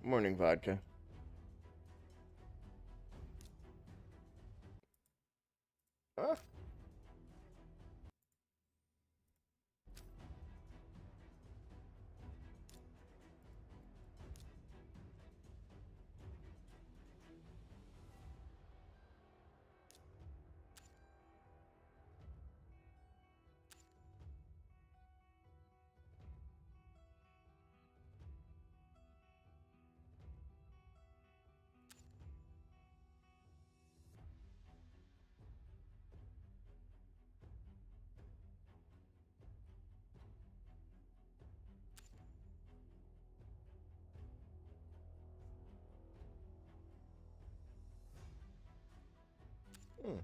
Morning vodka. Huh? Hmm.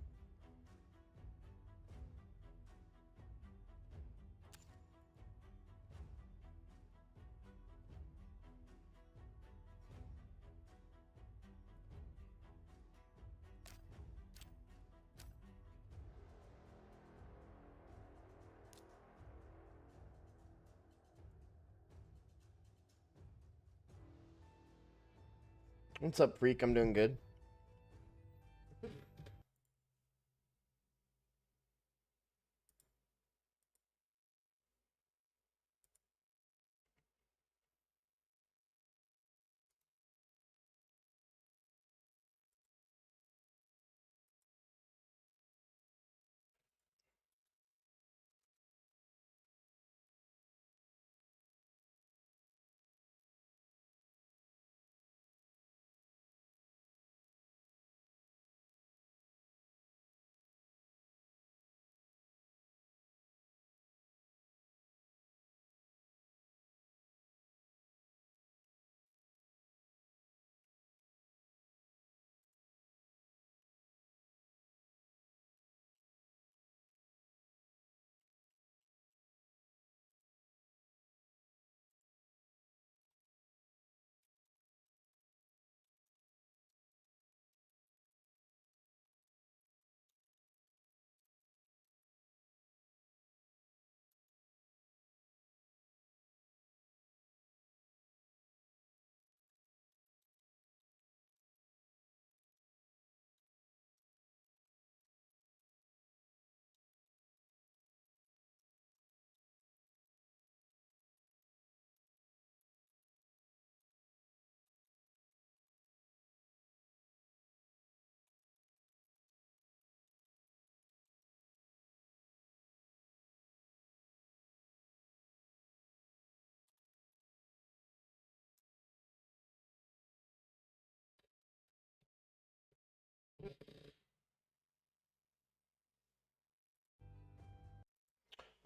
What's up, freak? I'm doing good.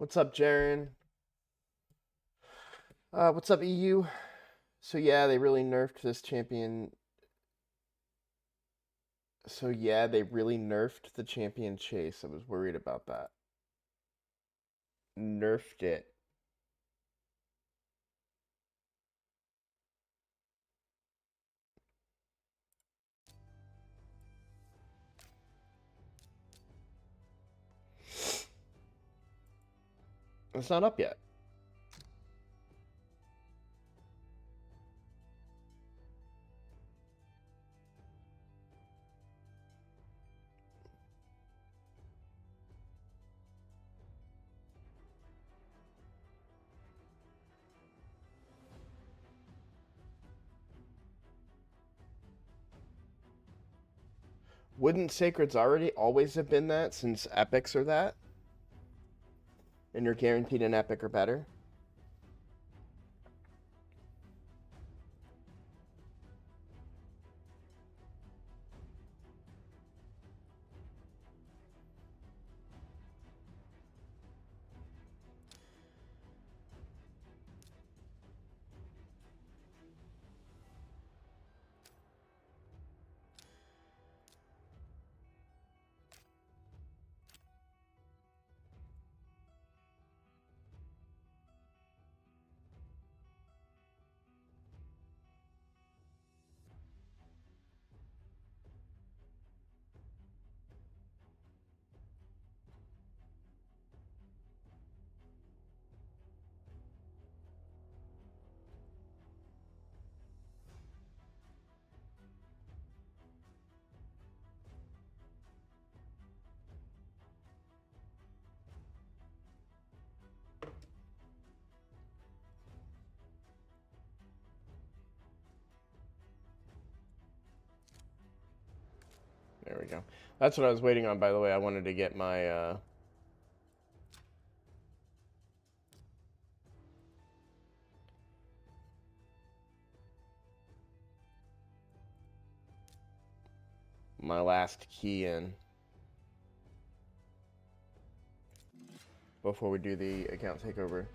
What's up, Jaren? What's up, EU? So yeah, they really nerfed this champion. So yeah, they really nerfed the champion chase. I was worried about that. Nerfed it. It's not up yet. Wouldn't Sacred's already always have been that since epics are that? And you're guaranteed an epic or better? go. That's what I was waiting on, by the way. I wanted to get my my last key in before we do the account takeover.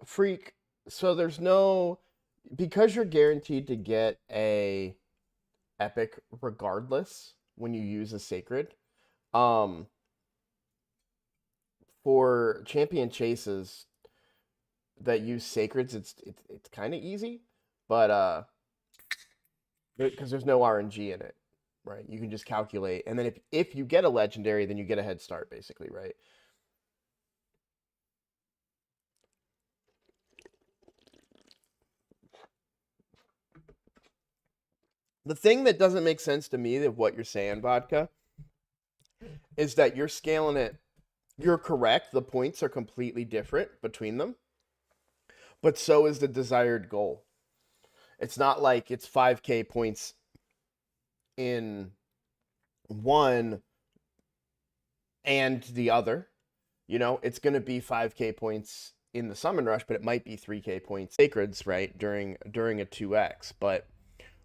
Freak. So there's no, because you're guaranteed to get a epic regardless when you use a sacred. Um, for champion chases that use sacreds, it's kind of easy, but because there's no RNG in it, right? You can just calculate, and then if you get a legendary, then you get a head start, basically, right? The thing that doesn't make sense to me of what you're saying, Vodka, is that you're scaling it. You're correct. The points are completely different between them, but so is the desired goal. It's not like it's 5K points in one and the other. You know, it's going to be 5K points in the summon rush, but it might be 3K points sacreds, right, during a 2x. But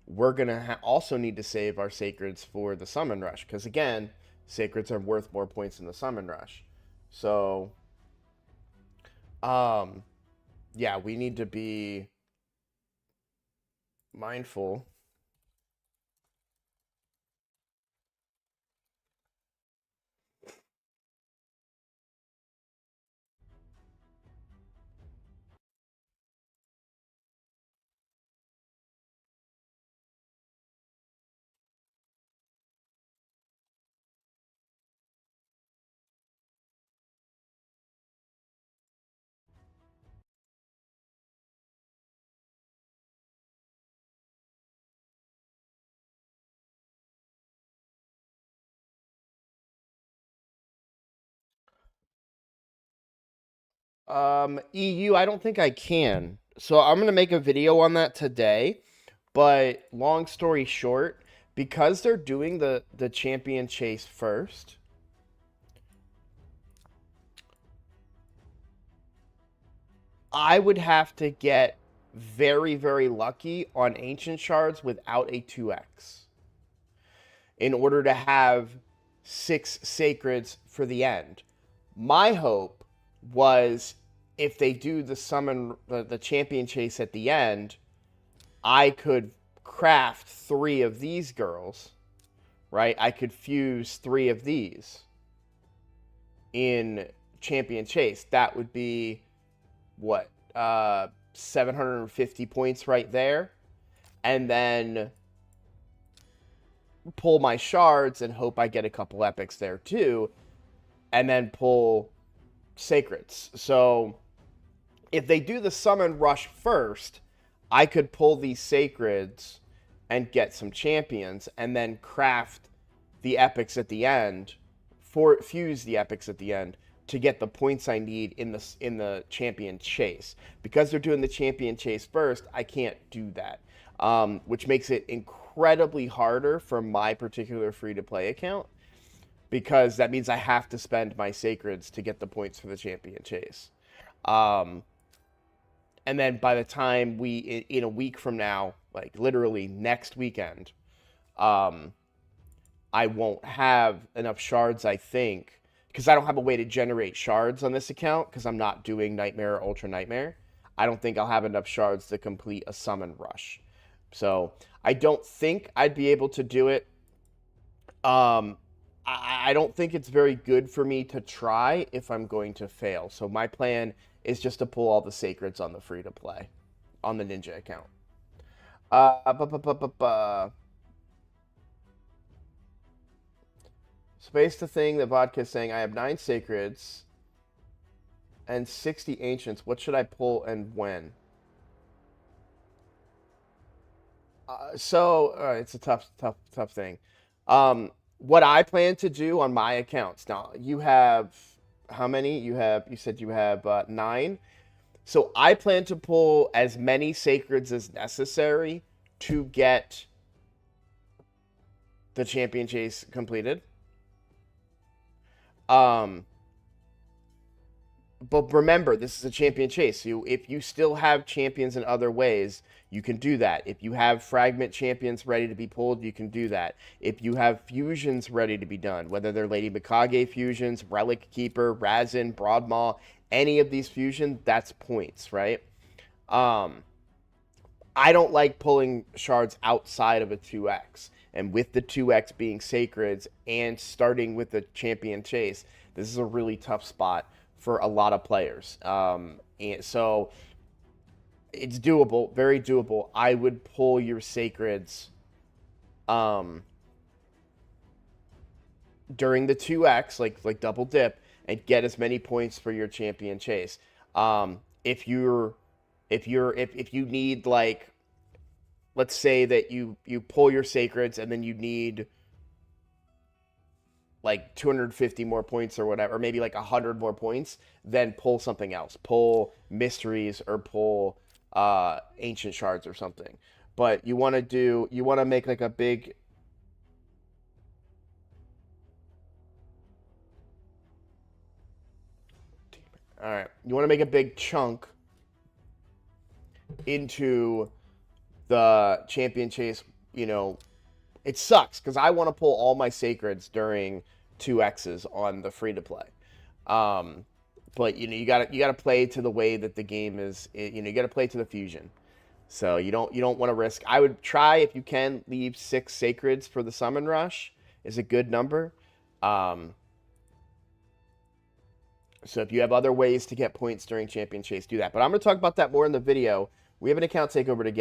we're going to also need to save our sacreds for the summon rush because, again, sacreds are worth more points in the summon rush. So, yeah, we need to be mindful. EU, I don't think I can. So I'm going to make a video on that today. But long story short, because they're doing the champion chase first, I would have to get very, very lucky on ancient shards without a 2x in order to have 6 sacreds for the end. My hope was if they do the summon the champion chase at the end, I could craft 3 of these girls, right? I could fuse 3 of these in champion chase. That would be what 750 points right there, and then pull my shards and hope I get a couple epics there too, and then pull sacreds. So if they do the summon rush first, I could pull these sacreds and get some champions and then craft the epics at the end, fuse the epics at the end to get the points I need in the champion chase. Because they're doing the champion chase first, I can't do that, which makes it incredibly harder for my particular free-to-play account because that means I have to spend my sacreds to get the points for the champion chase. And then by the time in a week from now, like literally next weekend, I won't have enough shards, I think, because I don't have a way to generate shards on this account because I'm not doing Nightmare or Ultra Nightmare. I don't think I'll have enough shards to complete a summon rush. So I don't think I'd be able to do it. Um, I don't think it's very good for me to try if I'm going to fail. So my plan is just to pull all the sacreds on the free to play on the Ninja account. Uh, bu- bu- bu- bu- bu- Space the thing that Vodka is saying, I have 9 sacreds and 60 ancients. What should I pull and when? It's a tough thing. What I plan to do on my accounts now, you have how many? You said you have 9. So I plan to pull as many sacreds as necessary to get the champion chase completed. Um, but remember, this is a champion chase. If you still have champions in other ways, you can do that. If you have fragment champions ready to be pulled, you can do that. If you have fusions ready to be done, whether they're Lady Mikage fusions, Relic Keeper, Razin, Broadmaw, any of these fusions, that's points, right? Um, I don't like pulling shards outside of a 2x. And with the 2x being sacreds and starting with the champion chase, this is a really tough spot for a lot of players. And so it's doable, very doable. I would pull your sacreds um, during the 2x, like double dip, and get as many points for your champion chase. If you need, like, let's say that you pull your sacreds and then you need like 250 more points or whatever, or maybe like 100 more points, then pull something else. Pull mysteries or pull ancient shards or something. But you want to make like a big. All right, you want to make a big chunk into the champion chase. You know, it sucks because I want to pull all my sacreds during 2x's on the free to play. Um, but you gotta play to the way that the game is. You gotta play to the fusion. So you don't want to risk. I would try, if you can, leave 6 sacreds for the summon rush. Is a good number. Um, so if you have other ways to get points during champion chase, do that. But I'm gonna talk about that more in the video. We have an account takeover to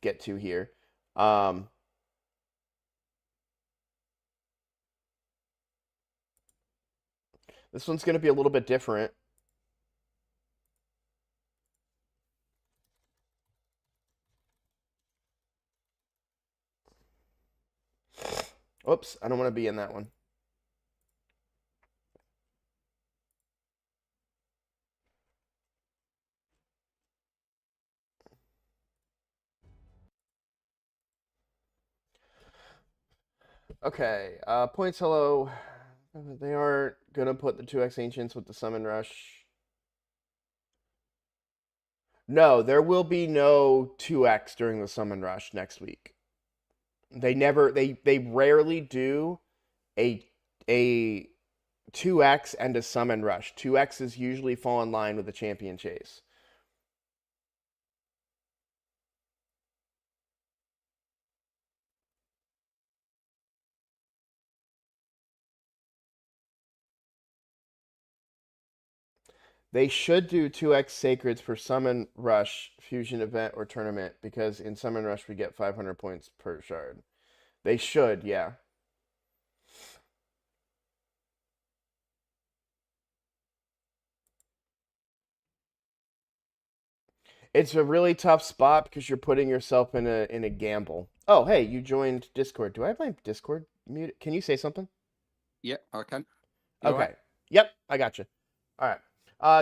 get to here. Um, this one's gonna be a little bit different. Oops, I don't want to be in that one. Okay, points hello. They aren't gonna put the 2x ancients with the summon rush. No, there will be no 2x during the summon rush next week. They rarely do a a 2x and a summon rush. 2x's usually fall in line with the champion chase. They should do 2x sacreds for summon rush, fusion event, or tournament because in summon rush we get 500 points per shard. They should, yeah. It's a really tough spot because you're putting yourself in a gamble. Oh, hey, you joined Discord. Do I have my Discord muted? Can you say something? Yeah, I can. You okay. Right? Yep, I got you. All right.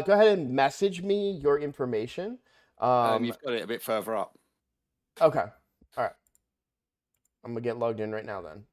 Go ahead and message me your information. You've got it a bit further up. Okay. All right. I'm gonna get logged in right now then.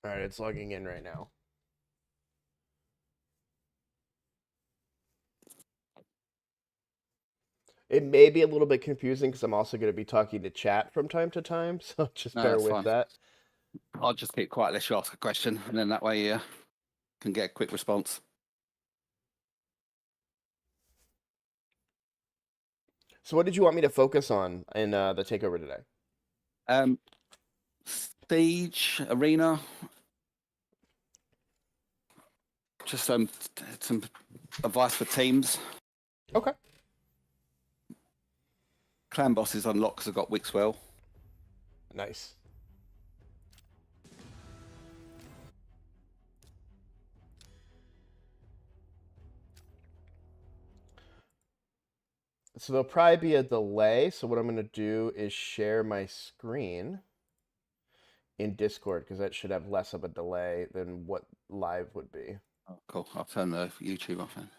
All right, it's logging in right now. It may be a little bit confusing because I'm also going to be talking to chat from time to time, so just No, bear that's with fine. that. I'll just keep quiet unless you ask a question, and then that way you can get a quick response. So, what did you want me to focus on in the takeover today? Siege, arena, just some advice for teams. Okay. Clan bosses unlock because I've got Wixwell. Nice. So there'll probably be a delay. So what I'm going to do is share my screen in Discord because that should have less of a delay than what live would be. Oh, cool. I'll turn the YouTube off then.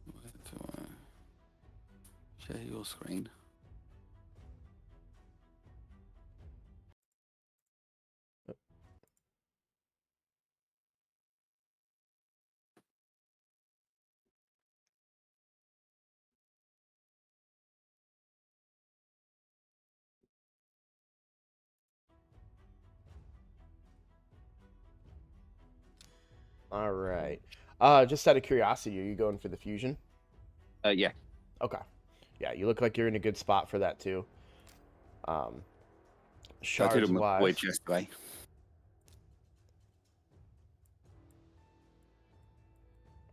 Where do I share your screen? All right. Just out of curiosity, are you going for the fusion? Yeah. Okay. Yeah, you look like you're in a good spot for that too. I did Shards them with wise. Wedge yesterday.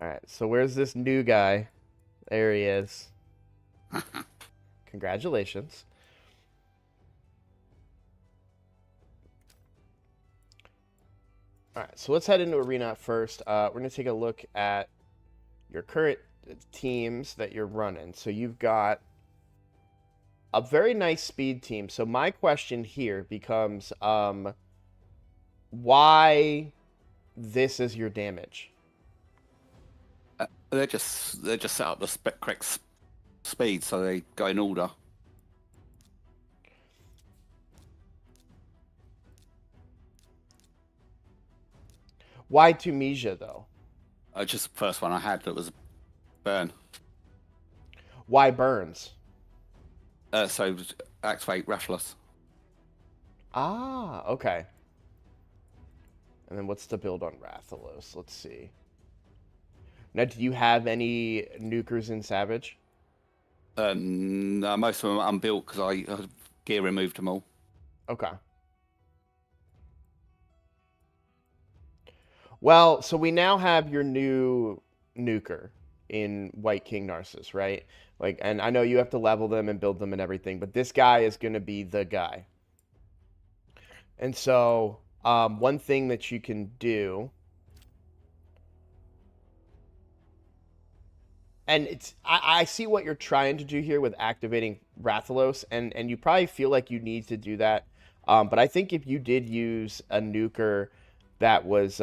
All right. So where's this new guy? There he is. Congratulations. All right. So let's head into arena first. We're gonna take a look at your current teams that you're running. So you've got a very nice speed team. So my question here becomes why this is your damage? They're just set up the correct speed, so they go in order. Why Tunisia though? Just the first one I had that was burn. Why Burns? So activate Rathless. Ah, okay. And then what's the build on Rathalos? Let's see. Now, do you have any nukers in Savage? No, most of them are unbuilt because I gear removed them all. Okay. Well, so we now have your new nuker in White King Narcissus, right? Like, and I know you have to level them and build them and everything, but this guy is going to be the guy. And so, one thing that you can do, and I see what you're trying to do here with activating Rathalos, and you probably feel like you need to do that. But I think if you did use a nuker that was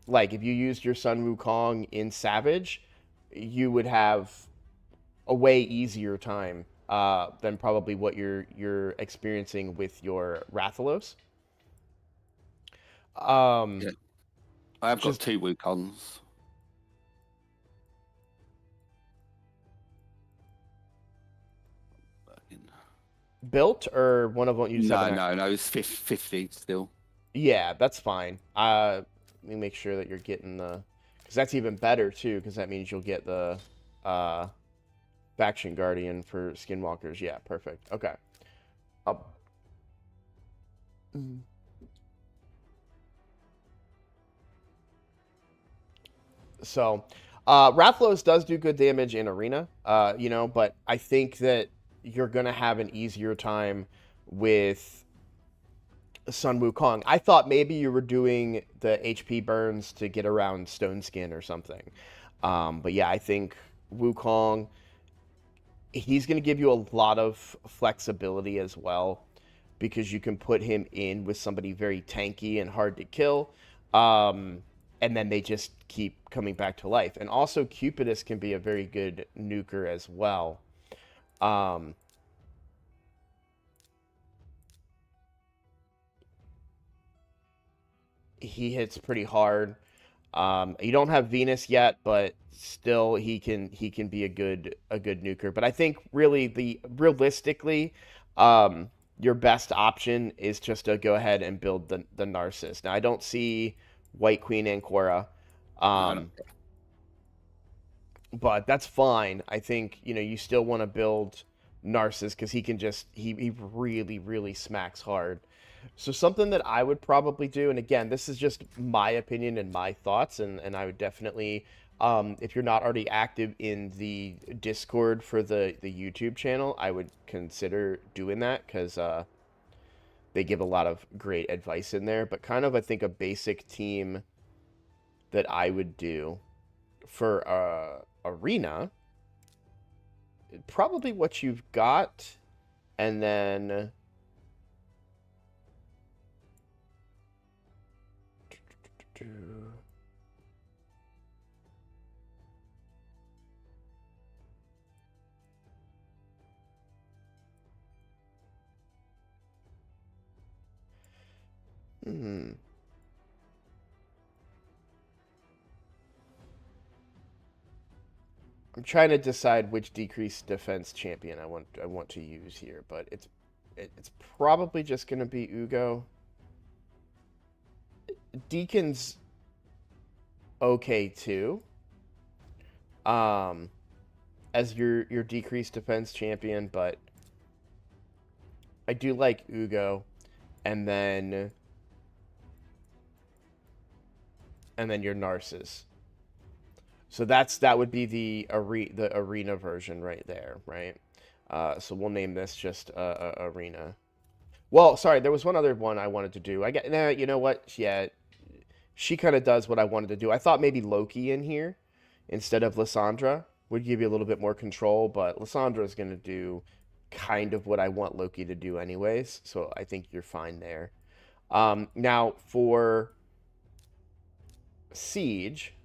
like if you used your Sun Wukong in Savage, you would have a way easier time than probably what you're experiencing with your Rathalos. Yeah. I have got Just 2 Wukongs. built or one of them you just No, haven't. no, no. It's 50 still. Yeah, that's fine. Let me make sure that you're getting the, because that's even better too, because that means you'll get the faction guardian for skinwalkers. Yeah, perfect. Okay. Up. So, Rathlos does do good damage in arena, but I think that you're gonna have an easier time with Sun Wukong. I thought maybe you were doing the HP burns to get around Stone Skin or something. But yeah, I think Wukong, he's going to give you a lot of flexibility as well because you can put him in with somebody very tanky and hard to kill. And then they just keep coming back to life. And also, Cupidus can be a very good nuker as well. he hits pretty hard. You don't have Venus yet, but still he can be a good nuker. But I think really realistically, your best option is just to go ahead and build the Narcissus. Now I don't see White Queen Ancora, I don't. um, but that's fine. I think you still want to build Narcissus because he really really smacks hard. So something that I would probably do, and again, this is just my opinion and my thoughts, and I would definitely, if you're not already active in the Discord for the YouTube channel, I would consider doing that because they give a lot of great advice in there. But kind of, I think a basic team that I would do for arena, probably what you've got, and then. Hmm. I'm trying to decide which decreased defense champion I want to use here, but it's probably just going to be Ugo. Deacon's okay too. Um, as your decreased defense champion, but I do like Ugo, and then your Narcissus. So that would be the arena version right there, right? So we'll name this just arena. Well, sorry, there was one other one I wanted to do. You know what? Yeah, she kind of does what I wanted to do. I thought maybe Loki in here instead of Lysandra would give you a little bit more control, but Lysandra is going to do kind of what I want Loki to do anyways, so I think you're fine there. Now for Siege,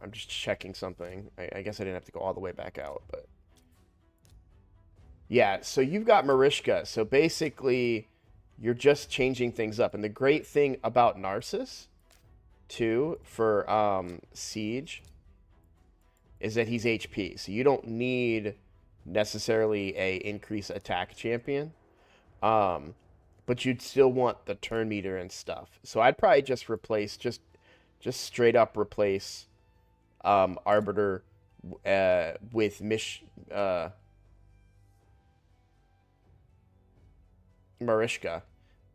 I'm just checking something. I guess I didn't have to go all the way back out, but yeah, so you've got Marishka. So basically, you're just changing things up. And the great thing about Narcissus, too, for Siege, is that he's HP. So you don't need necessarily a increase attack champion. But you'd still want the turn meter and stuff. So I'd probably just replace, just straight up replace Arbiter with Marishka,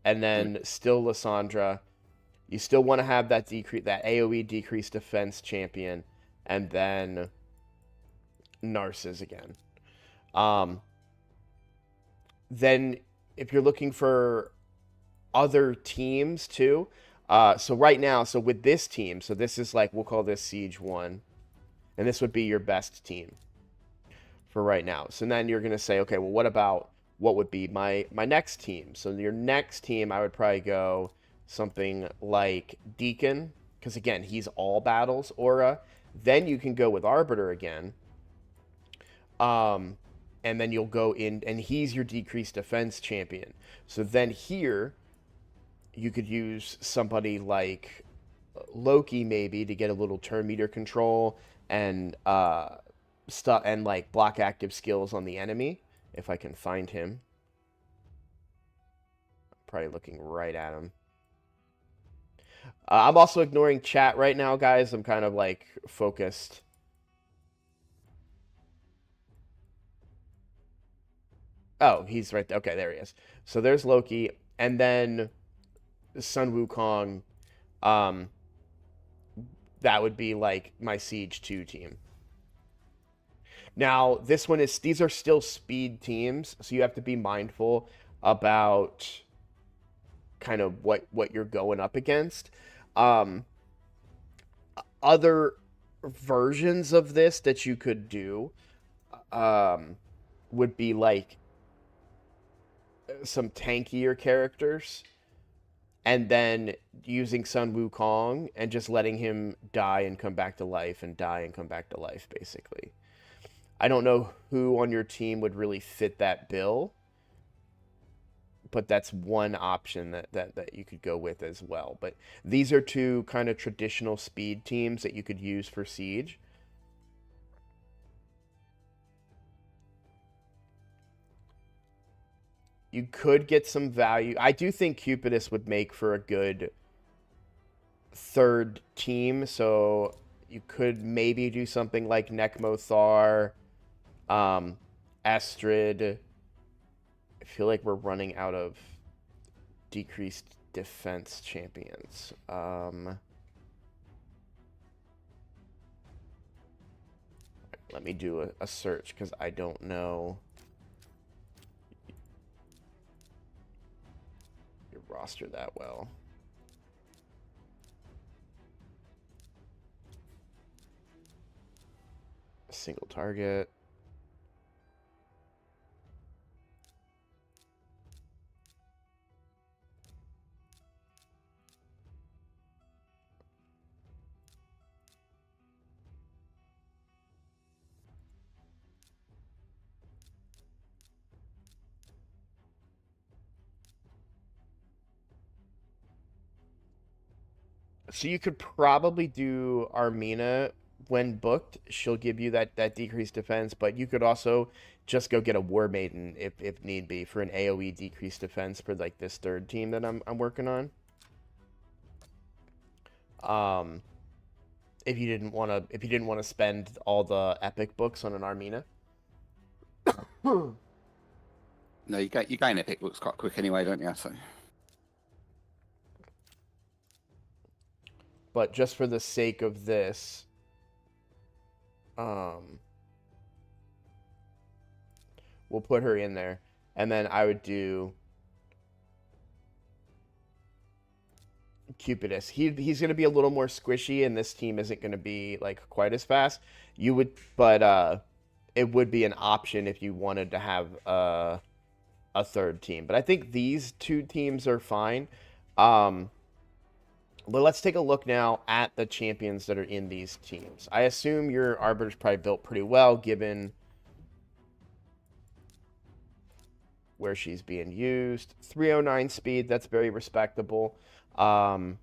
and then still Lysandra. You still want to have that AoE decreased defense champion, and then Narcissus again. Then if you're looking for other teams too, so right now, so with this team, so this is like, we'll call this Siege 1, and this would be your best team for right now. So then you're going to say, okay, well, what would be my next team? So your next team, I would probably go something like Deacon, because again, he's all battles aura. Then you can go with Arbiter again. And then you'll go in, and he's your decreased defense champion. So then here, you could use somebody like Loki maybe to get a little turn meter control and stuff, and like block active skills on the enemy if I can find him. I'm probably looking right at him. I'm also ignoring chat right now, guys. I'm kind of like focused. Oh, he's right there. Okay, there he is. So there's Loki, and then Sun Wukong. That would be like my Siege 2 team. Now, these are still speed teams, so you have to be mindful about kind of what you're going up against. Other versions of this that you could do would be like some tankier characters, and then using Sun Wukong and just letting him die and come back to life and die and come back to life, basically. I don't know who on your team would really fit that bill, but that's one option that you could go with as well. But these are two kind of traditional speed teams that you could use for Siege. You could get some value. I do think Cupidus would make for a good third team, so you could maybe do something like Nekmothar, Astrid. I feel like we're running out of decreased defense champions. Let me do a search because I don't know your roster that well. A single target. So you could probably do Armina when booked. She'll give you that decreased defense, but you could also just go get a War Maiden if need be for an AoE decreased defense for like this third team that I'm working on. If you didn't want to spend all the epic books on an Armina. No, you gain epic books quite quick anyway, don't you? So. But just for the sake of this, we'll put her in there, and then I would do Cupidus. He's going to be a little more squishy, and this team isn't going to be like quite as fast. But it would be an option if you wanted to have a third team. But I think these two teams are fine. But let's take a look now at the champions that are in these teams. I assume your Arbiter's probably built pretty well, given where she's being used. 309 speed, that's very respectable. No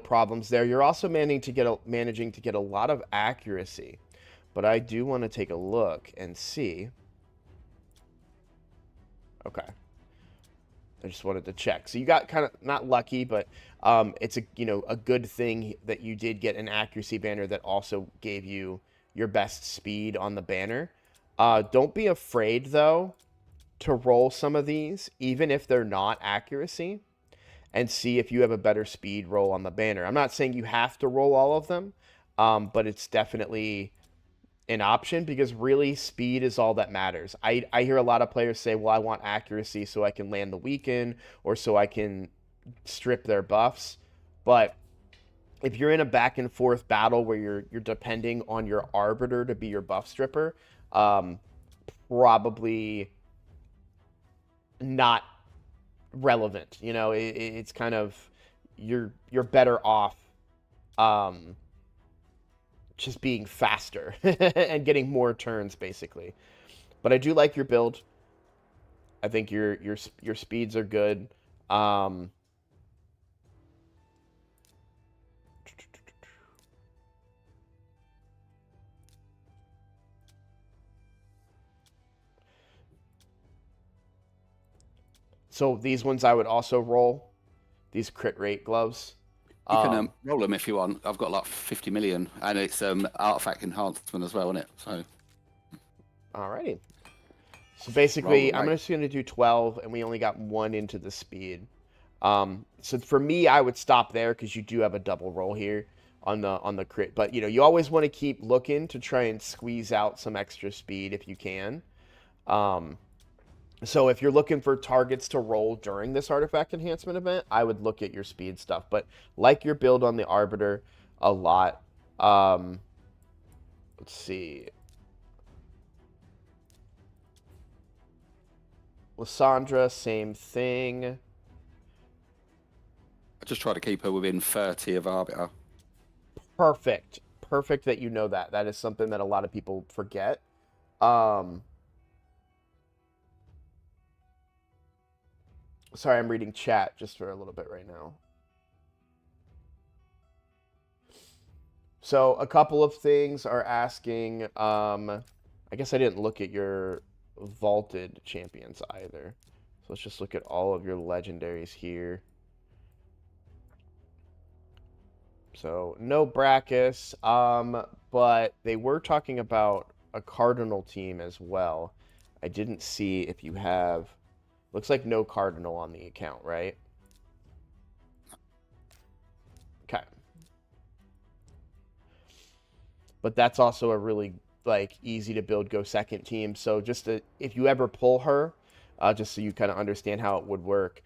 problems there. You're also managing to get a lot of accuracy. But I do want to take a look and see. Okay. I just wanted to check. So you got kind of not lucky, but it's a good thing that you did get an accuracy banner that also gave you your best speed on the banner. Don't be afraid though to roll some of these, even if they're not accuracy, and see if you have a better speed roll on the banner. I'm not saying you have to roll all of them, but it's definitely an option because really speed is all that matters. I hear a lot of players say, well, I want accuracy so I can land the weaken or so I can strip their buffs. But if you're in a back and forth battle where you're depending on your Arbiter to be your buff stripper, probably not relevant. It's kind of you're better off just being faster and getting more turns basically. But I do like your build. I think your speeds are good. So these ones I would also roll. These crit rate gloves. You can roll them if you want. I've got like 50 million, and it's artifact enhancement as well, isn't it? So. Alrighty. So basically, I'm just going to do 12, and we only got 1 into the speed. So for me, I would stop there because you do have a double roll here on the crit. But you always want to keep looking to try and squeeze out some extra speed if you can. So if you're looking for targets to roll during this artifact enhancement event, I would look at your speed stuff. But like your build on the Arbiter a lot. Let's see. Lysandra, same thing. I just try to keep her within 30 of Arbiter. Perfect. Perfect that you know that. That is something that a lot of people forget. Sorry, I'm reading chat just for a little bit right now. So a couple of things are asking. I guess I didn't look at your vaulted champions either. So let's just look at all of your legendaries here. So no Brachus, but they were talking about a Cardinal team as well. I didn't see if you have. Looks like no Cardinal on the account, right? Okay. But that's also a really like easy to build go second team. So just to, if you ever pull her, just so you kind of understand how it would work,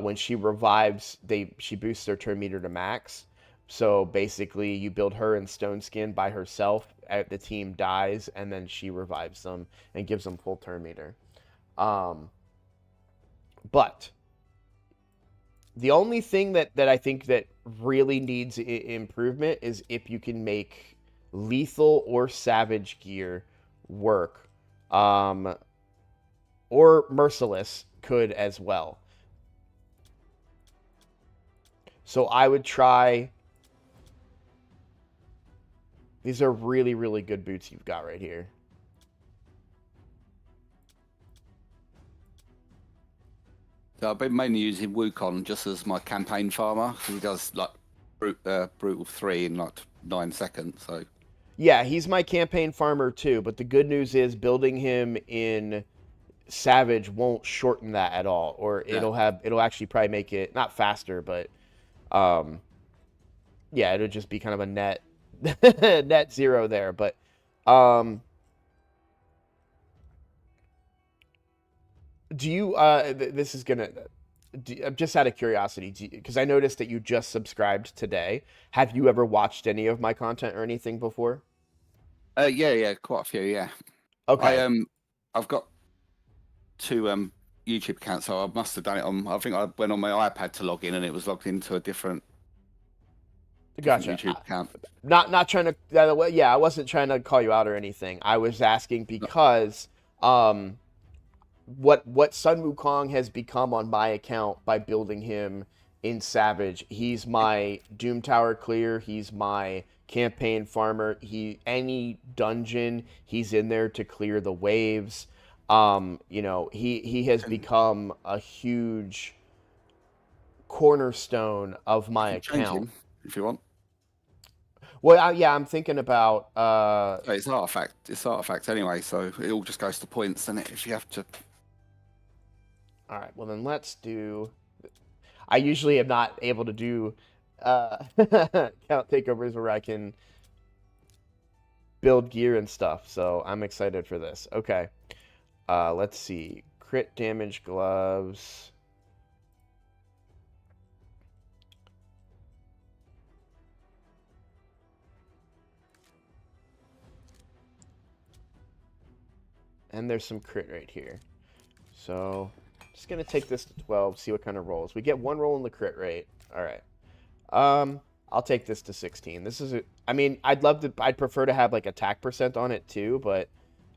when she revives, she boosts their turn meter to max. So basically, you build her in Stone Skin by herself. The team dies, and then she revives them and gives them full turn meter. Um, but the only thing that I think that really needs improvement is if you can make lethal or savage gear work, um, or merciless could as well. So I would try. These are really, really good boots you've got right here. So I've been mainly using Wukong just as my campaign farmer. He does like brutal 3 in like 9 seconds. So Yeah, he's my campaign farmer too, but the good news is building him in Savage won't shorten that at all, or yeah, it'll actually probably make it not faster, but um yeah, it'll just be kind of a net net zero there. But um do you this is gonna I'm just out of curiosity, because I noticed that you just subscribed today. Have you ever watched any of my content or anything before? yeah, quite a few. Yeah, I Okay. I've got 2 YouTube accounts, so I must have done it on. I think I went on my iPad to log in, and it was logged into a different Gotcha. YouTube account. Not trying to yeah, I wasn't trying to call you out or anything. I was asking No, because um what Sun Wukong has become on my account by building him in Savage. He's my Doom Tower clear. He's my campaign farmer. Any dungeon he's in there to clear the waves. He has can become a huge cornerstone of you my can change account. him if you want. Well, yeah, I'm thinking about So it's artifact. It's artifact anyway, so it all just goes to points. And if you have to, all right, well then let's do. I usually am not able to do count takeovers where I can build gear and stuff, so I'm excited for this. Okay, let's see. Crit damage gloves. And there's some crit right here. So, just going to take this to 12, see what kind of rolls. We get 1 roll in the crit rate. All right. I'll take this to 16. This is I mean, I'd prefer to have like attack percent on it too, but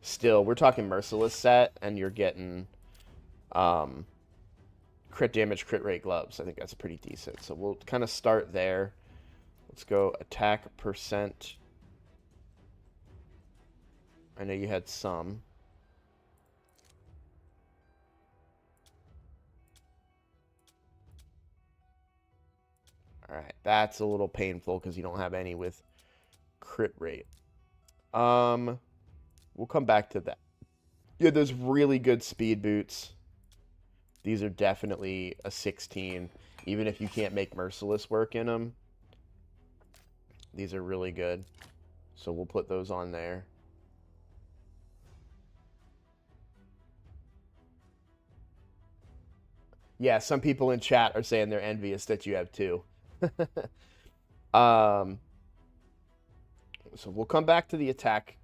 still, we're talking merciless set and you're getting um crit damage, crit rate gloves. I think that's pretty decent. So we'll kind of start there. Let's go attack percent. I know you had some. All right, that's a little painful because you don't have any with crit rate. Um, we'll come back to that. Yeah, those really good speed boots. These are definitely a 16, even if you can't make merciless work in them. These are really good. So we'll put those on there. Yeah, some people in chat are saying they're envious that you have 2. um, so we'll come back to the attack.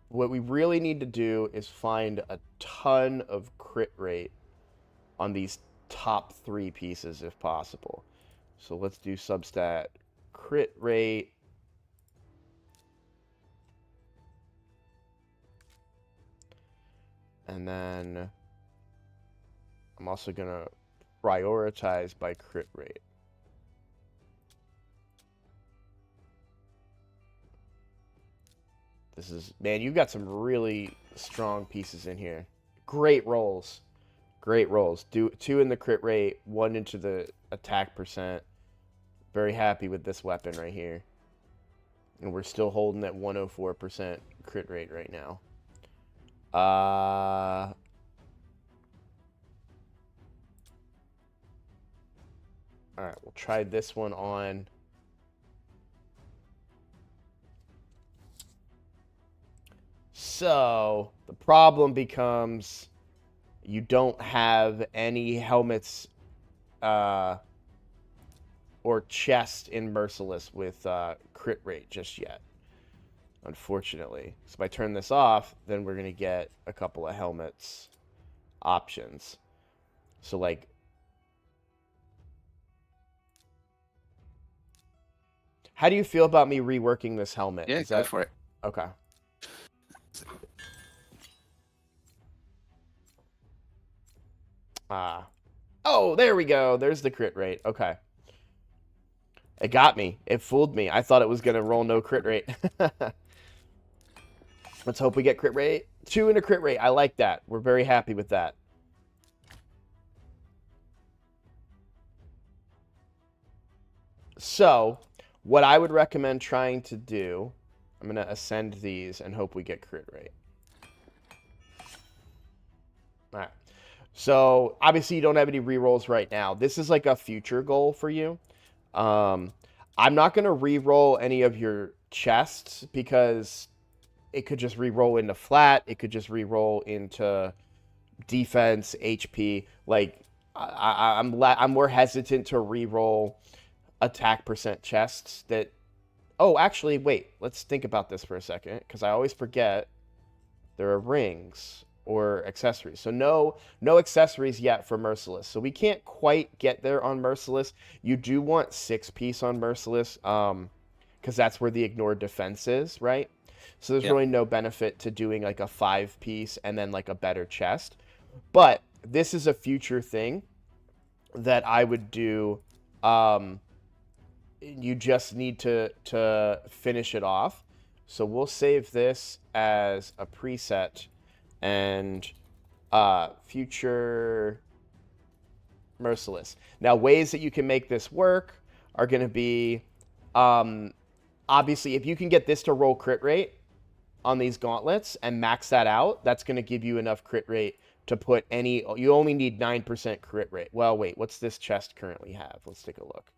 What we really need to do is find a ton of crit rate on these top 3 pieces if possible. So let's do substat crit rate. And then I'm also going to prioritized by crit rate. This is, man, you've got some really strong pieces in here. Great rolls. Great rolls. 2 in the crit rate, 1 into the attack percent. Very happy with this weapon right here. And we're still holding at 104% crit rate right now. Alright, we'll try this one on. So, the problem becomes you don't have any helmets or chest in Merciless with crit rate just yet, unfortunately. So if I turn this off, then we're going to get a couple of helmets options. So, like, how do you feel about me reworking this helmet? Yeah, go for it. Okay. Oh, there we go. There's the crit rate. Okay. It got me. It fooled me. I thought it was going to roll no crit rate. Let's hope we get crit rate. 2 in a crit rate. I like that. We're very happy with that. So, what I would recommend trying to do, I'm going to ascend these and hope we get crit rate. All right. So, obviously, you don't have any rerolls right now. This is like a future goal for you. I'm not going to re-roll any of your chests because it could just re-roll into flat. It could just re-roll into defense, HP. Like, I'm more hesitant to re-roll attack percent chests that... Oh, actually, wait. Let's think about this for a second because I always forget there are rings or accessories. So no accessories yet for Merciless. So we can't quite get there on Merciless. You do want 6-piece on Merciless because that's where the ignored defense is, right? So there's really no benefit to doing like a 5-piece and then like a better chest. But this is a future thing that I would do. You just need to finish it off. So we'll save this as a preset. And future Merciless. Now, ways that you can make this work are going to be, obviously, if you can get this to roll crit rate on these gauntlets and max that out, that's going to give you enough crit rate to put any... You only need 9% crit rate. Well, wait, what's this chest currently have? Let's take a look.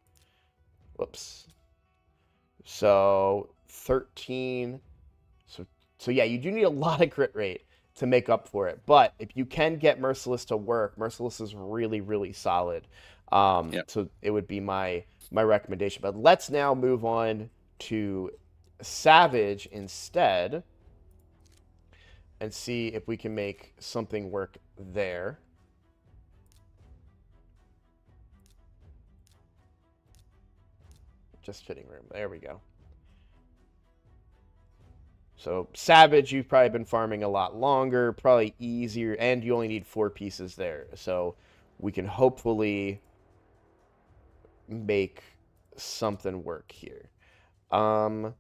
Whoops. So, 13. So yeah, you do need a lot of crit rate to make up for it. But if you can get Merciless to work, Merciless is really, really solid. So it would be my recommendation. But let's now move on to Savage instead and see if we can make something work there. Just fitting room. There we go. So Savage, you've probably been farming a lot longer, probably easier, and you only need 4 pieces there. So we can hopefully make something work here. Let's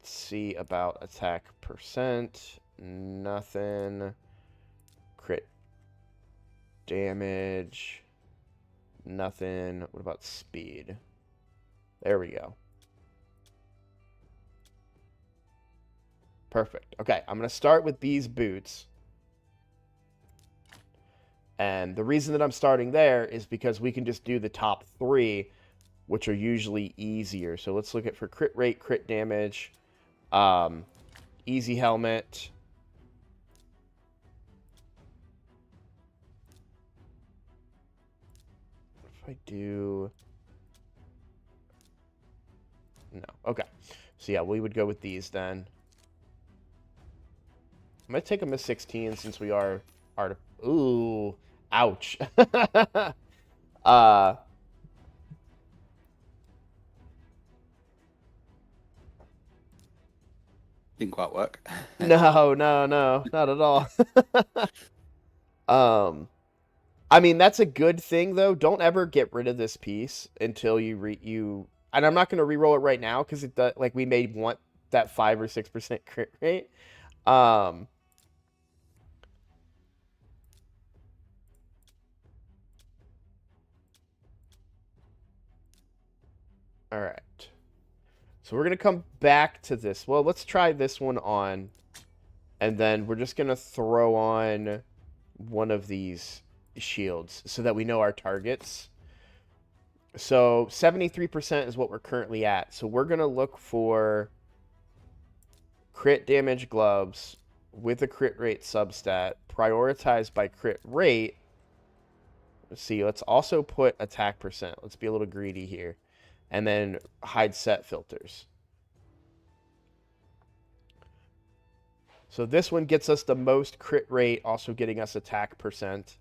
see about attack percent. Nothing. Crit damage. Nothing. What about speed? There we go. Perfect. Okay, I'm going to start with these boots. And the reason that I'm starting there is because we can just do the top 3, which are usually easier. So let's look at for crit rate, crit damage, easy helmet. If I do... No. Okay. So yeah, we would go with these then. I'm going to take them to 16 since we are... Ooh. Ouch. Didn't quite work. No, not at all. I mean, that's a good thing though. Don't ever get rid of this piece until you. And I'm not going to re-roll it right now because it does, like we may want that 5 or 6% crit rate. Um, all right. So we're going to come back to this. Well, let's try this one on. And then we're just going to throw on one of these shields so that we know our targets. So 73% is what we're currently at. So we're going to look for crit damage gloves with a crit rate substat, prioritized by crit rate. Let's see, let's also put attack percent. Let's be a little greedy here. And then hide set filters. So this one gets us the most crit rate, also getting us attack percent.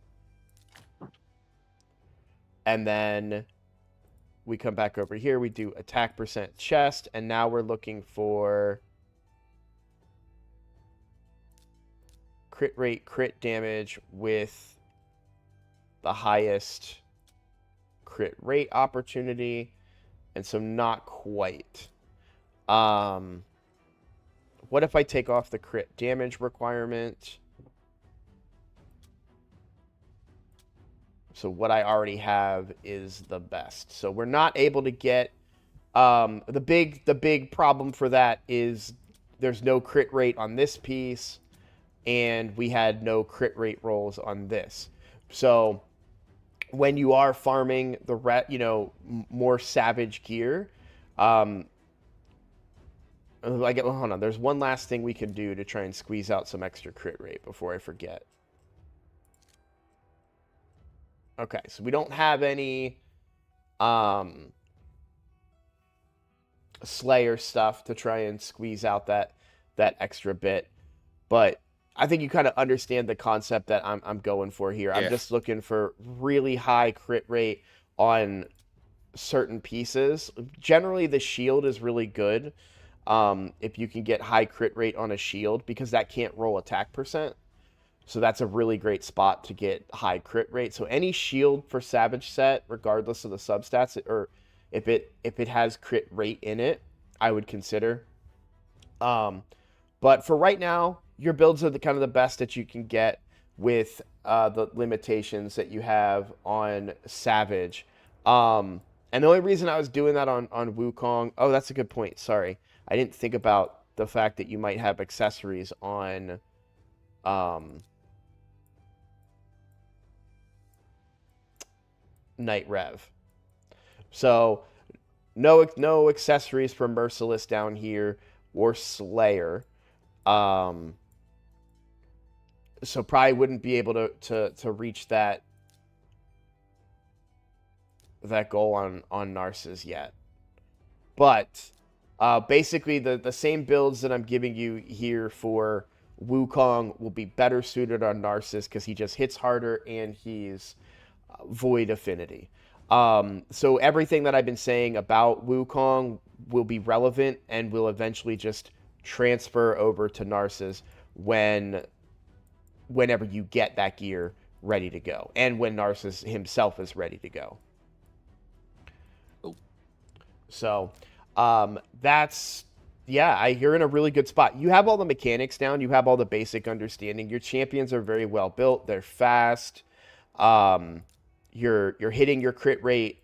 And then we come back over here, we do attack percent chest, and now we're looking for crit rate, crit damage with the highest crit rate opportunity. And so not quite. What if I take off the crit damage requirement? So what I already have is the best. So we're not able to get the big problem for that is there's no crit rate on this piece, and we had no crit rate rolls on this. So when you are farming the more savage gear, hold on. There's one last thing we can do to try and squeeze out some extra crit rate before I forget. Okay, so we don't have any Slayer stuff to try and squeeze out that extra bit, but I think you kind of understand the concept that I'm going for here. Yeah. I'm just looking for really high crit rate on certain pieces. Generally, the shield is really good if you can get high crit rate on a shield, because that can't roll attack percent. So that's a really great spot to get high crit rate. So any shield for Savage set, regardless of the substats, or if it has crit rate in it, I would consider. But for right now, your builds are kind of the best that you can get with the limitations that you have on Savage. And the only reason I was doing that on Wukong... Oh, that's a good point. Sorry. I didn't think about the fact that you might have accessories on... Night Rev. So no accessories for Merciless down here or Slayer. So probably wouldn't be able to reach that goal on Narcissus yet. But basically the same builds that I'm giving you here for Wukong will be better suited on Narcissus because he just hits harder and he's void affinity. So everything that I've been saying about Wukong will be relevant and will eventually just transfer over to Narcissus whenever you get that gear ready to go, and when Narcissus himself is ready to go. Oh. So you're in a really good spot. You have all the mechanics down. You have all the basic understanding. Your champions are very well built. They're fast. You're hitting your crit rate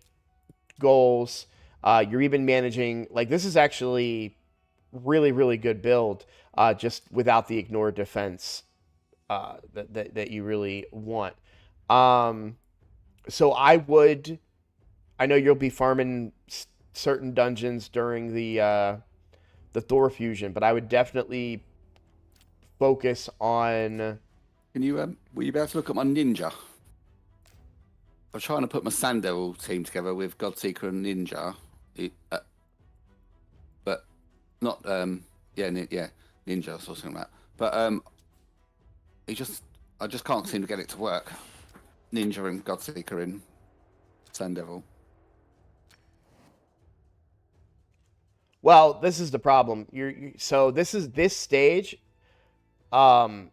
goals. You're even managing, like, this is actually really, really good build, just without the ignore defense that you really want. So I know you'll be farming certain dungeons during the Thor fusion, but I would definitely focus on... Can you will you be able to look at my ninja? I'm trying to put my Sandevil team together with Godseeker and Ninja, but not Ninja or something like that. But I just can't seem to get it to work. Ninja and Godseeker in Sandevil. Well, this is the problem. So this stage is going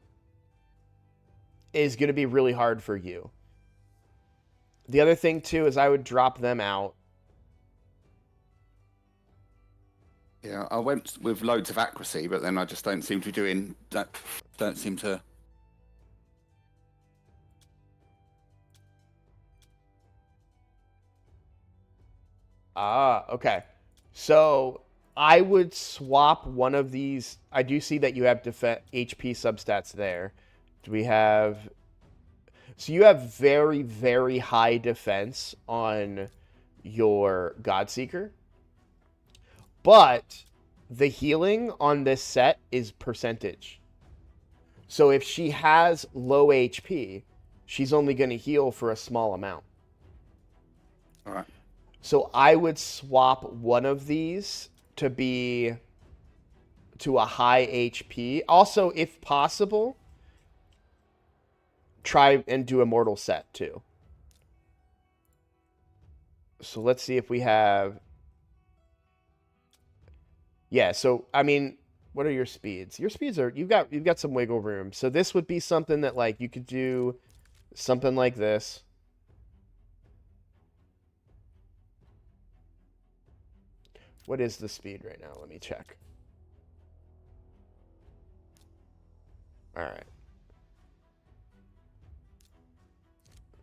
to be really hard for you. The other thing, too, is I would drop them out. Yeah, I went with loads of accuracy, but then I just don't seem to be doing that. Don't seem to. Ah, okay. So I would swap one of these. I do see that you have HP substats there. Do we have... So you have very, very high defense on your Godseeker. But the healing on this set is percentage. So if she has low HP, she's only going to heal for a small amount. All right. So I would swap one of these to be to a high HP. Also, if possible, try and do a mortal set too. So let's see if we have... Yeah, so I mean, what are your speeds? Your speeds are... You've got some wiggle room. So this would be something that like you could do something like this. What is the speed right now? Let me check. All right.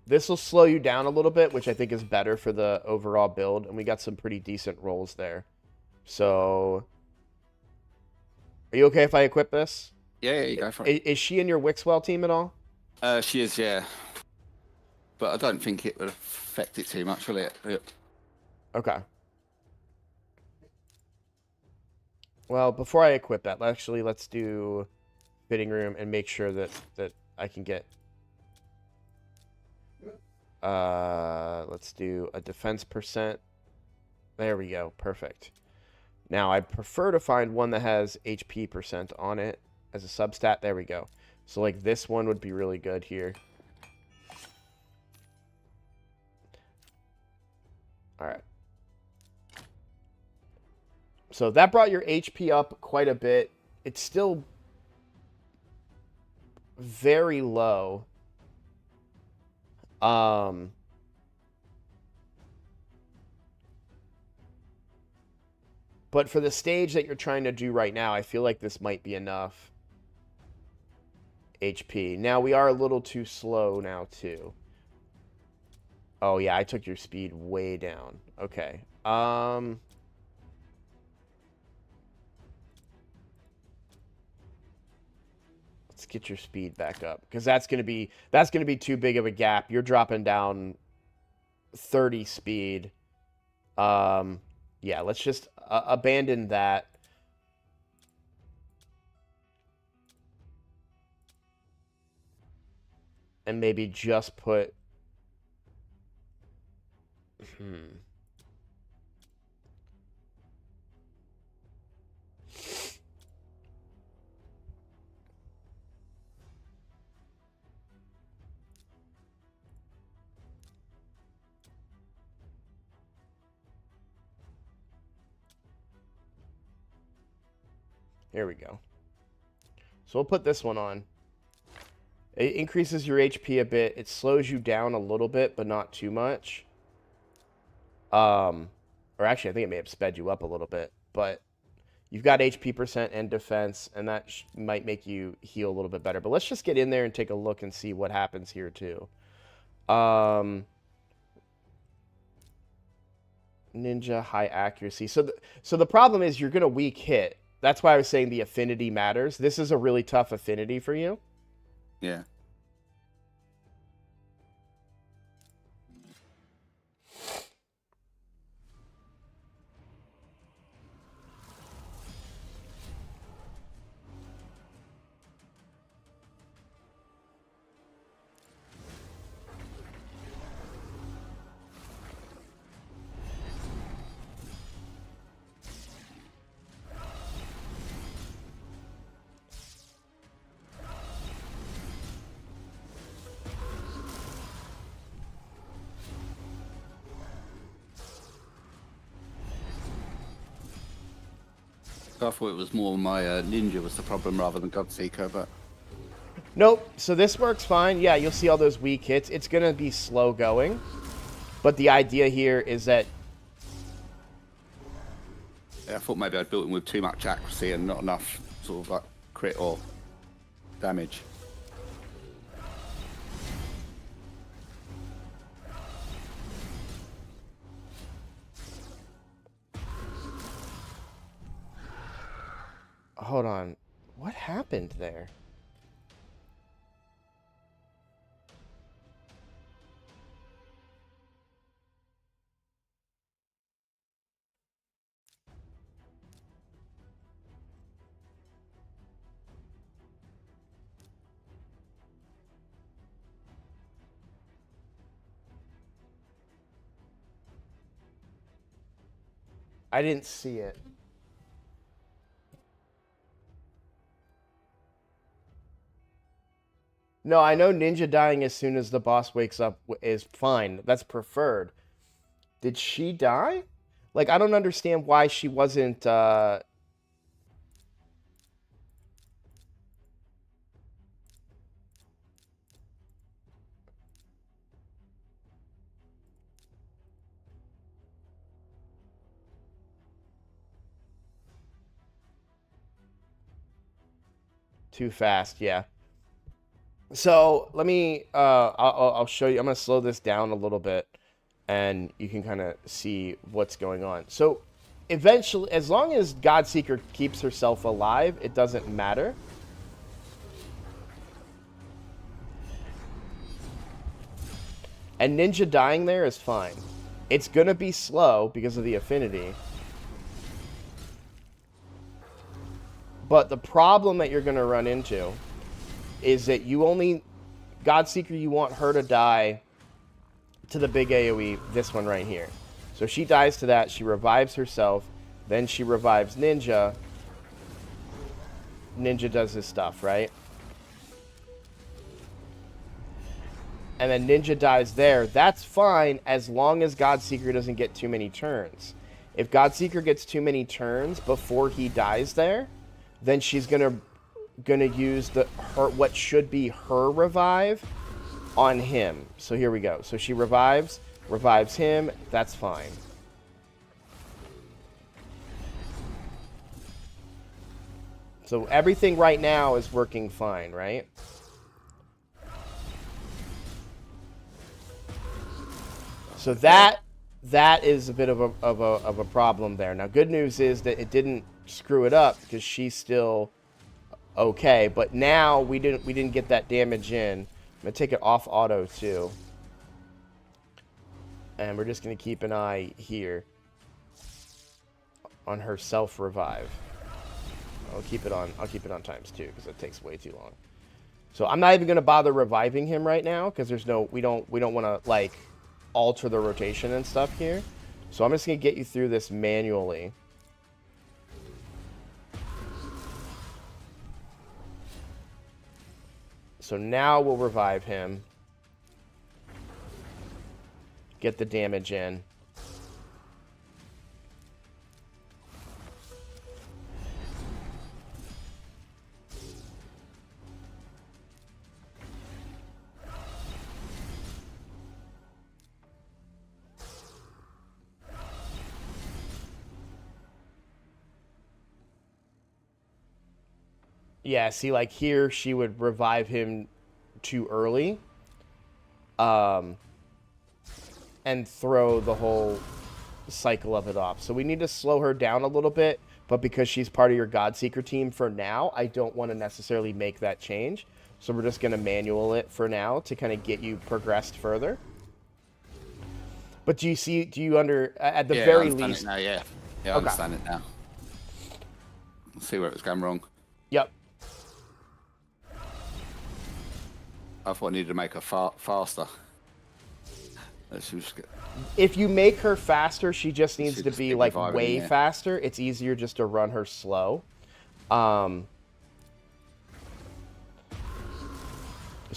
This will slow you down a little bit, which I think is better for the overall build. And we got some pretty decent rolls there. So, are you okay if I equip this? Yeah, you go for it. Is she in your Wixwell team at all? She is, yeah. But I don't think it would affect it too much, will it? Okay. Well, before I equip that, let's do fitting room and make sure that I can get... let's do a defense percent. There we go. Perfect. Now, I prefer to find one that has HP percent on it as a substat. There we go. So, like, this one would be really good here. All right. So that brought your HP up quite a bit. It's still very low. But for the stage that you're trying to do right now, I feel like this might be enough HP. Now, we are a little too slow now, too. Oh, yeah, I took your speed way down. Okay. Let's get your speed back up, because that's gonna be too big of a gap. You're dropping down 30 speed. Yeah, let's just abandon that. And maybe just put... Here we go. So we'll put this one on. It increases your HP a bit. It slows you down a little bit, but not too much. Or actually, I think it may have sped you up a little bit. But you've got HP percent and defense, and that might make you heal a little bit better. But let's just get in there and take a look and see what happens here, too. Ninja, high accuracy. So the problem is you're going to weak hit. That's why I was saying the affinity matters. This is a really tough affinity for you. Yeah. I thought it was more my ninja was the problem rather than Godseeker, but... Nope. So this works fine. Yeah, you'll see all those weak hits. It's going to be slow going. But the idea here is that Yeah, I thought maybe I'd built him with too much accuracy and not enough sort of like crit or damage. hold on. What happened there? I didn't see it. No, I know ninja dying as soon as the boss wakes up is fine. That's preferred. Did she die? Like, I don't understand why she wasn't, too fast. Yeah. So let me, I'll show you. I'm going to slow this down a little bit and you can kind of see what's going on. So eventually, as long as Godseeker keeps herself alive, it doesn't matter. And Ninja dying there is fine. It's going to be slow because of the affinity. But the problem that you're going to run into is that you only... Godseeker, you want her to die to the big AoE, this one right here. So she dies to that, she revives herself, then she revives Ninja. Ninja does his stuff, right? And then Ninja dies there. That's fine as long as Godseeker doesn't get too many turns. If Godseeker gets too many turns before he dies there, then she's gonna use what should be her revive on him. So here we go. So she revives him. That's fine. So everything right now is working fine, right? So that is a bit of a problem there. Now, good news is that it didn't screw it up because she's still okay. But now we didn't get that damage in. I'm gonna take it off auto too, and we're just gonna keep an eye here on her self revive. I'll keep it on times 2 because it takes way too long. So I'm not even gonna bother reviving him right now because there's no we don't want to like alter the rotation and stuff here. So I'm just gonna get you through this manually. So now we'll revive him. Get the damage in. Yeah, see, like here, she would revive him too early. And throw the whole cycle of it off. So we need to slow her down a little bit, but because she's part of your Godseeker team for now, I don't want to necessarily make that change. So we're just going to manual it for now to kind of get you progressed further. But do you at the very least... It now, yeah. Yeah, I understand it now. Let's see where it was going wrong. Yep. I thought I needed to make her faster. If you make her faster, she just needs to be like way faster. It's easier just to run her slow. So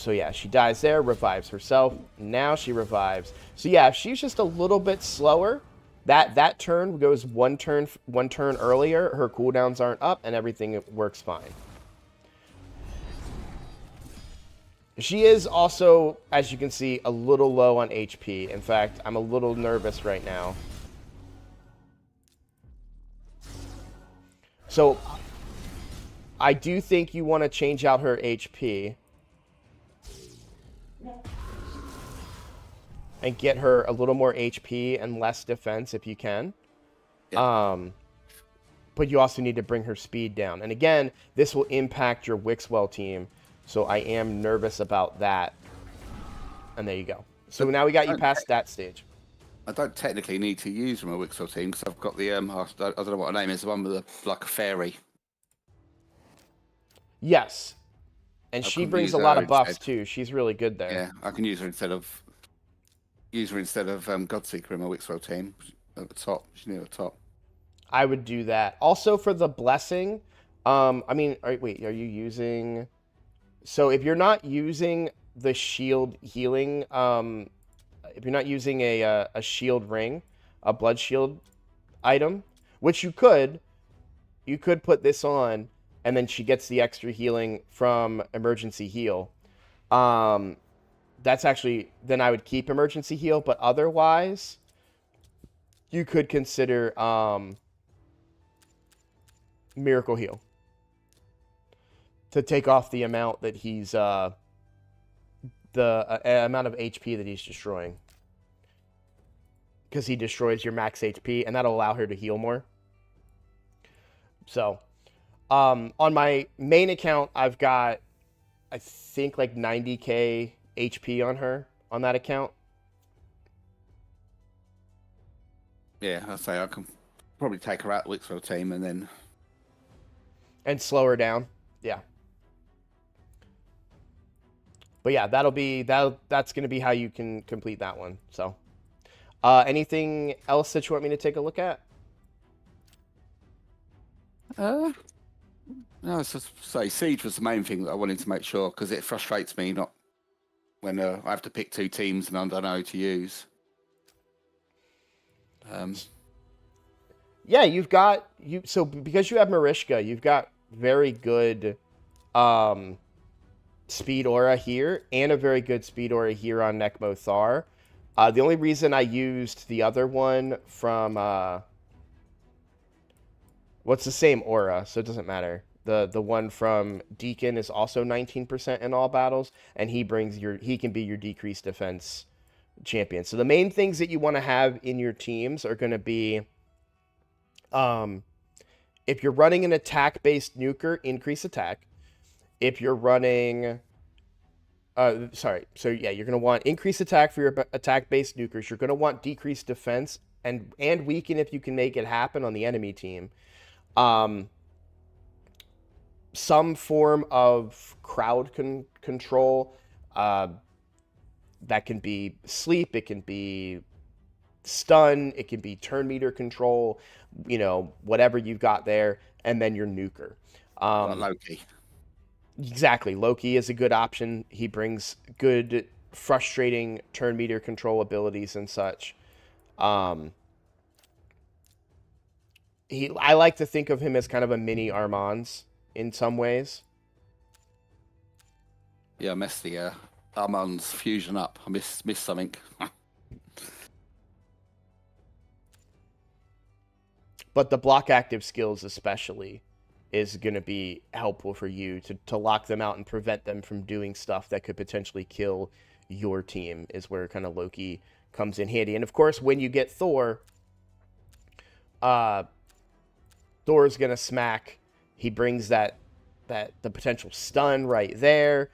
yeah, she dies there, revives herself. Now she revives. So yeah, if she's just a little bit slower, that turn goes one turn earlier. Her cooldowns aren't up, and everything works fine. She is also, as you can see, a little low on HP. In fact, I'm a little nervous right now. So, I do think you want to change out her HP. And get her a little more HP and less defense if you can. Yeah. But you also need to bring her speed down. And again, this will impact your Wixwell team. So I am nervous about that. And there you go. So now we got you past that stage. I don't technically need to use my Wixel team because I've got the I don't know what her name is, the one with like a fairy. Yes. And I she could brings use a lot her of buffs instead. too. She's really good there. Yeah, I can use her instead of Godseeker in my Wixwell team at the top. She's near the top. I would do that. Also for the blessing, I mean, wait, are you using? So if you're not using the shield healing, if you're not using a shield ring, a blood shield item, which you could put this on, and then she gets the extra healing from emergency heal. That's actually, then I would keep emergency heal, but otherwise, you could consider miracle heal to take off the amount that he's the amount of HP that he's destroying, because he destroys your max HP, and that'll allow her to heal more. So, on my main account, I've got, I think, like 90k HP on her on that account. Yeah, I say I can probably take her out the Wixwell team and slow her down. Yeah. But yeah, that's going to be how you can complete that one. So, anything else that you want me to take a look at? No, it's just say Siege was the main thing that I wanted to make sure because it frustrates me not when I have to pick two teams and I don't know who to use. Yeah, you've got so because you have Marishka, you've got very good speed aura here and a very good speed aura here on Nekmo Thar. The only reason I used the other one from what's the same aura, so it doesn't matter. The one from Deacon is also 19% in all battles, and he can be your decreased defense champion. So the main things that you want to have in your teams are going to be, if you're running an attack-based nuker, increase attack. If you're running, you're going to want increased attack for your attack-based nukers. You're going to want decreased defense and weaken if you can make it happen on the enemy team. Some form of crowd control. That can be sleep. It can be stun. It can be turn meter control. Whatever you've got there, and then your nuker. Like Loki. Exactly. Loki is a good option. He brings good, frustrating turn meter control abilities and such. I like to think of him as kind of a mini Armands in some ways. Yeah, I messed the Armand's fusion up. I missed something. But the block active skills especially is going to be helpful for you to lock them out and prevent them from doing stuff that could potentially kill your team, is where kind of Loki comes in handy. And of course, when you get Thor's going to smack. He brings the potential stun right there.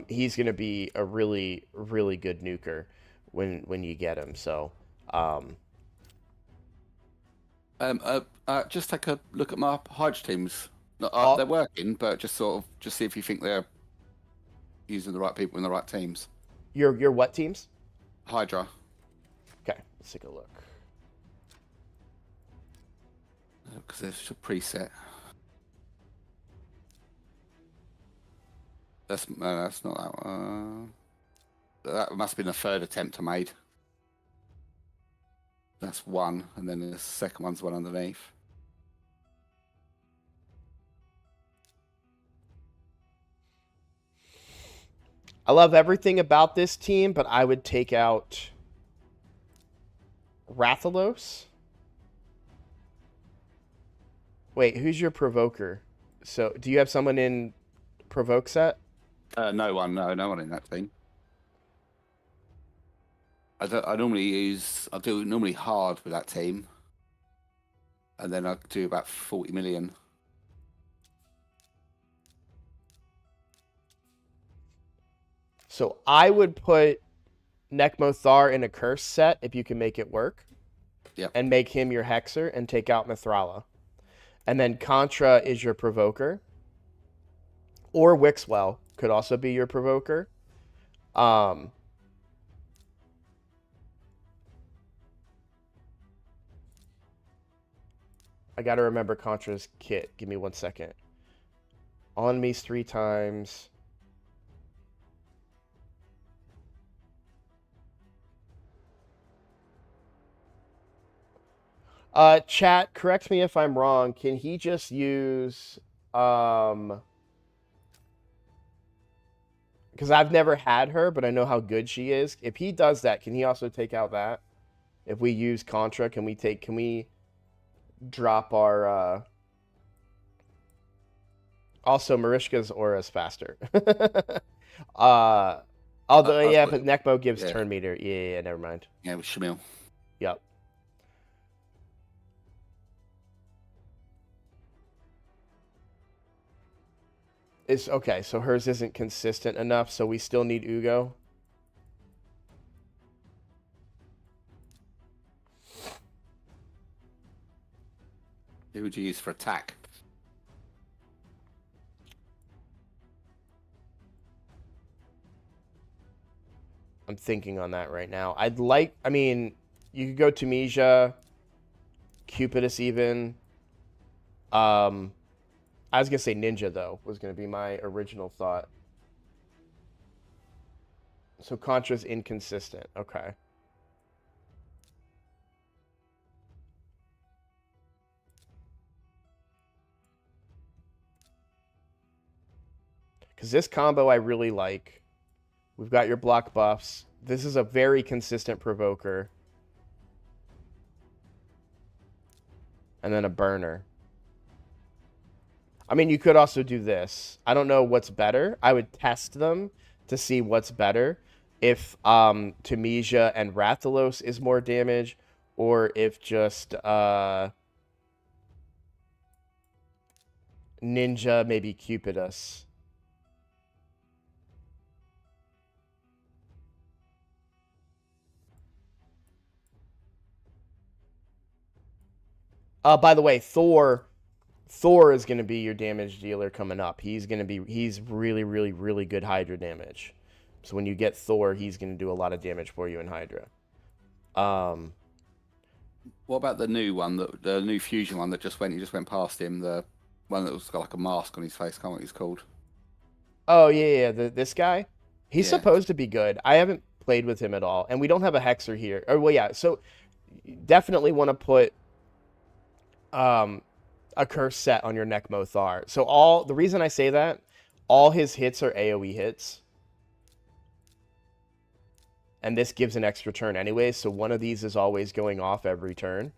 He's going to be a really, really good nuker when you get him. So, just take a look at my Hydra teams. They're working, but just see if you think they're using the right people in the right teams. Your what teams? Hydra. Okay, let's take a look. Because there's a preset. That's not that one. That must have been the third attempt I made. That's one, and then the second one's one underneath. I love everything about this team, but I would take out Rathalos. Wait, who's your provoker? So, do you have someone in provoke set? No one in that team. I do normally hard with that team, and then I do about 40 million. So I would put Nekmothar in a curse set if you can make it work. Yep. And make him your hexer and take out Mithrala. And then Contra is your provoker. Or Wixwell could also be your provoker. I gotta remember Contra's kit. Give me 1 second. On me's 3 times. Chat, correct me if I'm wrong. Can he just use because I've never had her, but I know how good she is. If he does that, can he also take out that? If we use Contra, can we drop our also Marishka's aura is faster. Although yeah, but Nekbo gives turn meter. Yeah, never mind. Yeah, with Shamil. Yep. It's okay, so hers isn't consistent enough, so we still need Ugo. Who would you use for attack? I'm thinking on that right now. I mean, you could go Tunisia, Cupidus even. I was gonna say Ninja though, was gonna be my original thought. So Contra's inconsistent. Okay. Because this combo I really like. We've got your block buffs. This is a very consistent provoker. And then a burner. I mean, you could also do this. I don't know what's better. I would test them to see what's better. If Tunisia and Rathalos is more damage, or if just Ninja, maybe Cupidus. By the way, Thor is going to be your damage dealer coming up. He's really, really, really good Hydra damage. So when you get Thor, he's going to do a lot of damage for you in Hydra. What about the new one, the new fusion one that you just went past him, the one that was got like a mask on his face? I can't remember what he's called. Oh yeah, this guy. He's supposed to be good. I haven't played with him at all, and we don't have a hexer here. Or well, yeah. So definitely want to put a curse set on your Nekmothar. So the reason I say that, all his hits are AoE hits. And this gives an extra turn anyway, so one of these is always going off every turn.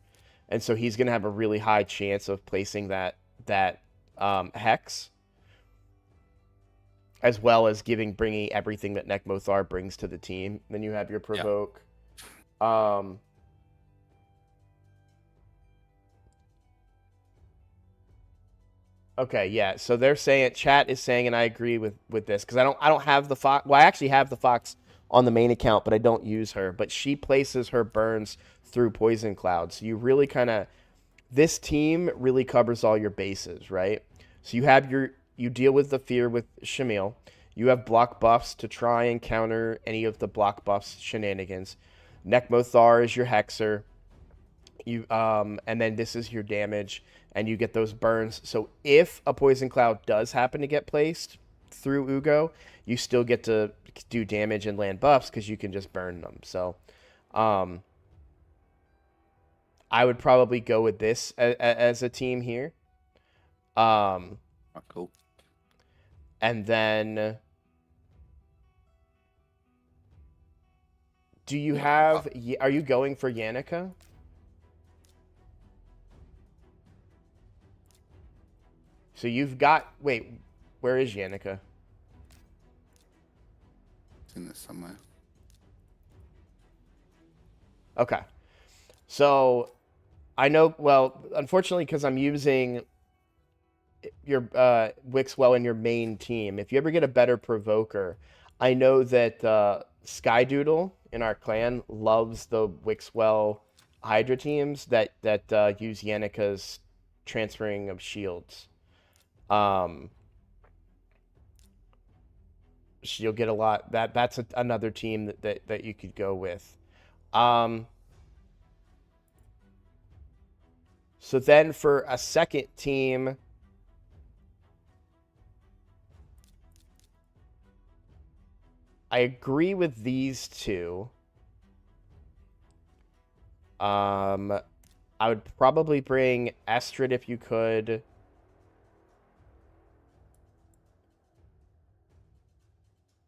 And so he's going to have a really high chance of placing that hex, as well as bringing everything that Nekmothar brings to the team. Then you have your provoke. Yeah. Okay, yeah. So they're saying, chat is saying, and I agree with this, because I don't have the Fox. Well, I actually have the Fox on the main account, but I don't use her. But she places her burns through Poison Cloud. So you really this team really covers all your bases, right? So you deal with the fear with Shamil. You have block buffs to try and counter any of the block buffs shenanigans. Nekmothar is your hexer. And then this is your damage, and you get those burns. So if a Poison Cloud does happen to get placed through Ugo, you still get to do damage and land buffs because you can just burn them. So I would probably go with this as a team here. Cool. And then Do you Yeah. have? Are you going for Yannicka? So you've got. Wait, where is Yannicka? It's in there somewhere. Okay. So I know. Well, unfortunately, because I'm using your Wixwell in your main team. If you ever get a better provoker, I know that Skydoodle in our clan loves the Wixwell Hydra teams that use Yannika's transferring of shields. Um, she'll get a lot. That's another team that you could go with. Um, so then for a second team. I agree with these two. I would probably bring Estrid if you could.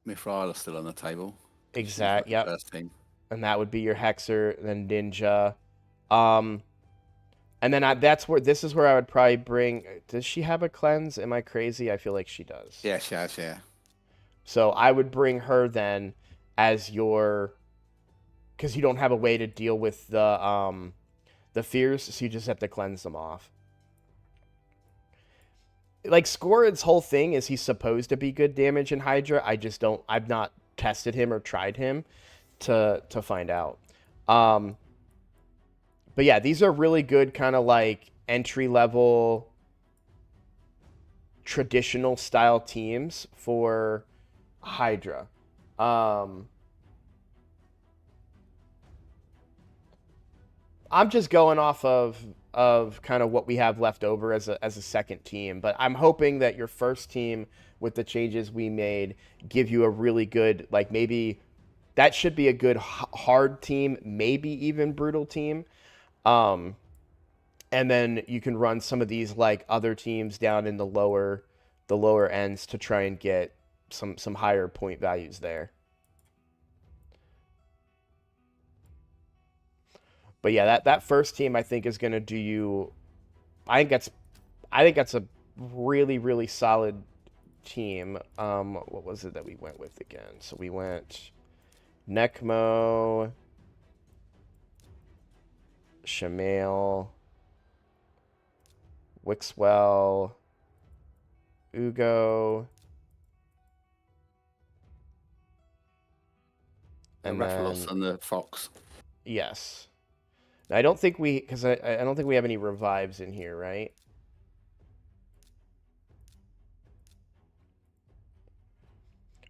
Mithril is still on the table. She's like Exact. the Yep. first team. And that would be your Hexer, then Ninja. Um, and then this is where I would probably bring. Does she have a cleanse? Am I crazy? I feel like she does. Yeah, she has, yeah. So I would bring her then as your, because you don't have a way to deal with the fears, so you just have to cleanse them off. Like Scorid's whole thing is he's supposed to be good damage in Hydra. I just don't. I've not tested him or tried him to find out. But yeah, these are really good kind of like entry level traditional style teams for Hydra. I'm just going off of kind of what we have left over as a second team, but I'm hoping that your first team with the changes we made give you a really good, like, maybe that should be a good hard team, maybe even brutal team. Um and then you can run some of these like other teams down in the lower ends to try and get some higher point values there. But yeah, that first team I think is going to do you. I think that's a really really solid team. What was it that we went with again? So we went Necmo, Shamail, Wixwell, Ugo, The and Rathalos then and the Fox. yes. I don't think because I don't think we have any revives in here, right?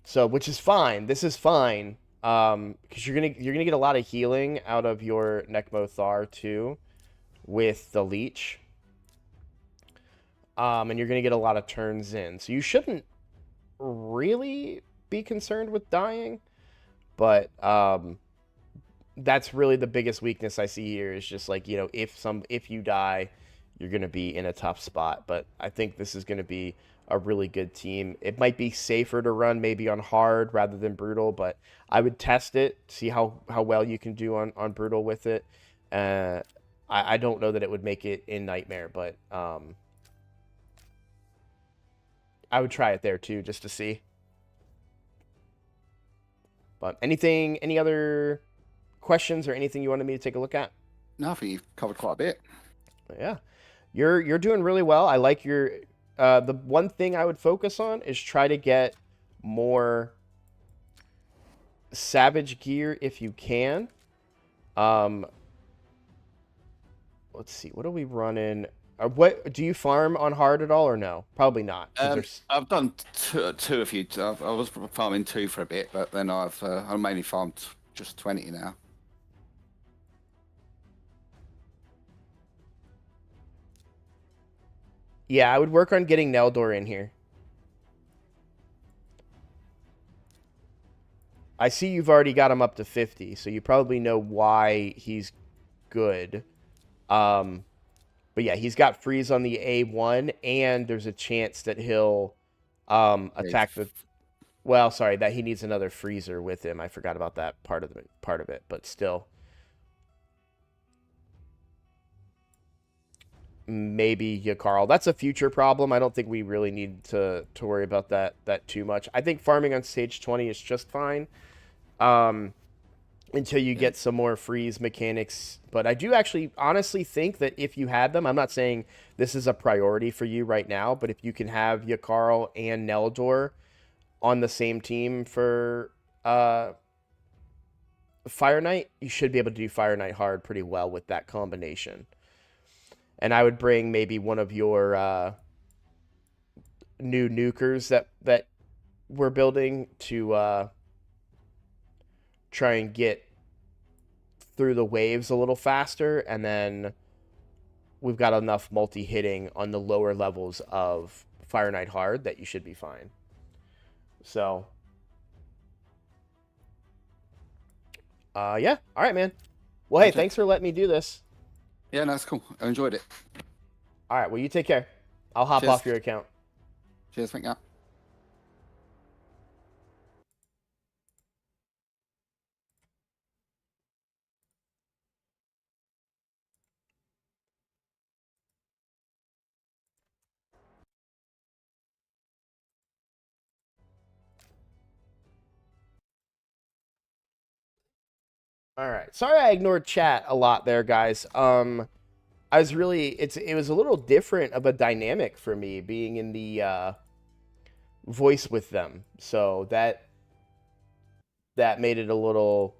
So, which is fine. This is fine. Because you're gonna get a lot of healing out of your Necmo Thar too, with the leech. And you're gonna get a lot of turns in, so you shouldn't really be concerned with dying. But that's really the biggest weakness I see here is just like, if you die, you're going to be in a tough spot. But I think this is going to be a really good team. It might be safer to run maybe on hard rather than brutal, but I would test it, see how well you can do on brutal with it. I don't know that it would make it in Nightmare, but I would try it there too just to see. But any other questions or anything you wanted me to take a look at? No, I think you've covered quite a bit. Yeah, you're doing really well. I like your. The one thing I would focus on is try to get more savage gear if you can. Um, let's see. What are we running? What do you farm on hard at all or no? Probably not. I've done two a few. I was farming 2 for a bit, but then I mainly farmed just 20 now. Yeah, I would work on getting Neldor in here. I see you've already got him up to 50, so you probably know why he's good. But yeah, he's got freeze on the A1, and there's a chance that he'll attack the. Well, sorry, that he needs another freezer with him. I forgot about that part of it, but still. Maybe Yakarl. That's a future problem. I don't think we really need to worry about that too much. I think farming on stage 20 is just fine. Until you get some more freeze mechanics. But I do actually honestly think that if you had them, I'm not saying this is a priority for you right now, but if you can have Yakarl and Neldor on the same team for Fire Knight, you should be able to do Fire Knight hard pretty well with that combination. And I would bring maybe one of your new nukers that we're building to try and get through the waves a little faster, and then we've got enough multi-hitting on the lower levels of Fire Knight hard that you should be fine. So, yeah. All right, man. Well, hey, thanks for letting me do this. Yeah, no, that's cool. I enjoyed it. All right, well, you take care. I'll hop off your account. Cheers, thank you. All right. Sorry I ignored chat a lot there, guys. I was really it was a little different of a dynamic for me being in the voice with them. So that made it a little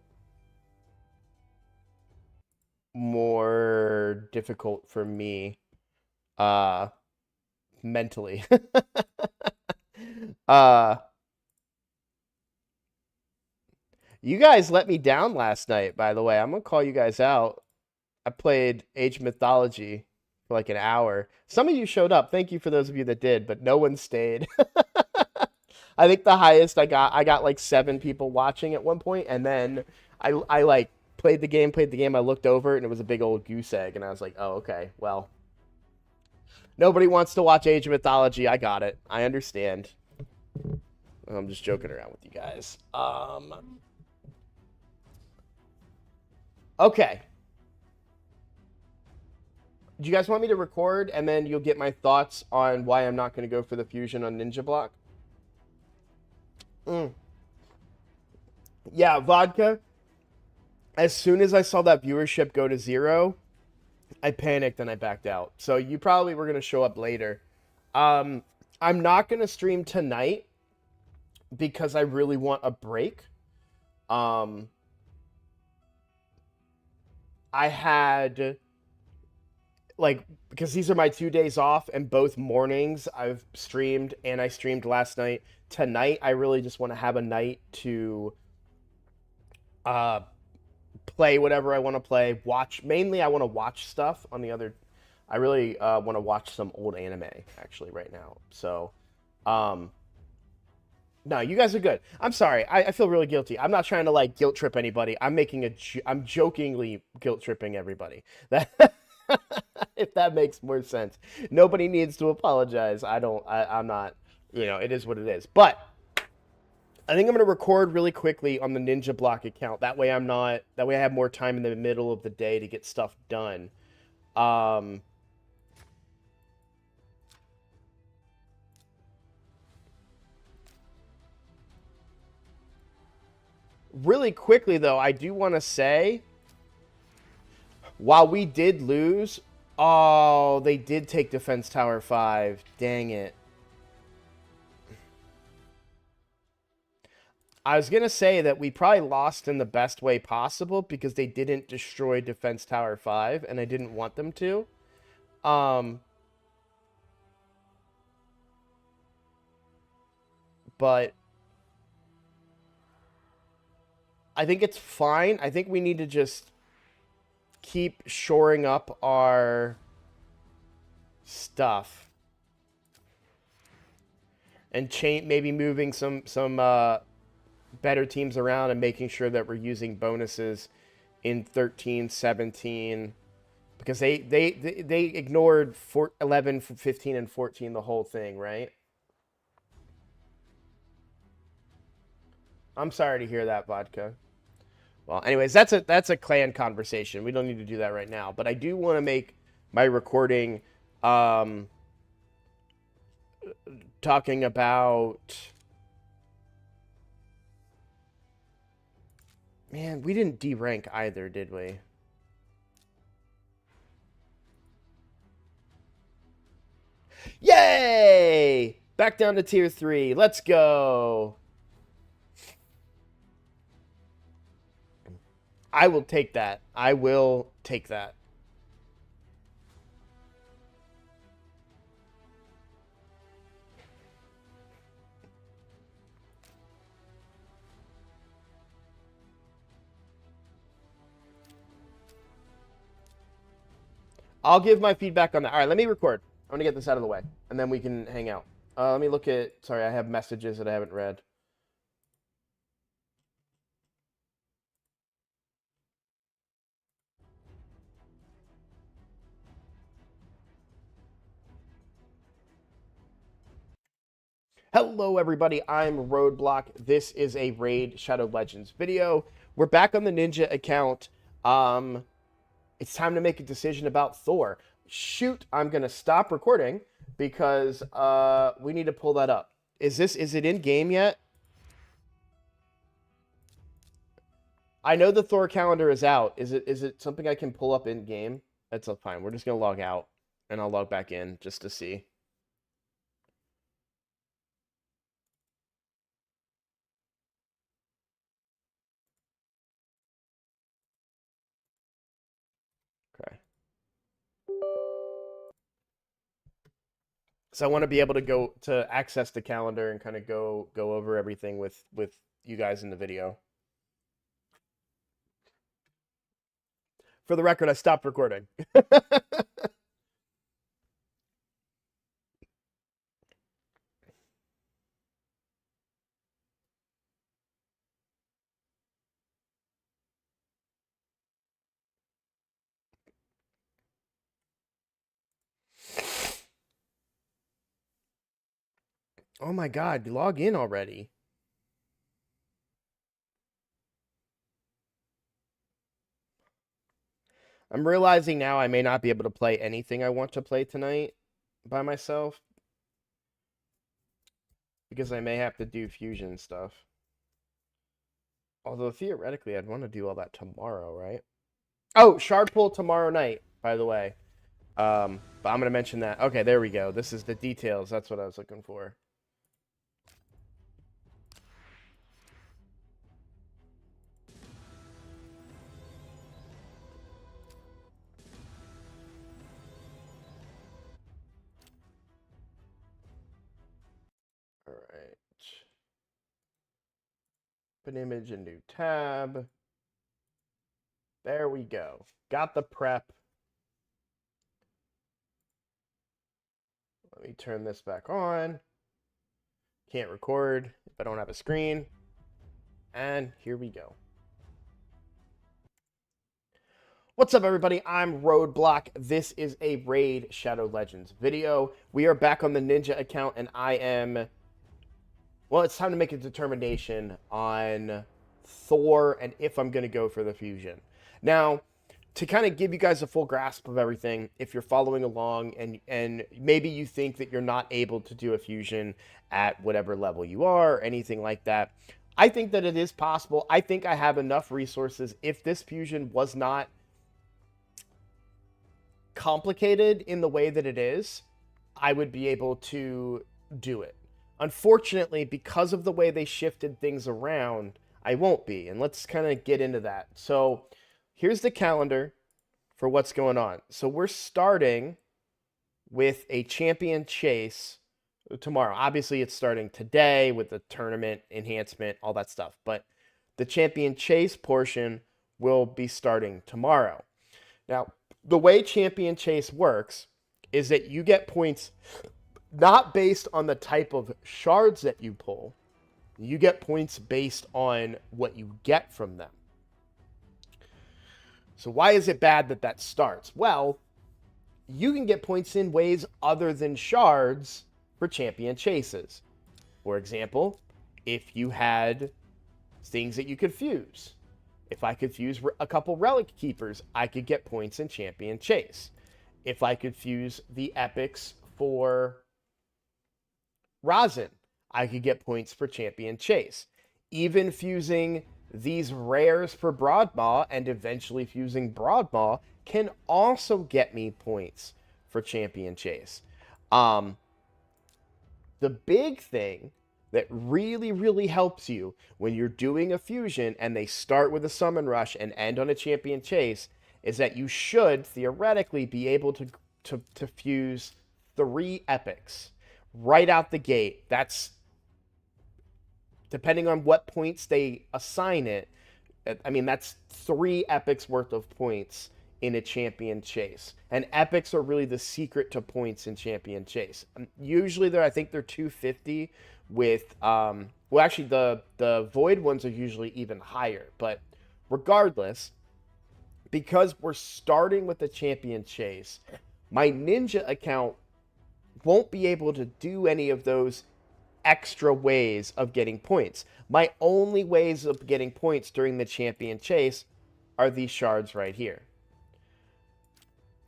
more difficult for me mentally. You guys let me down last night, by the way. I'm gonna call you guys out. I played Age of Mythology for like an hour. Some of you showed up. Thank you for those of you that did, but no one stayed. I think the highest I got like 7 people watching at one point, and then I like played the game. I looked over, and it was a big old goose egg, and I was like, oh, okay, well, nobody wants to watch Age of Mythology. I got it. I understand. I'm just joking around with you guys. Okay. Do you guys want me to record, and then you'll get my thoughts on why I'm not going to go for the fusion on Ninja Block? Yeah, Vodka. As soon as I saw that viewership go to 0, I panicked and I backed out. So you probably were going to show up later. I'm not going to stream tonight because I really want a break. I had, like, because these are my 2 days off, and both mornings I've streamed, and I streamed last night. Tonight, I really just want to have a night to play whatever I want to play. Mainly I want to watch stuff on the other. I really want to watch some old anime, actually, right now. So, no, you guys are good. I'm sorry. I feel really guilty. I'm not trying to like guilt trip anybody. I'm jokingly guilt tripping everybody. That if that makes more sense. Nobody needs to apologize. I'm not, it is what it is. But I think I'm going to record really quickly on the Ninja Block account. That way I have more time in the middle of the day to get stuff done. Really quickly, though, I do want to say, while we did lose, oh, they did take Defense Tower 5. Dang it. I was going to say that we probably lost in the best way possible because they didn't destroy Defense Tower 5, and I didn't want them to. But I think it's fine. I think we need to just keep shoring up our stuff and maybe moving some better teams around and making sure that we're using bonuses in 13, 17, because they ignored 11, 15, and 14 the whole thing, right? I'm sorry to hear that, Vodka. Well, anyways, that's a clan conversation. We don't need to do that right now. But I do want to make my recording talking about... Man, we didn't D-rank either, did we? Yay! Back down to tier 3. Let's go. I will take that. I will take that. I'll give my feedback on that. All right, let me record. I'm going to get this out of the way, and then we can hang out. Let me look at... Sorry, I have messages that I haven't read. Hello, everybody. I'm Roadblock. This is a Raid Shadow Legends video. We're back on the Ninja account. It's time to make a decision about Thor. Shoot, I'm going to stop recording because we need to pull that up. Is it in game yet? I know the Thor calendar is out. Is it something I can pull up in game? That's fine. We're just going to log out and I'll log back in just to see. Okay. So I want to be able to go to access the calendar and kind of go over everything with you guys in the video. For the record, I stopped recording. Oh my god, log in already. I'm realizing now I may not be able to play anything I want to play tonight by myself. Because I may have to do fusion stuff. Although theoretically I'd want to do all that tomorrow, right? Oh, shard pull tomorrow night, by the way. But I'm going to mention that. Okay, there we go. This is the details. That's what I was looking for. All right. Open image, a new tab. There we go. Got the prep. Let me turn this back on. Can't record if I don't have a screen. And here we go. What's up, everybody? I'm Roadblock. This is a Raid Shadow Legends video. We are back on the Ninja account, and I am... Well, it's time to make a determination on Thor and if I'm going to go for the fusion. Now, to kind of give you guys a full grasp of everything, if you're following along and maybe you think that you're not able to do a fusion at whatever level you are or anything like that, I think that it is possible. I think I have enough resources. If this fusion was not complicated in the way that it is, I would be able to do it. Unfortunately, because of the way they shifted things around, I won't be. And let's kind of get into that. So here's the calendar for what's going on. So we're starting with a champion chase tomorrow. Obviously, it's starting today with the tournament enhancement, all that stuff. But the champion chase portion will be starting tomorrow. Now, the way champion chase works is that you get points not based on the type of shards that you pull. You get points based on what you get from them. So why is it bad that that starts? Well, you can get points in ways other than shards for champion chases. For example, if you had things that you could fuse. If I could fuse a couple Relic Keepers, I could get points in Champion Chase. If I could fuse the epics for Rosin, I could get points for Champion Chase. Even fusing these rares for Broadmaw and eventually fusing Broadmaw can also get me points for Champion Chase. The big thing that really, really helps you when you're doing a fusion and they start with a Summon Rush and end on a Champion Chase is that you should theoretically be able to fuse 3 epics right out the gate. That's depending on what points they assign it. I mean, that's 3 epics worth of points in a Champion Chase. And epics are really the secret to points in Champion Chase. Usually I think they're 250 with well, actually the void ones are usually even higher, but regardless, because we're starting with the Champion Chase, my Ninja account won't be able to do any of those extra ways of getting points. My only ways of getting points during the Champion Chase are these shards right here.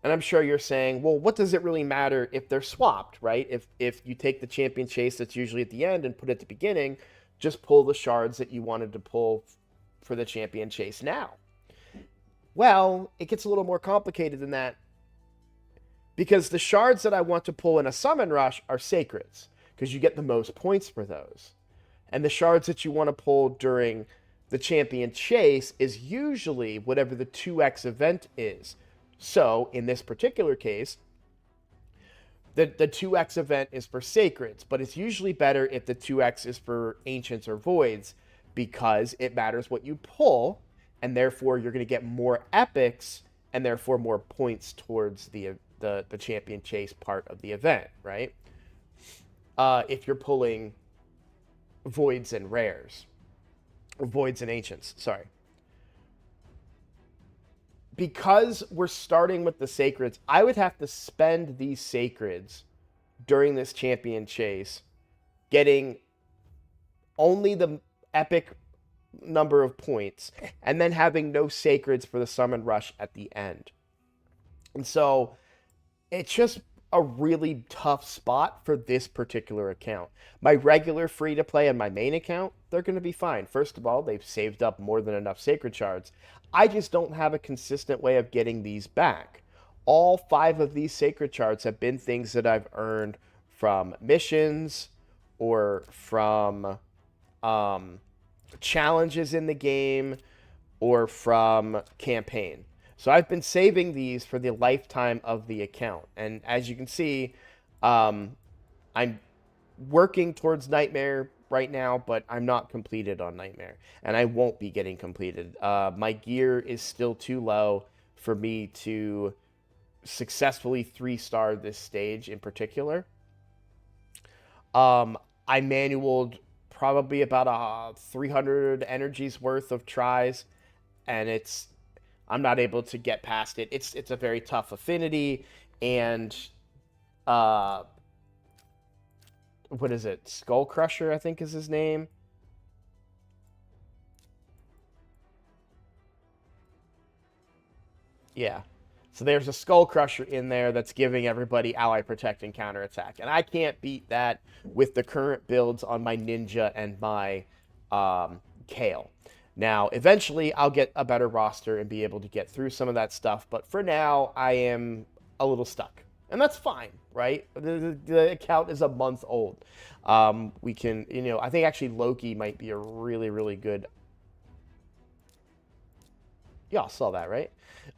And I'm sure you're saying, well, what does it really matter if they're swapped, right? If you take the Champion Chase that's usually at the end and put it at the beginning, just pull the shards that you wanted to pull for the Champion Chase now. Well, it gets a little more complicated than that, because the shards that I want to pull in a Summon Rush are Sacreds, because you get the most points for those. And the shards that you want to pull during the Champion Chase is usually whatever the 2x event is. So, in this particular case, the 2x event is for Sacreds, but it's usually better if the 2x is for Ancients or Voids, because it matters what you pull, and therefore you're going to get more epics, and therefore more points towards the Champion Chase part of the event, right? If you're pulling Voids and Rares. Or Voids and Ancients, sorry. Because we're starting with the Sacreds, I would have to spend these Sacreds during this Champion Chase, getting only the epic number of points, and then having no Sacreds for the Summon Rush at the end. And so, it's just a really tough spot for this particular account. My regular free-to-play and my main account, they're going to be fine. First of all, they've saved up more than enough Sacred Shards. I just don't have a consistent way of getting these back. All 5 of these Sacred Shards have been things that I've earned from missions or from challenges in the game or from campaign. So I've been saving these for the lifetime of the account. And as you can see, I'm working towards Nightmare right now, but I'm not completed on Nightmare. And I won't be getting completed. My gear is still too low for me to successfully 3-star this stage in particular. I manualed probably about 300 energies worth of tries, and I'm not able to get past it. It's a very tough affinity, and what is it? Skull Crusher, I think is his name. Yeah. So there's a Skull Crusher in there that's giving everybody ally protect and counterattack. And I can't beat that with the current builds on my Ninja and my Kale. Now, eventually, I'll get a better roster and be able to get through some of that stuff. But for now, I am a little stuck. And that's fine, right? The account is a month old. We can, I think actually Loki might be a really, really good... Y'all saw that, right?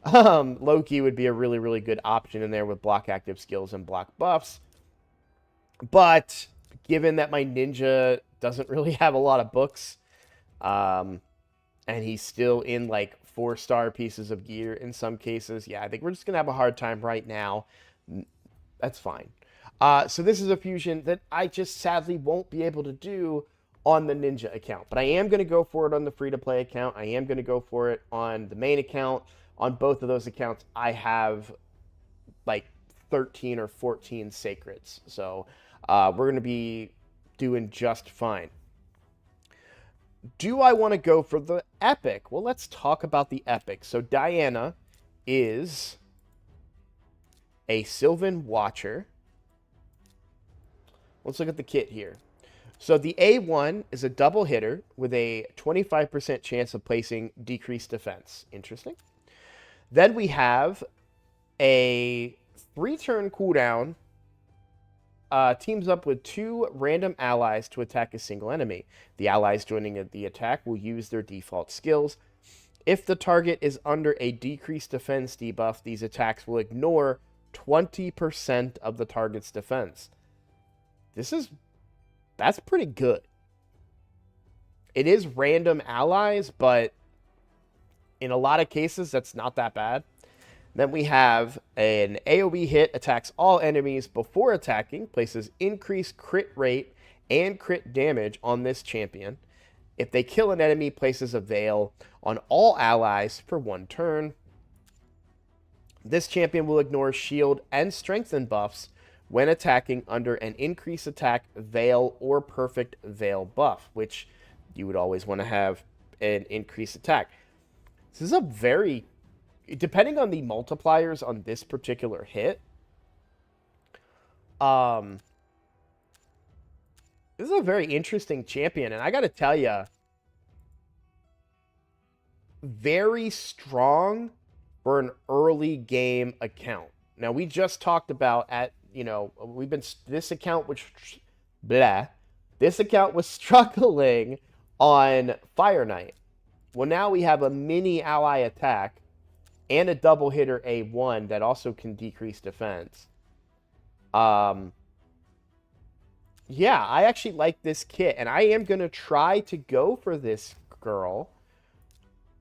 Loki would be a really, really good option in there with block active skills and block buffs. But given that my Ninja doesn't really have a lot of books, and he's still in like 4-star pieces of gear in some cases, yeah, I think we're just going to have a hard time right now. That's fine. So this is a fusion that I just sadly won't be able to do on the Ninja account. But I am going to go for it on the free-to-play account. I am going to go for it on the main account. On both of those accounts, I have like 13 or 14 Sacreds. So we're going to be doing just fine. Do I want to go for the epic? Well, let's talk about the epic. So Diana is a Sylvan Watcher. Let's look at the kit here. So the A1 is a double hitter with a 25% chance of placing decreased defense. Interesting. Then we have a 3-turn cooldown. Teams up with 2 random allies to attack a single enemy. The allies joining the attack will use their default skills. If the target is under a decreased defense debuff, these attacks will ignore 20% of the target's defense. That's pretty good. It is random allies, but in a lot of cases, that's not that bad. Then we have an AoE hit, attacks all enemies before attacking, places increased crit rate and crit damage on this champion. If they kill an enemy, places a veil on all allies for 1 turn. This champion will ignore shield and strengthen buffs when attacking under an increased attack, veil, or perfect veil buff, which you would always want to have an increased attack. This is a very, depending on the multipliers on this particular hit, this is a very interesting champion, and I got to tell you, very strong for an early game account. Now, we just talked about this account was struggling on Fire Knight. Well, now we have a mini ally attack and a double hitter A1 that also can decrease defense. Yeah, I actually like this kit, and I am going to try to go for this girl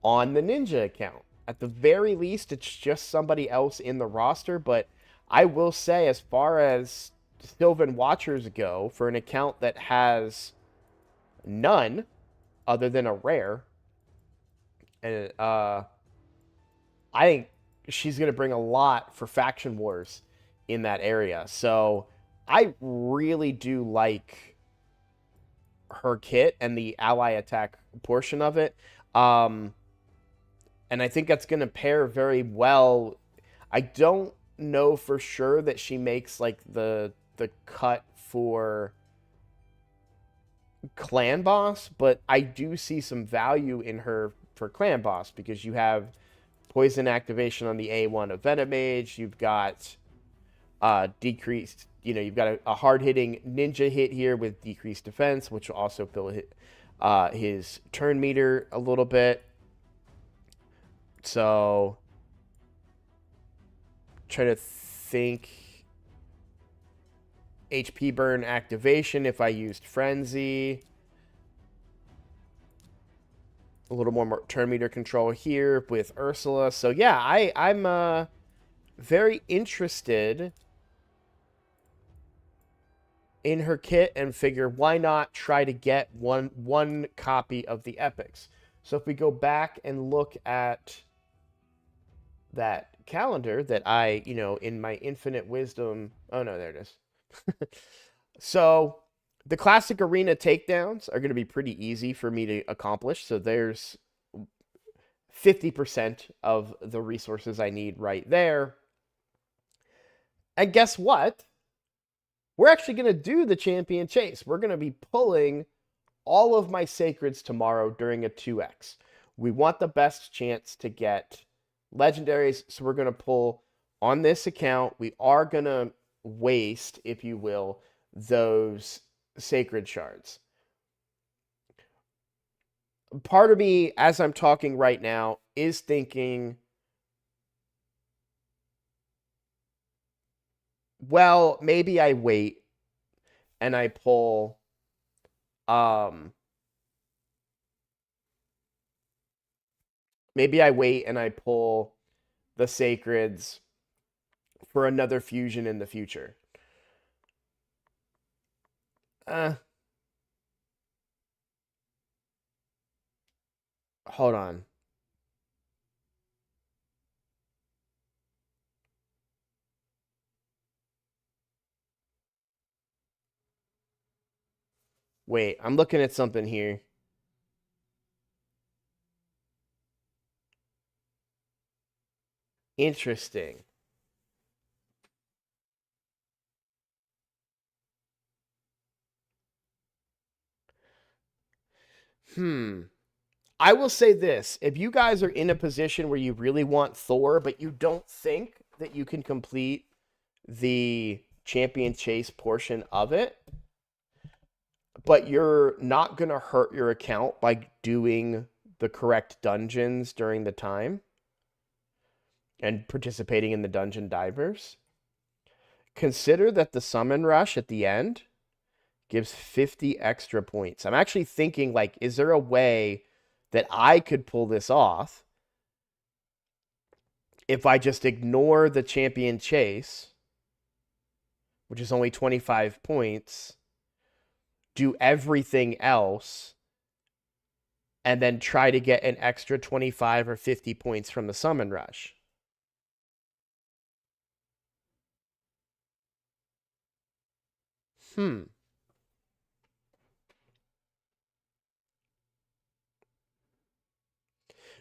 on the Ninja account. At the very least, it's just somebody else in the roster, but I will say, as far as Sylvan Watchers go, for an account that has none other than a rare, and I think she's going to bring a lot for Faction Wars in that area. So I really do like her kit and the ally attack portion of it. And I think that's going to pair very well. I don't know for sure that she makes like the cut for Clan Boss, but I do see some value in her for Clan Boss because you have poison activation on the A1 of Venom Mage. You've got decreased, you've got a hard-hitting ninja hit here with decreased defense, which will also fill his turn meter a little bit. So, try to think HP burn activation if I used Frenzy. A little more turn meter control here with Ursula. So yeah, I'm very interested in her kit and figure why not try to get one copy of the epics. So if we go back and look at that calendar that I, in my infinite wisdom, oh no, there it is. So the classic arena takedowns are going to be pretty easy for me to accomplish. So there's 50% of the resources I need right there. And guess what? We're actually going to do the champion chase. We're going to be pulling all of my sacreds tomorrow during a 2x. We want the best chance to get legendaries, so we're going to pull on this account. We are going to waste, if you will, those sacred shards. Part of me, as I'm talking right now, is thinking, well, maybe I wait and I pull maybe I wait and I pull the sacreds for another fusion in the future. Hold on. Wait, I'm looking at something here. Interesting. I will say this. If you guys are in a position where you really want Thor, but you don't think that you can complete the champion chase portion of it, but you're not going to hurt your account by doing the correct dungeons during the time and participating in the dungeon divers, consider that the summon rush at the end gives 50 extra points. I'm actually thinking, like, is there a way that I could pull this off if I just ignore the champion chase, which is only 25 points, do everything else, and then try to get an extra 25 or 50 points from the summon rush?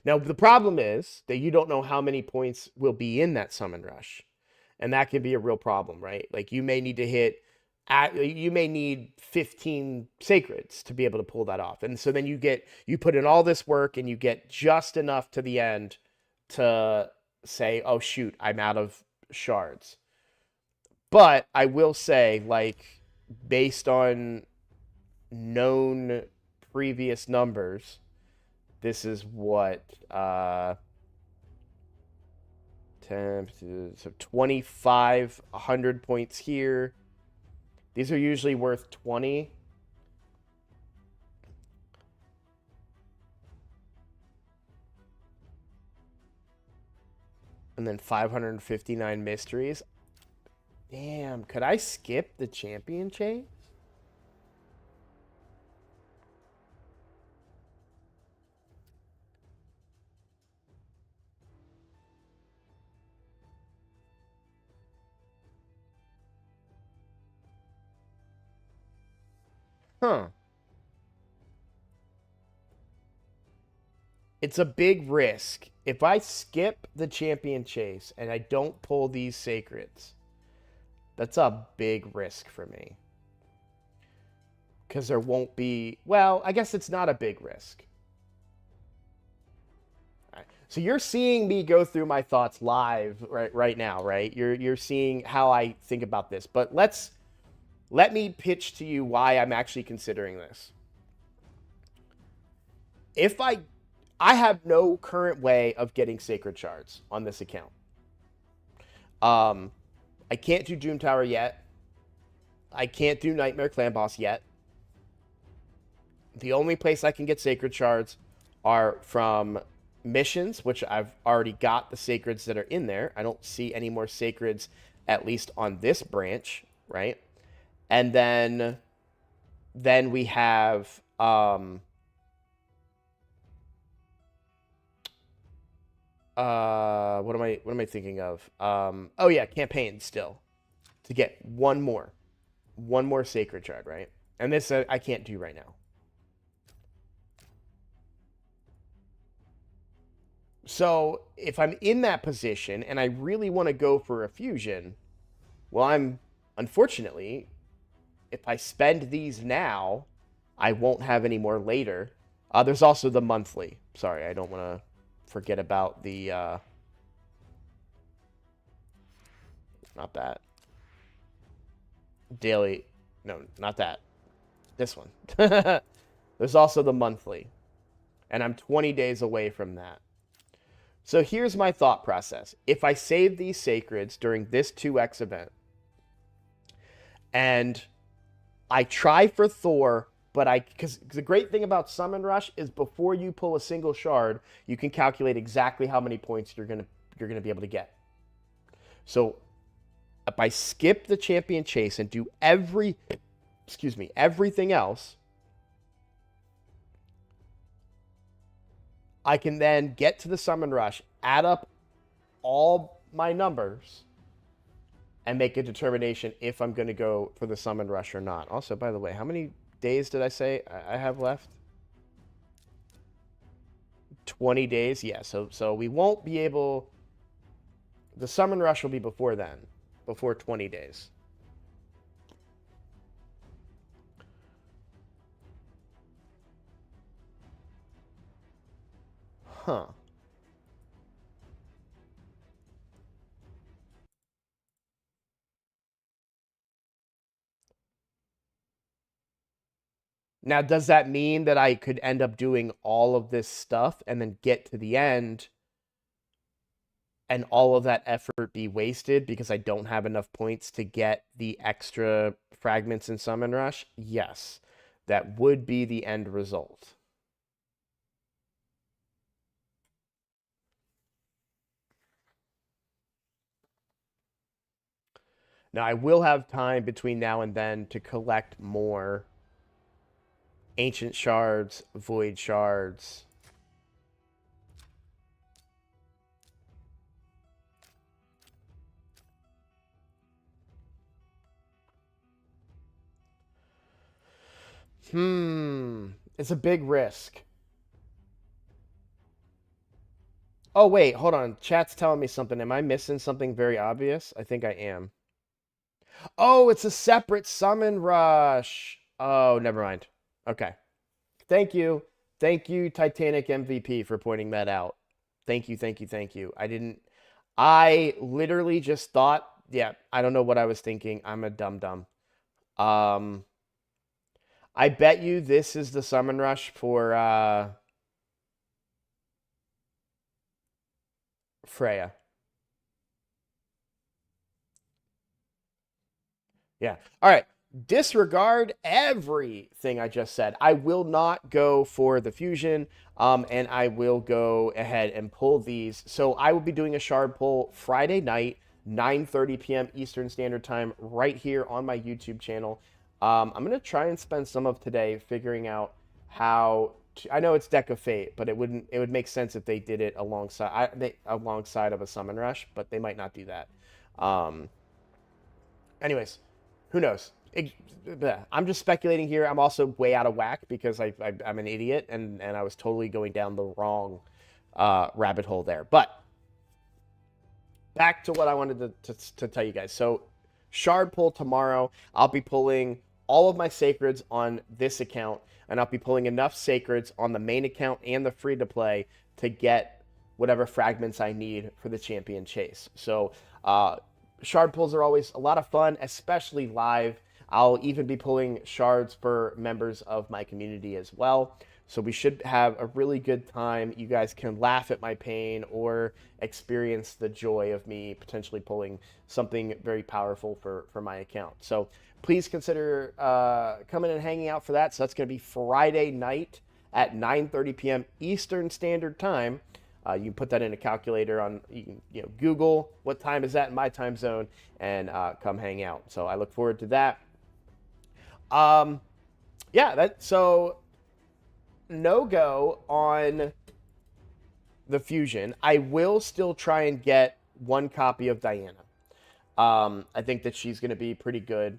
Now, the problem is that you don't know how many points will be in that summon rush. And that can be a real problem, right? Like you may need to hit you may need 15 sacreds to be able to pull that off. And so then you put in all this work and you get just enough to the end to say, "Oh shoot, I'm out of shards." But I will say, like, based on known previous numbers, this is what 10, so 25, 100 points here. These are usually worth 20. And then 559 mysteries. Damn, could I skip the champion chase? Huh. It's a big risk. If I skip the champion chase and I don't pull these sacreds, that's a big risk for me. Because there won't be... Well, I guess it's not a big risk. All right. So you're seeing me go through my thoughts live right now, right? You're seeing how I think about this. But let me pitch to you why I'm actually considering this. If I have no current way of getting sacred shards on this account. I can't do Doom Tower yet. I can't do Nightmare Clan Boss yet. The only place I can get sacred shards are from missions, which I've already got the sacreds that are in there. I don't see any more sacreds, at least on this branch, right? And then we have what am I thinking of? Oh yeah, campaign still to get one more sacred shard, right? And this I can't do right now. So if I'm in that position and I really want to go for a fusion, well, I'm unfortunately, if I spend these now, I won't have any more later. There's also the monthly. Sorry, I don't want to forget about the not that daily. No, not that. This one. There's also the monthly, and I'm 20 days away from that. So here's my thought process. If I save these sacreds during this 2x event, and I try for Thor, but because the great thing about Summon Rush is before you pull a single shard, you can calculate exactly how many points you're gonna be able to get. So if I skip the champion chase and do everything else, I can then get to the Summon Rush, add up all my numbers, and make a determination if I'm going to go for the Summon Rush or not. Also, by the way, how many days did I say I have left? 20 days? Yeah, so we won't be able... The summon rush will be before then, before 20 days. Huh. Now, does that mean that I could end up doing all of this stuff and then get to the end and all of that effort be wasted because I don't have enough points to get the extra fragments in Summon Rush? Yes, that would be the end result. Now, I will have time between now and then to collect more Ancient Shards, Void Shards. It's a big risk. Oh, wait, hold on. Chat's telling me something. Am I missing something very obvious? I think I am. Oh, it's a separate summon rush. Oh, never mind. Okay. Thank you. Thank you, Titanic MVP, for pointing that out. Thank you, thank you, thank you. I literally just thought, yeah, I don't know what I was thinking. I'm a dum-dum. Um, I bet you this is the summon rush for Freya. Yeah. All right. Disregard everything I just said. I will not go for the fusion, and I will go ahead and pull these. So I will be doing a shard pull Friday night, 9:30 p.m. Eastern Standard Time, right here on my YouTube channel. I'm gonna try and spend some of today figuring out how. I know it's Deck of Fate, but it would make sense if they did it alongside of a Summon Rush, but they might not do that. Um, Anyways, who knows? I'm just speculating here. I'm also way out of whack because I'm an idiot and I was totally going down the wrong rabbit hole there. But back to what I wanted to tell you guys. So, shard pull tomorrow. I'll be pulling all of my sacreds on this account, and I'll be pulling enough sacreds on the main account and the free to play to get whatever fragments I need for the champion chase. So, shard pulls are always a lot of fun, especially live. I'll even be pulling shards for members of my community as well. So we should have a really good time. You guys can laugh at my pain or experience the joy of me potentially pulling something very powerful for my account. So please consider coming and hanging out for that. So that's going to be Friday night at 9:30 p.m. Eastern Standard Time. You can put that in a calculator on, you can Google what time is that in my time zone and come hang out. So I look forward to that. Yeah, so no go on the fusion. I will still try and get one copy of Diana. I think that she's going to be pretty good.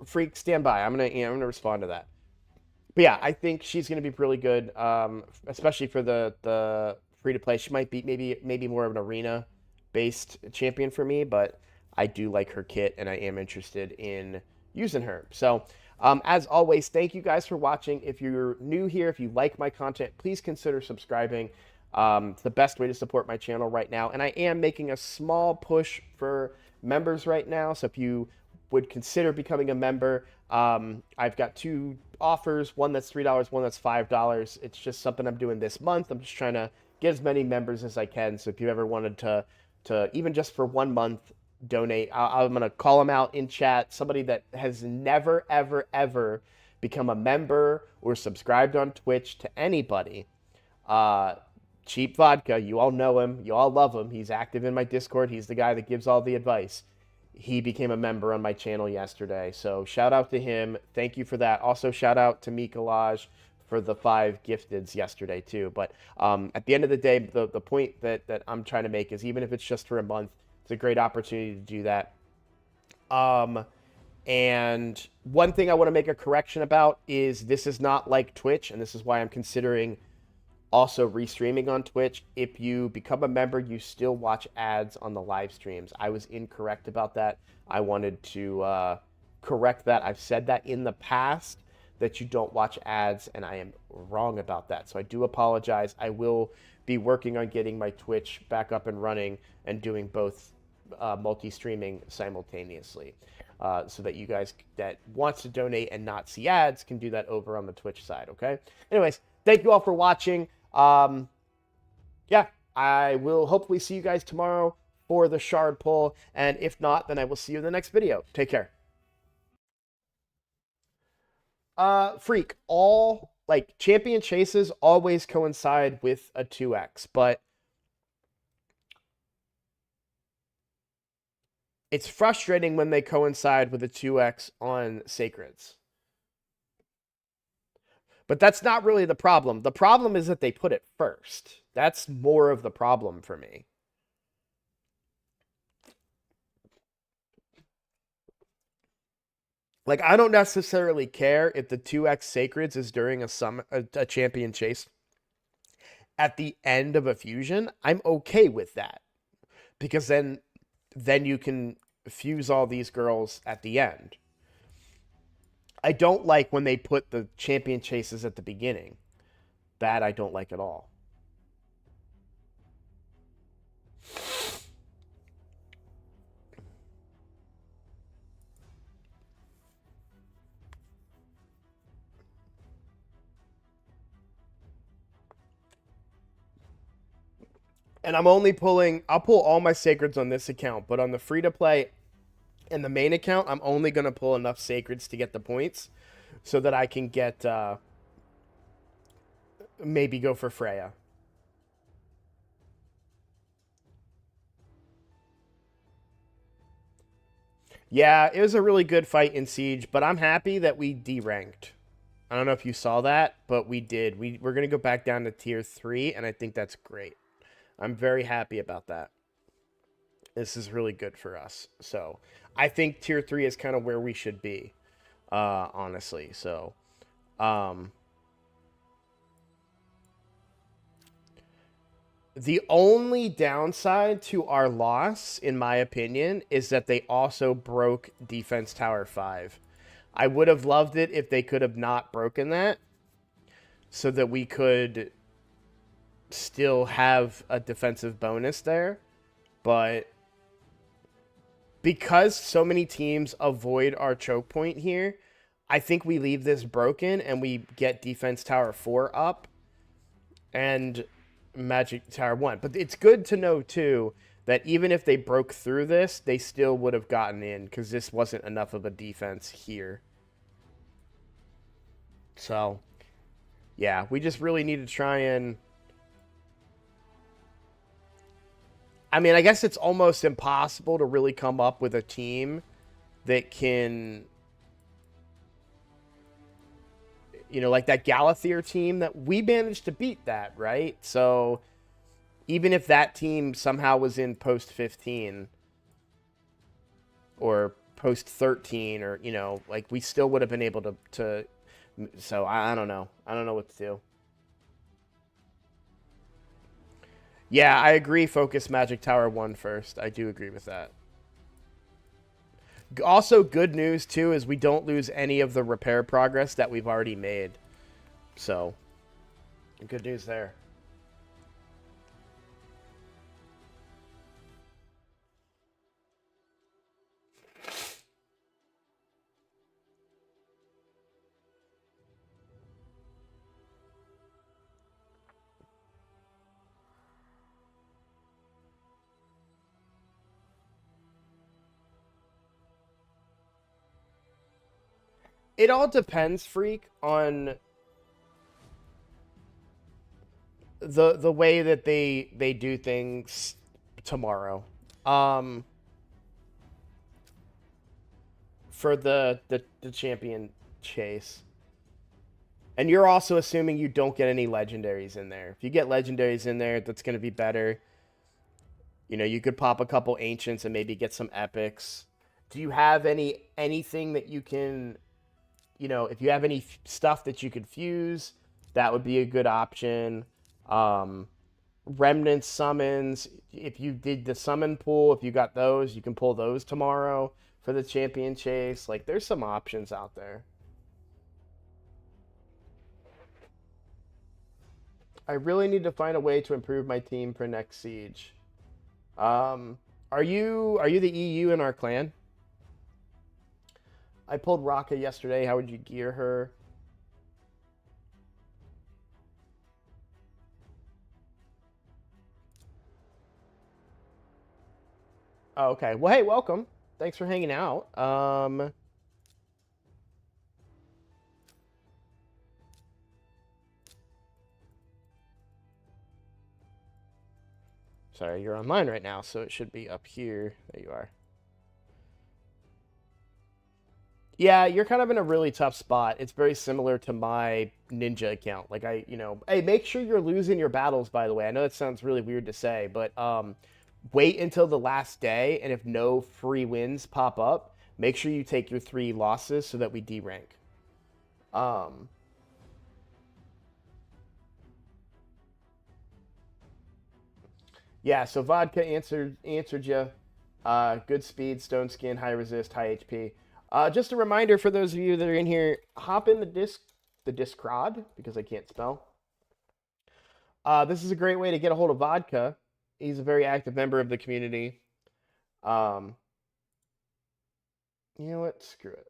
Freak, stand by. I'm gonna respond to that. But yeah, I think she's gonna be really good, especially for the free to play. She might be maybe more of an arena based champion for me, but I do like her kit and I am interested in using her. So, as always, thank you guys for watching. If you're new here, if you like my content, please consider subscribing. It's the best way to support my channel right now, and I am making a small push for members right now. So if you would consider becoming a member, I've got two offers, one that's $3, one that's $5. It's just something I'm doing this month. I'm just trying to get as many members as I can. So if you ever wanted to even just for 1 month donate, I'm gonna call them out in chat. Somebody that has never ever ever become a member or subscribed on Twitch to anybody. Cheap Vodka, you all know him, you all love him. He's active in my Discord. He's the guy that gives all the advice. He became a member on my channel yesterday. So shout out to him. Thank you for that. Also shout out to Mikolaj for the 5 gifteds yesterday too. But at the end of the day, the point that I'm trying to make is even if it's just for a month, it's a great opportunity to do that. And one thing I want to make a correction about is this is not like Twitch, and this is why I'm considering also restreaming on Twitch. If you become a member, you still watch ads on the live streams. I was incorrect about that. I wanted to correct that. I've said that in the past that you don't watch ads, and I am wrong about that. So I do apologize. I will be working on getting my Twitch back up and running and doing both multi-streaming simultaneously. So that you guys that wants to donate and not see ads can do that over on the Twitch side, okay? Anyways, thank you all for watching. Yeah, I will hopefully see you guys tomorrow for the shard pull, and if not, then I will see you in the next video. Take care. Freak, all like champion chases always coincide with a 2x, but it's frustrating when they coincide with a 2x on sacreds. But that's not really the problem. The problem is that they put it first. That's more of the problem for me. Like, I don't necessarily care if the 2x sacreds is during a champion chase at the end of a fusion. I'm okay with that. Because then you can fuse all these girls at the end. I don't like when they put the champion chases at the beginning. That I don't like at all. And I'm only pulling, I'll pull all my sacreds on this account, but on the free-to-play and the main account, I'm only going to pull enough sacreds to get the points so that I can get, maybe go for Freya. Yeah, it was a really good fight in Siege, but I'm happy that we deranked. I don't know if you saw that, but we did. We're going to go back down to tier 3, and I think that's great. I'm very happy about that. This is really good for us. So I think tier 3 is kind of where we should be, honestly. So the only downside to our loss, in my opinion, is that they also broke Defense Tower 5. I would have loved it if they could have not broken that so that we could still have a defensive bonus there. But because so many teams avoid our choke point here, I think we leave this broken and we get Defense Tower 4 up and Magic Tower 1. But it's good to know, too, that even if they broke through this, they still would have gotten in because this wasn't enough of a defense here. So, yeah, we just really need to try and... I mean, I guess it's almost impossible to really come up with a team that can... You know, like that Galathier team that we managed to beat that, right? So even if that team somehow was in post 15 or post 13 or, you know, like we still would have been able to so I don't know. I don't know what to do. Yeah, I agree. Focus Magic Tower 1 first. I do agree with that. Also, good news, too, is we don't lose any of the repair progress that we've already made. So, good news there. It all depends, Freak, on the way that they do things tomorrow. For the champion chase. And you're also assuming you don't get any legendaries in there. If you get legendaries in there, that's going to be better. You know, you could pop a couple ancients and maybe get some epics. Do you have anything that you can, if you have any stuff that you could fuse, that would be a good option. Remnant summons, if you did the summon pool, if you got those, you can pull those tomorrow for the champion chase. Like, there's some options out there. I really need to find a way to improve my team for next siege. Are you the EU in our clan? I pulled Raka yesterday. How would you gear her? Oh, okay. Well, hey, welcome. Thanks for hanging out. Sorry, you're online right now, so it should be up here. There you are. Yeah, you're kind of in a really tough spot. It's very similar to my ninja account. Like hey, make sure you're losing your battles, by the way. I know that sounds really weird to say, but wait until the last day, and if no free wins pop up, make sure you take your 3 losses so that we D-rank. Yeah, so Vodka answered you. Good speed, stone skin, high resist, high HP. Just a reminder for those of you that are in here, hop in the Discrod, because I can't spell. This is a great way to get a hold of Vodka. He's a very active member of the community. You know what? Screw it.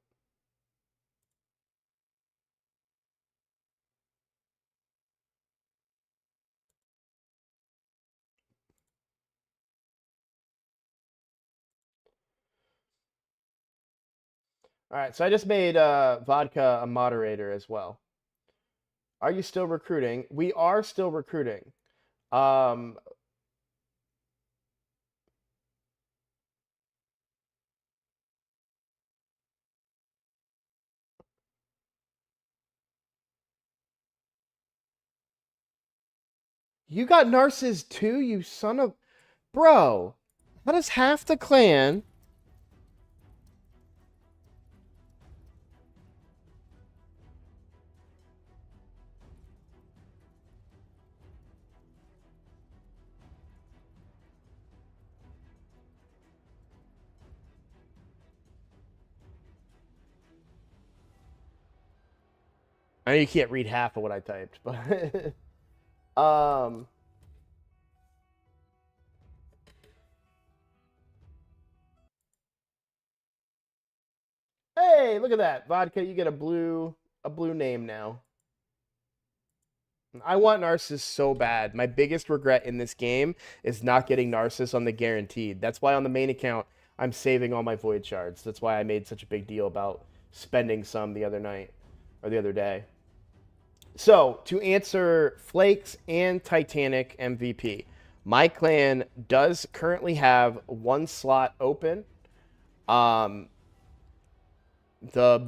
All right, so I just made Vodka a moderator as well. Are you still recruiting? We are still recruiting. You got Narcissus too, you son of... Bro, how does half the clan... I know you can't read half of what I typed, but... Hey, look at that. Vodka, you get a blue name now. I want Narcissus so bad. My biggest regret in this game is not getting Narcissus on the guaranteed. That's why on the main account, I'm saving all my void shards. That's why I made such a big deal about spending some the other night, or the other day. So, to answer Flakes and Titanic MVP, my clan does currently have 1 slot open. The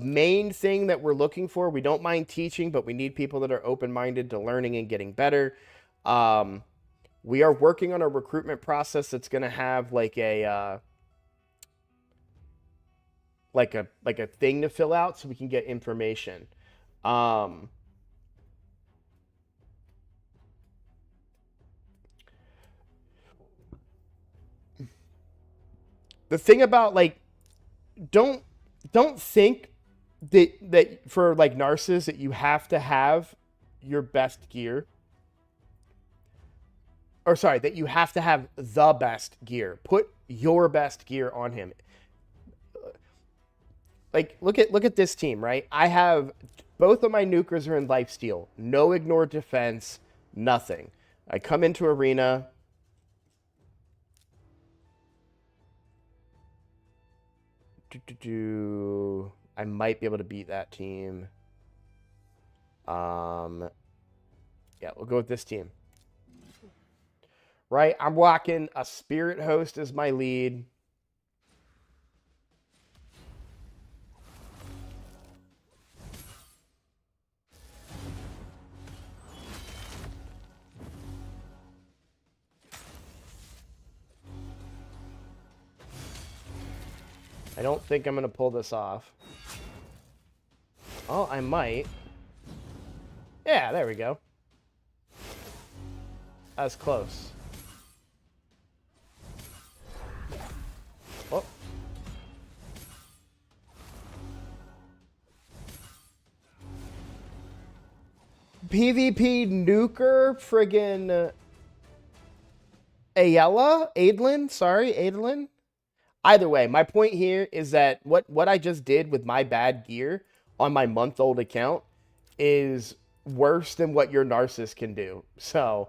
main thing that we're looking for, we don't mind teaching, but we need people that are open-minded to learning and getting better. We are working on a recruitment process that's going to have like a thing to fill out so we can get information. The thing about like don't think that for like Narcissus that you have to have your best gear. Or sorry, that you have to have the best gear. Put your best gear on him. Like look at this team, right? I have both of my nukers are in lifesteal. No ignore defense, nothing. I come into arena. I might be able to beat that team. Yeah, we'll go with this team. Right, I'm rocking a Spirit Host as my lead. I don't think I'm going to pull this off. Oh, I might. Yeah, there we go. That was close. Oh. PvP nuker friggin' Adlin, sorry, Adlin. Either way, my point here is that what I just did with my bad gear on my month-old account is worse than what your Narcissus can do. So,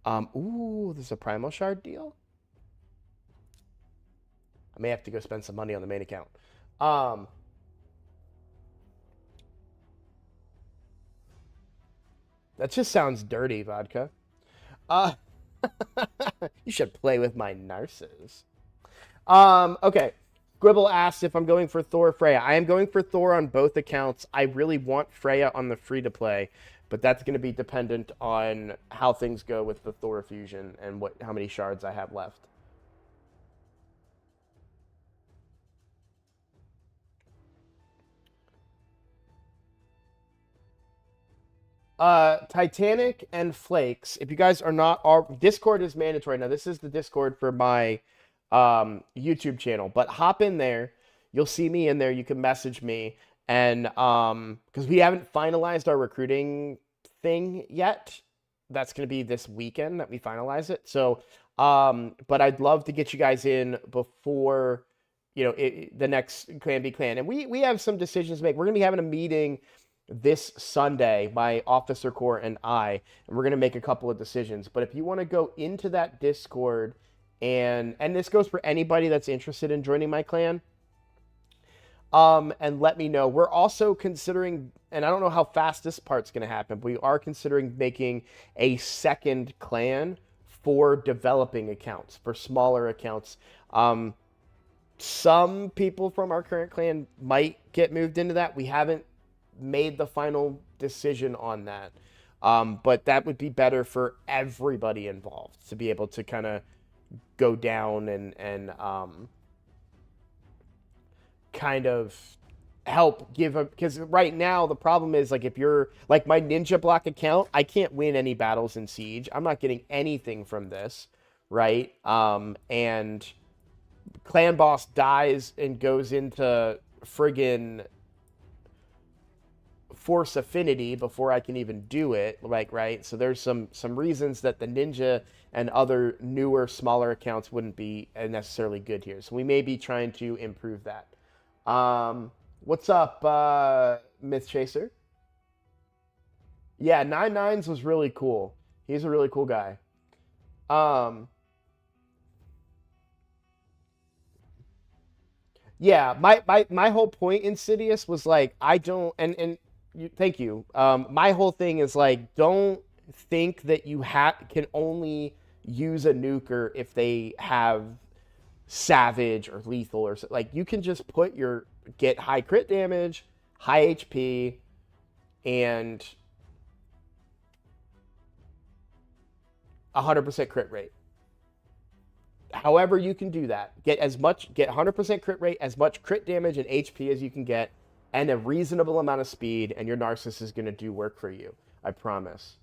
ooh, there's a Primal Shard deal. I may have to go spend some money on the main account. That just sounds dirty, vodka. Uh, you should play with my Narcissus. Okay. Gribble asked if I'm going for Thor or Freya. I am going for Thor on both accounts. I really want Freya on the free-to-play, but that's going to be dependent on how things go with the Thor fusion and how many shards I have left. Titanic and Flakes. If you guys are not, our Discord is mandatory. Now, this is the Discord for my YouTube channel, but hop in there. You'll see me in there. You can message me, and because we haven't finalized our recruiting thing yet. That's going to be this weekend that we finalize it. So, but I'd love to get you guys in before, the next Clan B Clan, and we have some decisions to make. We're going to be having a meeting this Sunday, my officer corps and we're going to make a couple of decisions. But if you want to go into that Discord, and this goes for anybody that's interested in joining my clan, and let me know. We're also considering, and I don't know how fast this part's going to happen, but we are considering making a second clan for developing accounts, for smaller accounts. Some people from our current clan might get moved into that. We haven't made the final decision on that. But that would be better for everybody involved to be able to kind of go down and kind of help give a, because right now the problem is, like, if you're like my ninja block account, I can't win any battles in Siege. I'm not getting anything from this, right? And clan boss dies and goes into friggin' force affinity before I can even do it, like, right? So there's some reasons that the ninja and other newer smaller accounts wouldn't be necessarily good here. So we may be trying to improve that. What's up, Myth Chaser? Yeah, 9-9s was really cool. He's a really cool guy. Yeah, my whole point, Insidious, was like, I don't, and thank you. My whole thing is like, don't think that you can only use a nuker if they have savage or lethal or so. Like, you can just get high crit damage, high HP, and 100% crit rate. However you can do that. Get 100% crit rate, as much crit damage and HP as you can get, and a reasonable amount of speed, and your Narcissus is going to do work for you. I promise.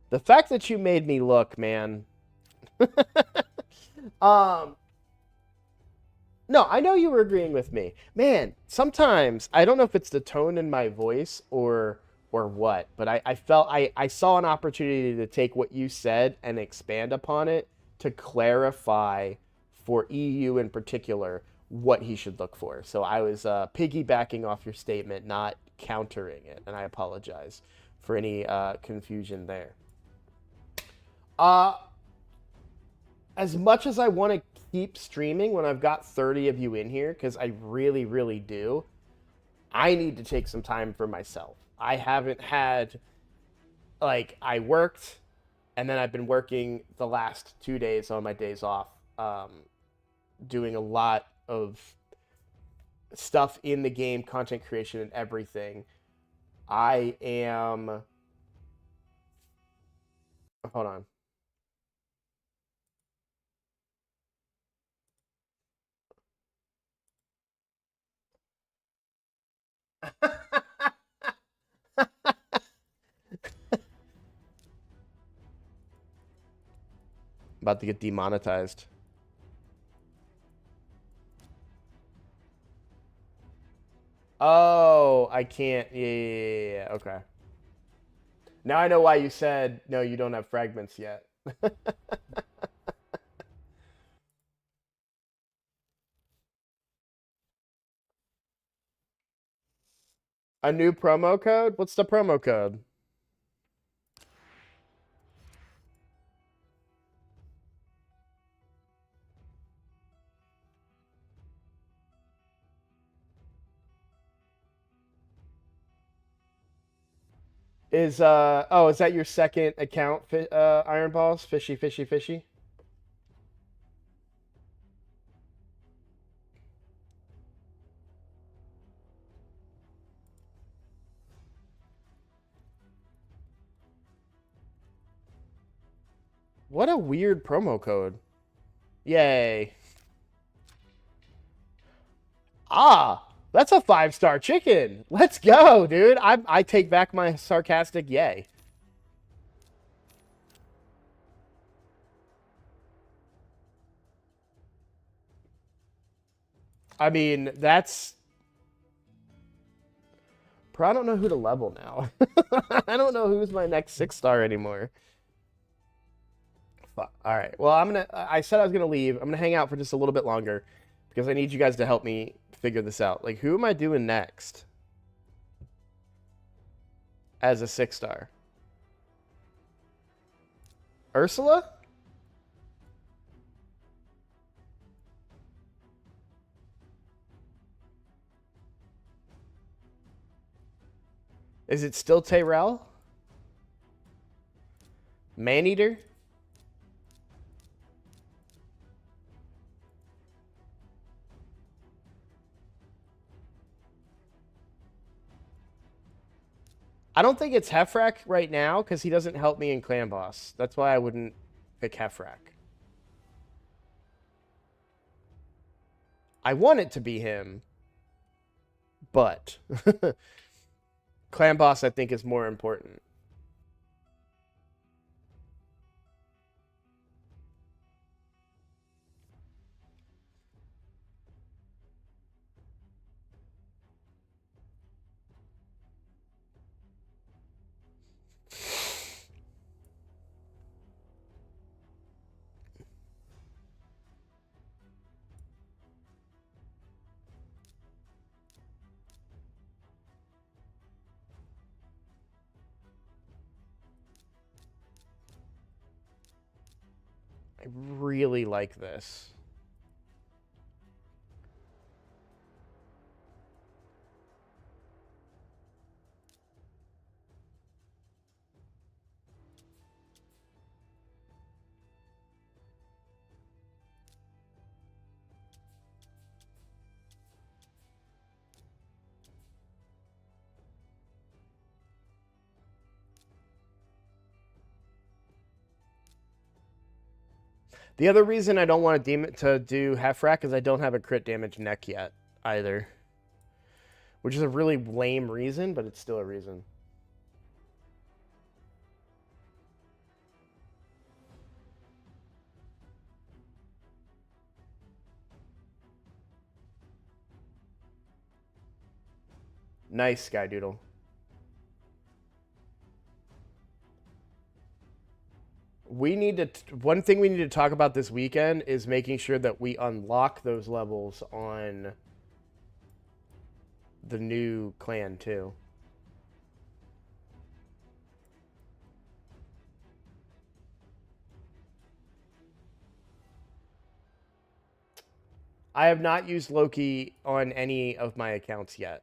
The fact that you made me look, man. No, I know you were agreeing with me. Man, sometimes I don't know if it's the tone in my voice or what, but I felt I saw an opportunity to take what you said and expand upon it to clarify for EU in particular what he should look for. So I was piggybacking off your statement, not countering it, and I apologize for any confusion there. As much as I want to keep streaming when I've got 30 of you in here, because I really, really do, I need to take some time for myself. I haven't had, like, I worked, And then I've been working the last 2 days on my days off, doing a lot of stuff in the game, content creation and everything. I am. Hold on. About to get demonetized. Oh, I can't. Yeah. Okay. Now I know why you said no. You don't have fragments yet. A new promo code? What's the promo code? Is is that your second account? Iron Balls, fishy, fishy, fishy. What a weird promo code. Yay. Ah, that's a 5-star chicken. Let's go, dude. I take back my sarcastic yay. I mean, that's. I don't know who to level now. I don't know who's my next 6-star anymore. Fuck. All right. Well, I said I was gonna leave. I'm gonna hang out for just a little bit longer because I need you guys to help me figure this out. Like, who am I doing next as a 6-star? Ursula? Is it still Tyrell? Maneater? I don't think it's Hefrak right now because he doesn't help me in Clan Boss. That's why I wouldn't pick Hefrak. I want it to be him, but Clan Boss I think is more important. I really like this. The other reason I don't want to do Hefrak is I don't have a crit damage neck yet either. Which is a really lame reason, but it's still a reason. Nice, Sky Doodle. We need to. One thing we need to talk about this weekend is making sure that we unlock those levels on the new clan too. I have not used Loki on any of my accounts yet.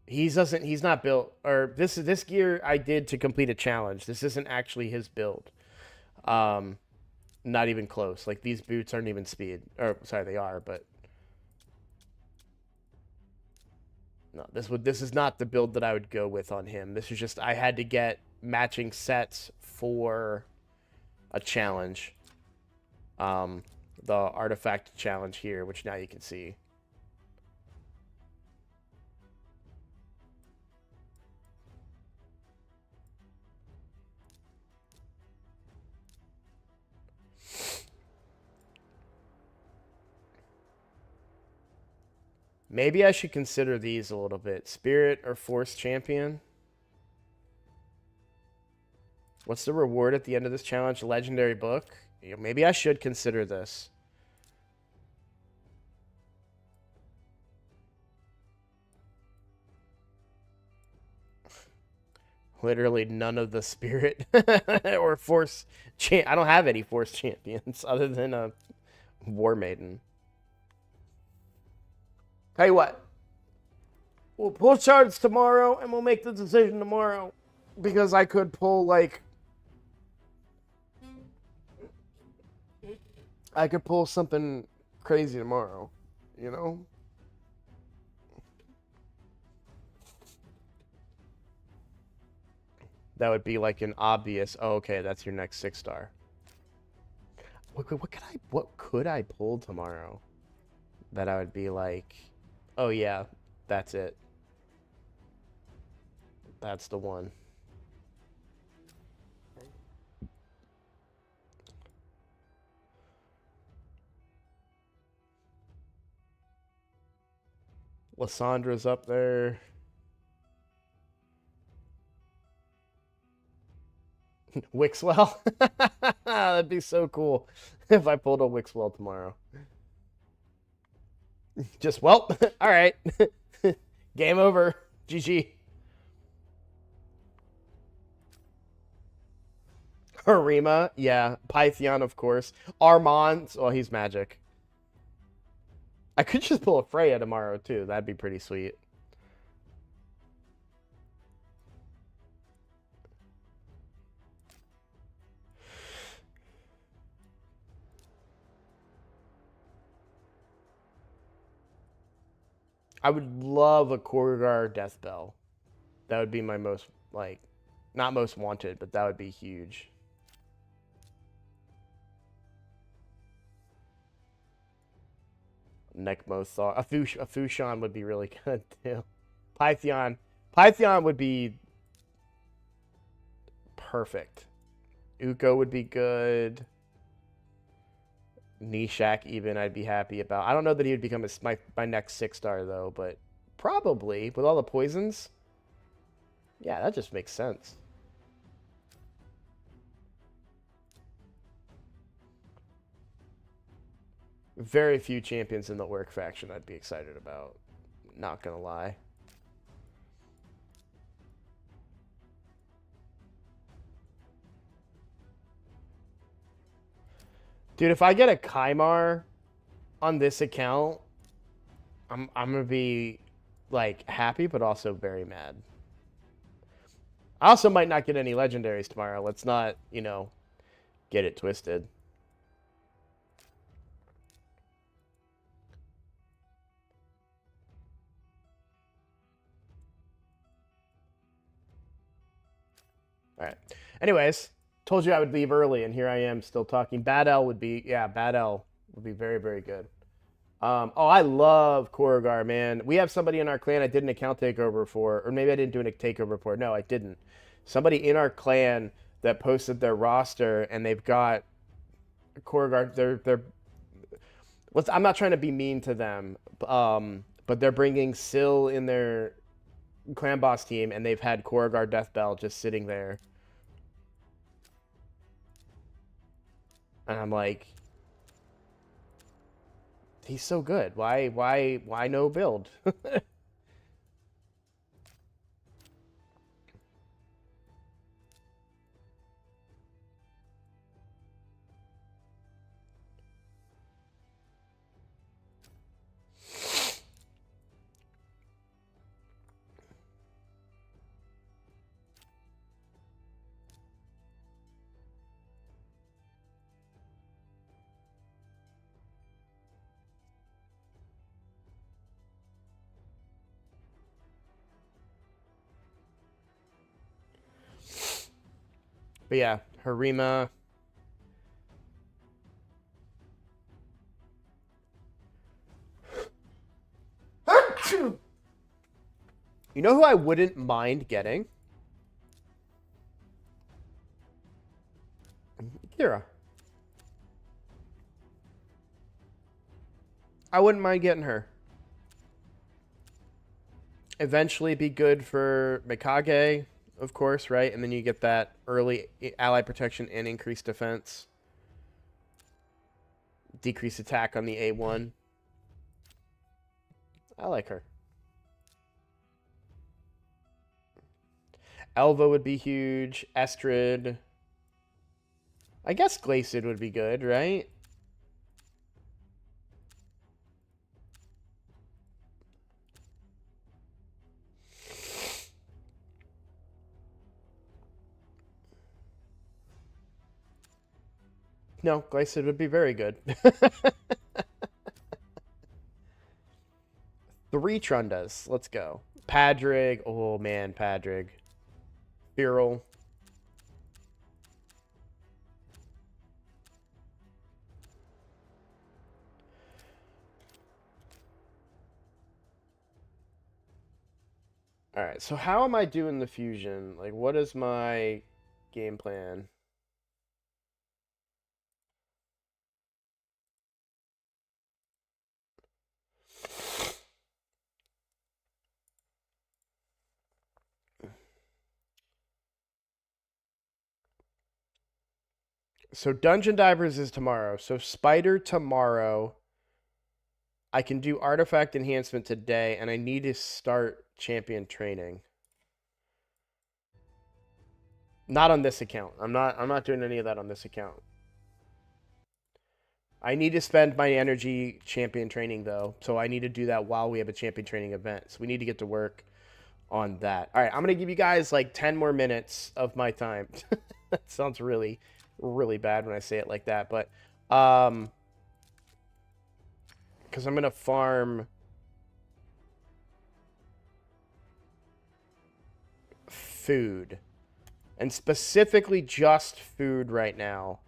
He's not built, or this gear I did to complete a challenge. This isn't actually his build. Um, Not even close. Like, these boots aren't even speed. Or sorry, they are, but no, this is not the build that I would go with on him. This is just I had to get matching sets for a challenge. The artifact challenge here, which now you can see. Maybe I should consider these a little bit. Spirit or Force Champion? What's the reward at the end of this challenge? Legendary book? Maybe I should consider this. Literally none of the Spirit or Force... I don't have any Force Champions other than a War Maiden. Tell you what. We'll pull charts tomorrow, and we'll make the decision tomorrow. Because I could pull, like... I could pull something crazy tomorrow. You know? That would be like an obvious, oh, okay, that's your next 6-star. What could I pull tomorrow? That I would be like, oh yeah, that's it. That's the one. Lyssandra's up there. Wixwell? That'd be so cool if I pulled a Wixwell tomorrow. Just, well, all right. Game over. GG. Harima, yeah. Pythion, of course. Armand, well, he's magic. I could just pull a Freya tomorrow, too. That'd be pretty sweet. I would love a Korgar Death Bell. That would be my most, like, not most wanted, but that would be huge. Nekmothar. A Fushan would be really good, too. Pythion. Pythion would be perfect. Uko would be good. Nishak even I'd be happy about. I don't know that he would become my next 6-star, though, but probably. With all the poisons. Yeah, that just makes sense. Very few champions in the Orc faction I'd be excited about. Not gonna lie. Dude, if I get a Kymar on this account, I'm gonna be like happy, but also very mad. I also might not get any legendaries tomorrow. Let's not, you know, get it twisted. All right. Anyways, told you I would leave early, and here I am still talking. Bad L would be, yeah, Bad L would be very, very good. Oh, I love Korrigar, man. We have somebody in our clan I did an account takeover for, or maybe I didn't do a takeover for. No, I didn't. Somebody in our clan that posted their roster, and they've got Korrigar. I'm not trying to be mean to them, but they're bringing Syl in their clan boss team, and they've had Korrigar Deathbell just sitting there. And I'm like, he's so good. Why no build? But yeah, Harima. You know who I wouldn't mind getting? Kira. I wouldn't mind getting her. Eventually be good for Mikage, of course, right? And then you get that early ally protection and increased defense. Decreased attack on the A1. I like her. Elva would be huge. Estrid. I guess Glacid would be good, right? No, Glacid would be very good. 3 Trundas. Let's go. Padrig. Oh, man, Padrig. Viral. All right, so how am I doing the fusion? Like, what is my game plan? So Dungeon Divers is tomorrow. So Spider tomorrow. I can do artifact enhancement today, and I need to start champion training. Not on this account. I'm not doing any of that on this account. I need to spend my energy champion training though. So I need to do that while we have a champion training event. So we need to get to work on that. All right, I'm going to give you guys like 10 more minutes of my time. That sounds really really bad when I say it like that, but cuz I'm going to farm food. And specifically just food right now.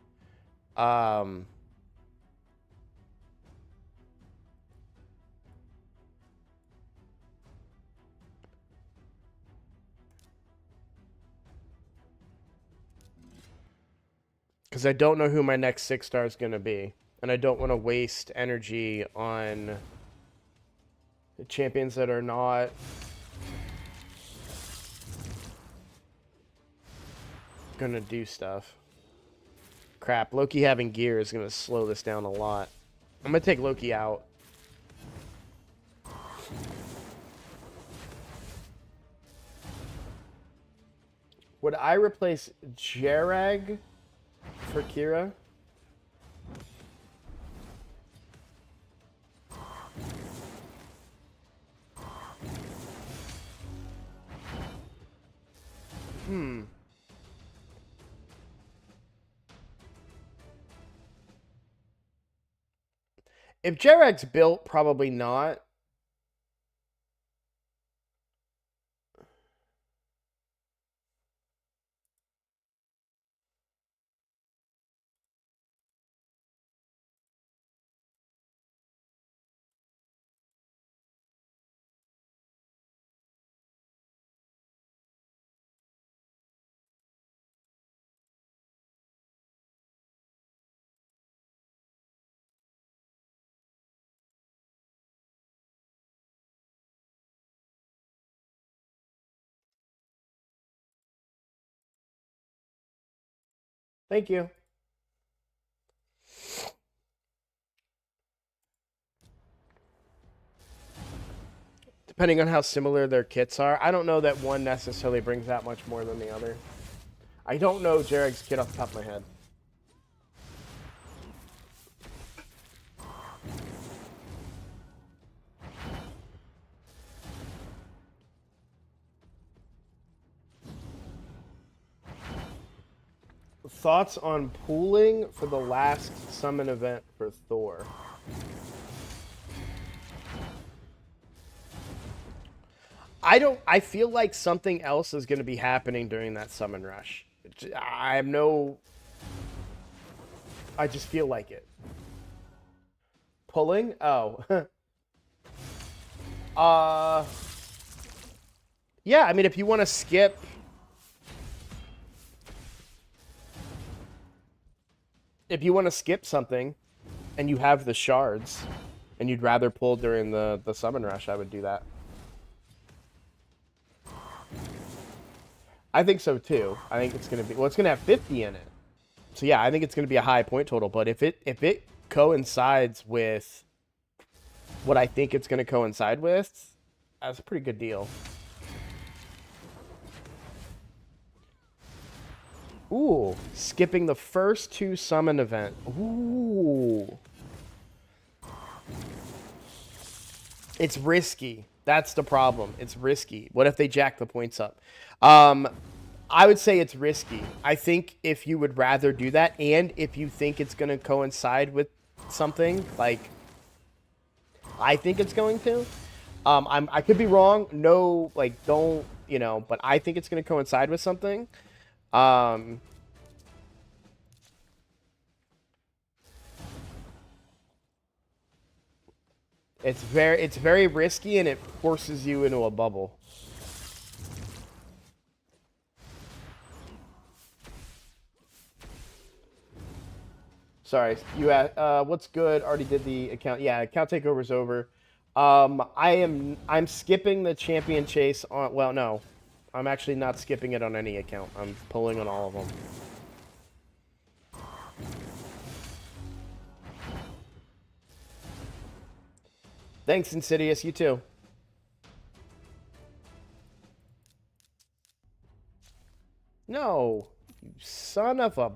Because I don't know who my next 6-star is going to be. And I don't want to waste energy on the champions that are not going to do stuff. Crap, Loki having gear is going to slow this down a lot. I'm going to take Loki out. Would I replace Jarag for Kira? If Jarag's built, probably not. Thank you. Depending on how similar their kits are. I don't know that one necessarily brings that much more than the other. I don't know Jarag's kit off the top of my head. Thoughts on pooling for the last summon event for Thor? I feel like something else is going to be happening during that summon rush. I have no... I just feel like it. Pulling? Oh. Yeah, I mean, if you want to skip... If you want to skip something, and you have the shards, and you'd rather pull during the summon rush, I would do that. I think so too. I think it's gonna be, well, it's gonna have 50 in it. So yeah, I think it's gonna be a high point total. But if it coincides with what I think it's gonna coincide with, that's a pretty good deal. Ooh, skipping the first 2 summon event. Ooh. It's risky. That's the problem. It's risky. What if they jack the points up? I would say it's risky. I think if you would rather do that, and if you think it's going to coincide with something, like I think it's going to, I could be wrong. No, like, don't, you know, but I think it's going to coincide with something. It's very risky, and it forces you into a bubble. Sorry, you what's good? Already did the account. Yeah, account takeover's over. I'm skipping the champion chase on. Well, no, I'm actually not skipping it on any account. I'm pulling on all of them. Thanks, Insidious. You too. No, you son of a...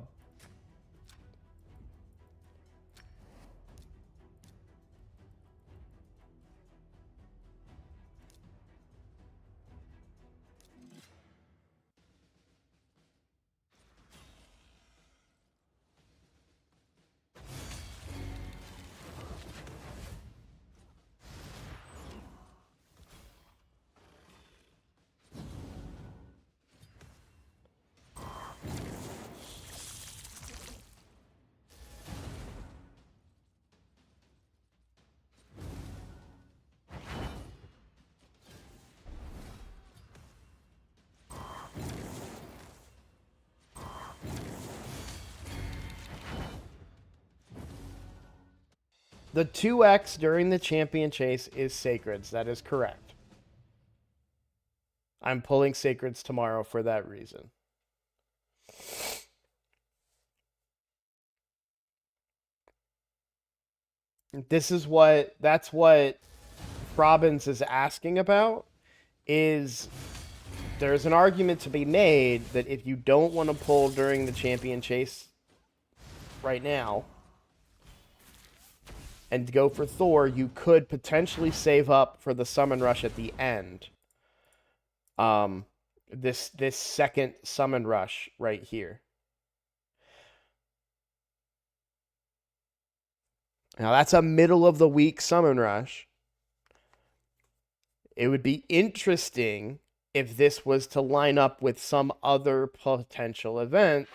The 2x during the champion chase is Sacreds. That is correct. I'm pulling Sacreds tomorrow for that reason. That's what Robbins is asking about, is there's an argument to be made that if you don't want to pull during the champion chase right now, and go for Thor, you could potentially save up for the summon rush at the end. This second summon rush right here. Now that's a middle of the week summon rush. It would be interesting if this was to line up with some other potential event.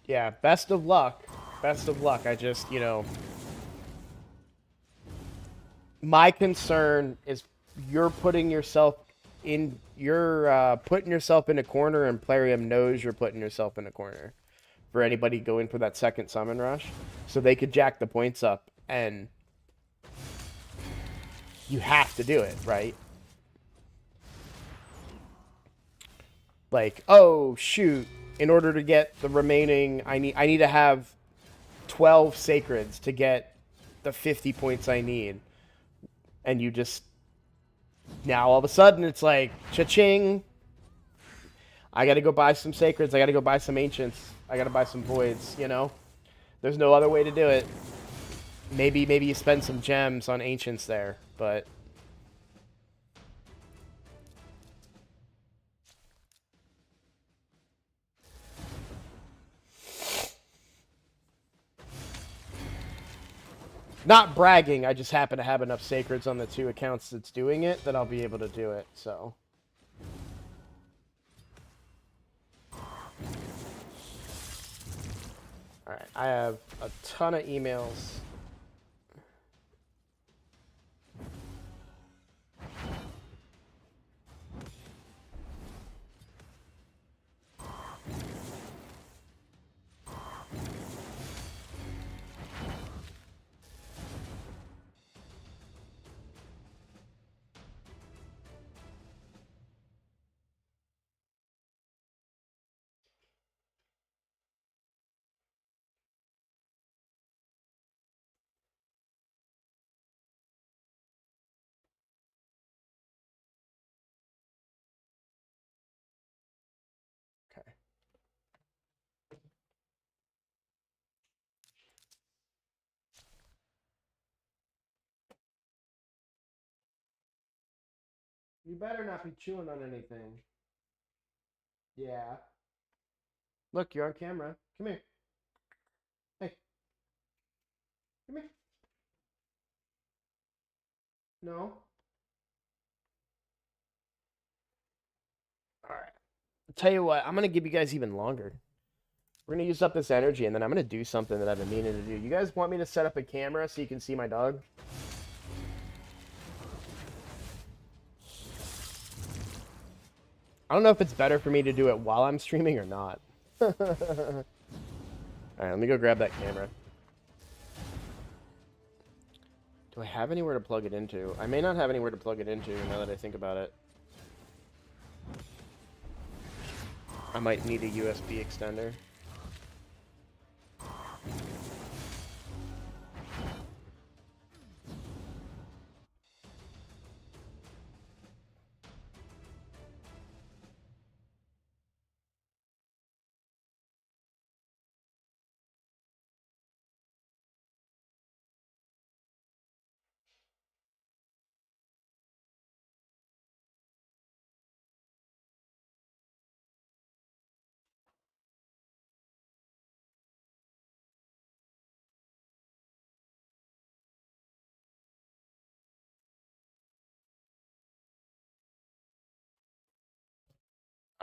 Yeah, best of luck. Best of luck. I just, you know... My concern is you're putting yourself in... You're putting yourself in a corner, and Plarium knows you're putting yourself in a corner. For anybody going for that second summon rush. So they could jack the points up, and... You have to do it, right? Like, oh, shoot. In order to get the remaining, I need to have 12 Sacreds to get the 50 points I need. And you just now all of a sudden it's like cha-ching. I got to go buy some sacreds. I got to go buy some ancients. I got to buy some voids. You know, there's no other way to do it. Maybe you spend some gems on ancients there, but not bragging. I just happen to have enough sacreds on the 2 accounts that's doing it that I'll be able to do it. So. All right, I have a ton of emails. Okay. You better not be chewing on anything. Yeah. Look, you're on camera. Come here. Hey. Come here. No. All right. I'll tell you what, I'm going to give you guys even longer. We're going to use up this energy, and then I'm going to do something that I've been meaning to do. You guys want me to set up a camera so you can see my dog? I don't know if it's better for me to do it while I'm streaming or not. All right, let me go grab that camera. Do I have anywhere to plug it into? I may not have anywhere to plug it into now that I think about it. I might need a USB extender.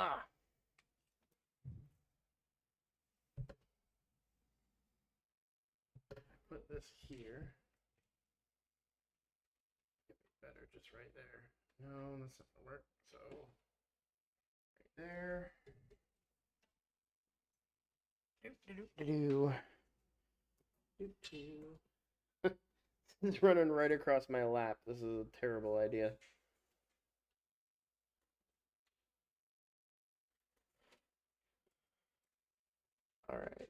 Ah. Put this here. Better just right there. No, that's not gonna work. So right there. It's running right across my lap. This is a terrible idea. All right.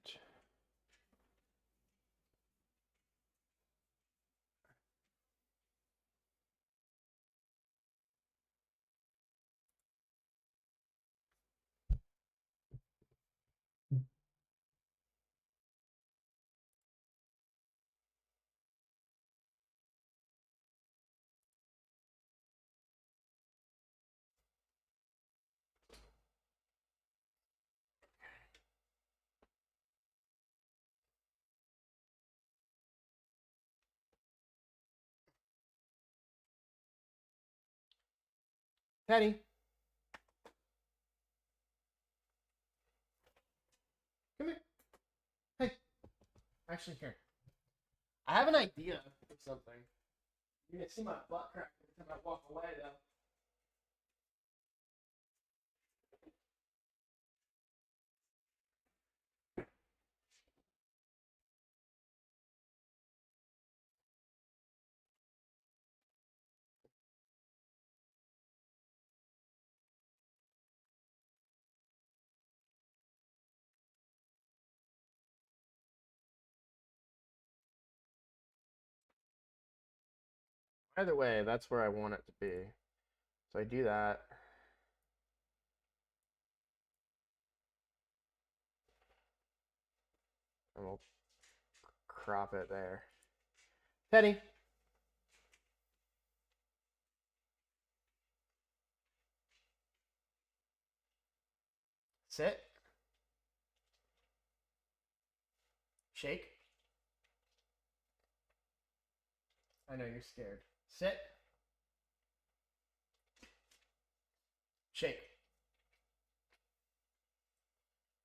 Patty, come here. Hey, actually, here. I have an idea of something. You're gonna see my butt crack every time I walk away, though. Either way, that's where I want it to be. So I do that. And we'll crop it there. Teddy. Sit. Shake. I know you're scared. Sit. Shake.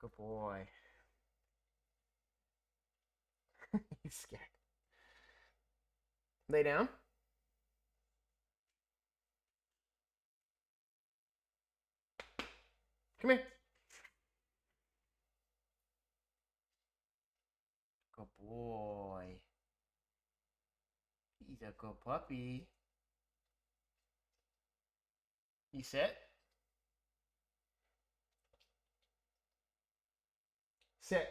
Good boy. He's scared. Lay down. Come here. Good boy. He's a good puppy. You sit. Sit.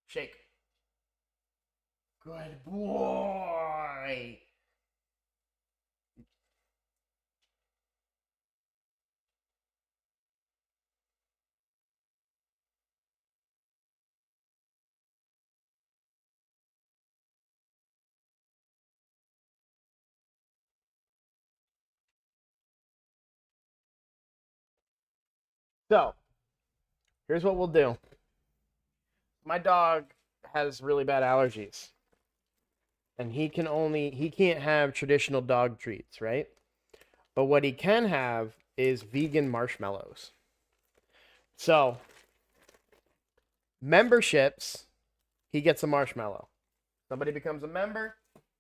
Shake. Good boy. So, here's what we'll do. My dog has really bad allergies. And he can't have traditional dog treats, right? But what he can have is vegan marshmallows. So, memberships, he gets a marshmallow. Somebody becomes a member,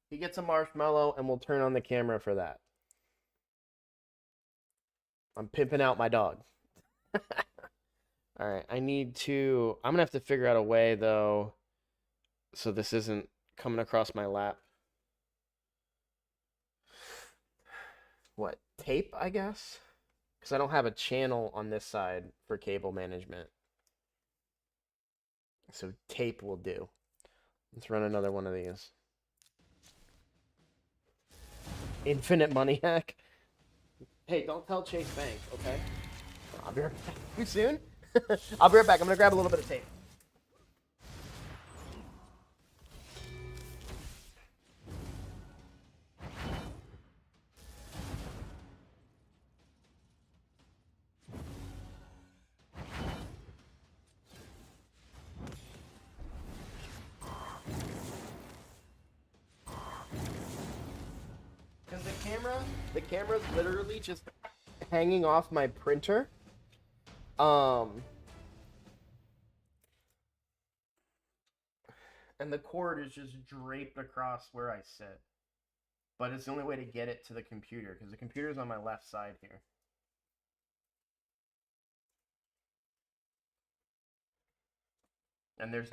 he gets a marshmallow, and we'll turn on the camera for that. I'm pimping out my dog. All right, I'm going to have to figure out a way, though, so this isn't coming across my lap. What, tape, I guess? Because I don't have a channel on this side for cable management. So tape will do. Let's run another one of these. Infinite money hack. Hey, don't tell Chase Bank, okay? I'll be right back. Too soon? I'll be right back. I'm going to grab a little bit of tape. Because the camera's literally just hanging off my printer. And the cord is just draped across where I sit. But it's the only way to get it to the computer, because the computer's on my left side here. And there's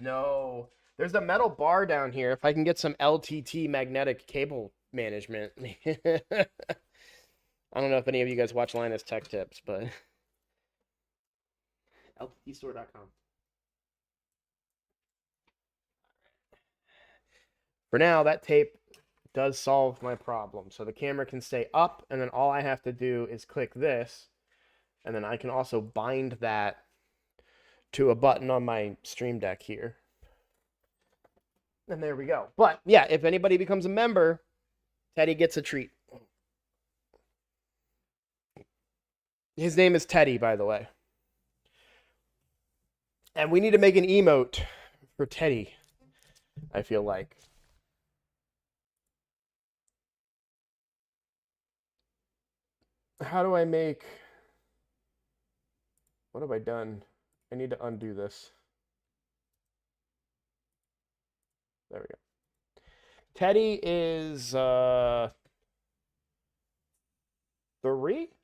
a metal bar down here. If I can get some LTT magnetic cable management. I don't know if any of you guys watch Linus Tech Tips, but LTTstore.com. For now, that tape does solve my problem. So the camera can stay up, and then all I have to do is click this, and then I can also bind that to a button on my Stream Deck here. And there we go. But yeah, if anybody becomes a member, Teddy gets a treat. His name is Teddy, by the way. And we need to make an emote for Teddy, I feel like. How do I make... What have I done? I need to undo this. There we go. Teddy is 3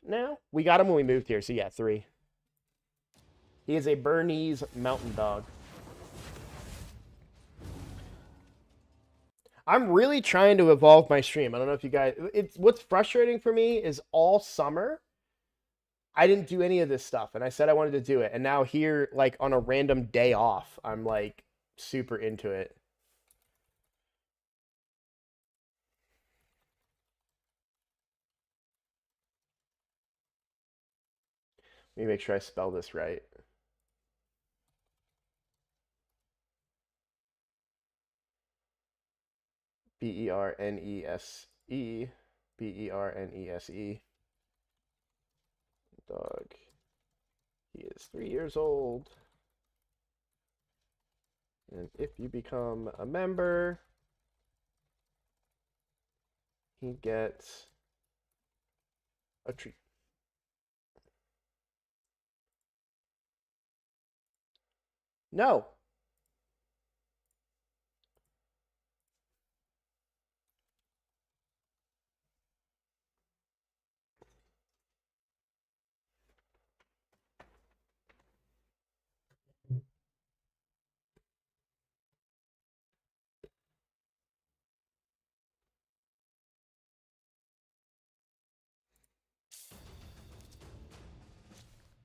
now? We got him when we moved here, so yeah, 3. He is a Bernese mountain dog. I'm really trying to evolve my stream. I don't know if you guys... What's frustrating for me is all summer, I didn't do any of this stuff, and I said I wanted to do it. And now here, like, on a random day off, I'm like, super into it. Let me make sure I spell this right. Bernese. Bernese. Dog. He is 3 years old. And if you become a member, he gets a treat. No.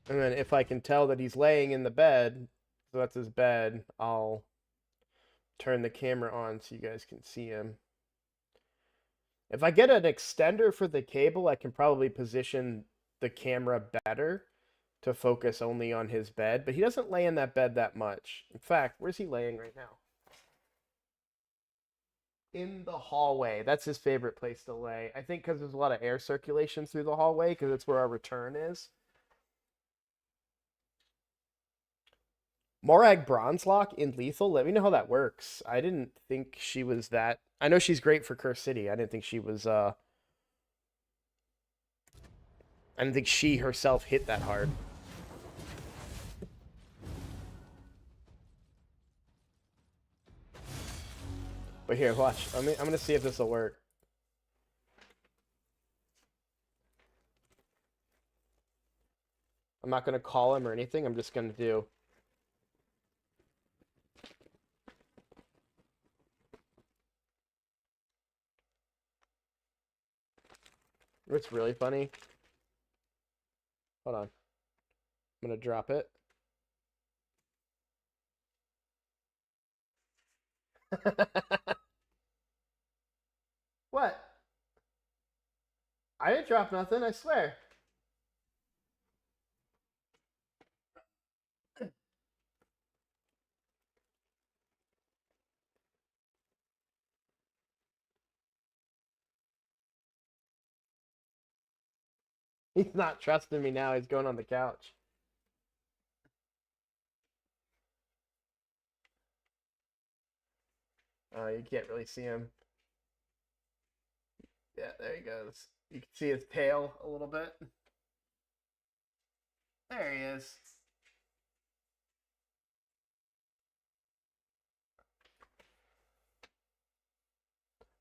And then if I can tell that he's laying in the bed, so that's his bed, I'll turn the camera on so you guys can see him. If I get an extender for the cable, I can probably position the camera better to focus only on his bed, but he doesn't lay in that bed that much. In fact, where's he laying right now? In the hallway. That's his favorite place to lay. I think because there's a lot of air circulation through the hallway, because it's where our return is. Morag Bronzelock in Lethal. Let me know how that works. I didn't think she was that. I know she's great for Curse City. I didn't think she was. I didn't think she herself hit that hard. But here, watch. I'm gonna see if this will work. I'm not gonna call him or anything. I'm just gonna do. What's really funny? Hold on. I'm gonna drop it. What? I didn't drop nothing, I swear. He's not trusting me now. He's going on the couch. Oh, you can't really see him. Yeah, there he goes. You can see his tail a little bit. There he is.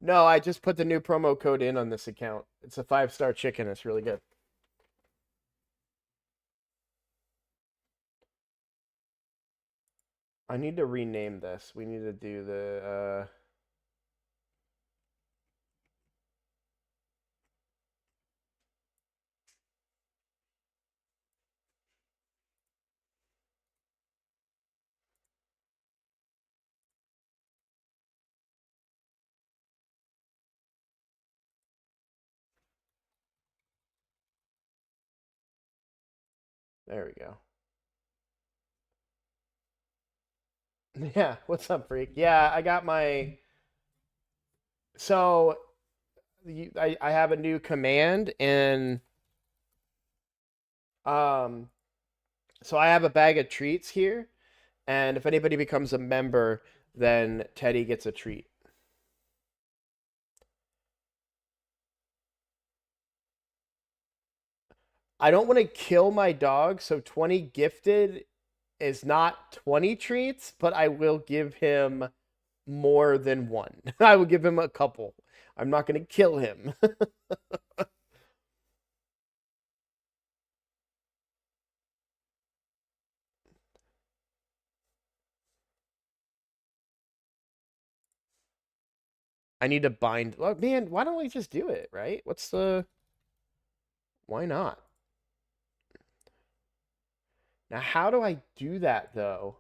No, I just put the new promo code in on this account. It's a 5-star chicken. It's really good. I need to rename this. We need to do the there we go. Yeah, what's up, freak? Yeah, I got my. So, I have a new command, and um, so I have a bag of treats here, and if anybody becomes a member, then Teddy gets a treat. I don't want to kill my dog, so 20 gifted is not 20 treats, but I will give him more than one. I will give him a couple. I'm not going to kill him. I need to bind. Well, man, why don't we just do it, right? What's the. Why not? Now, how do I do that, though?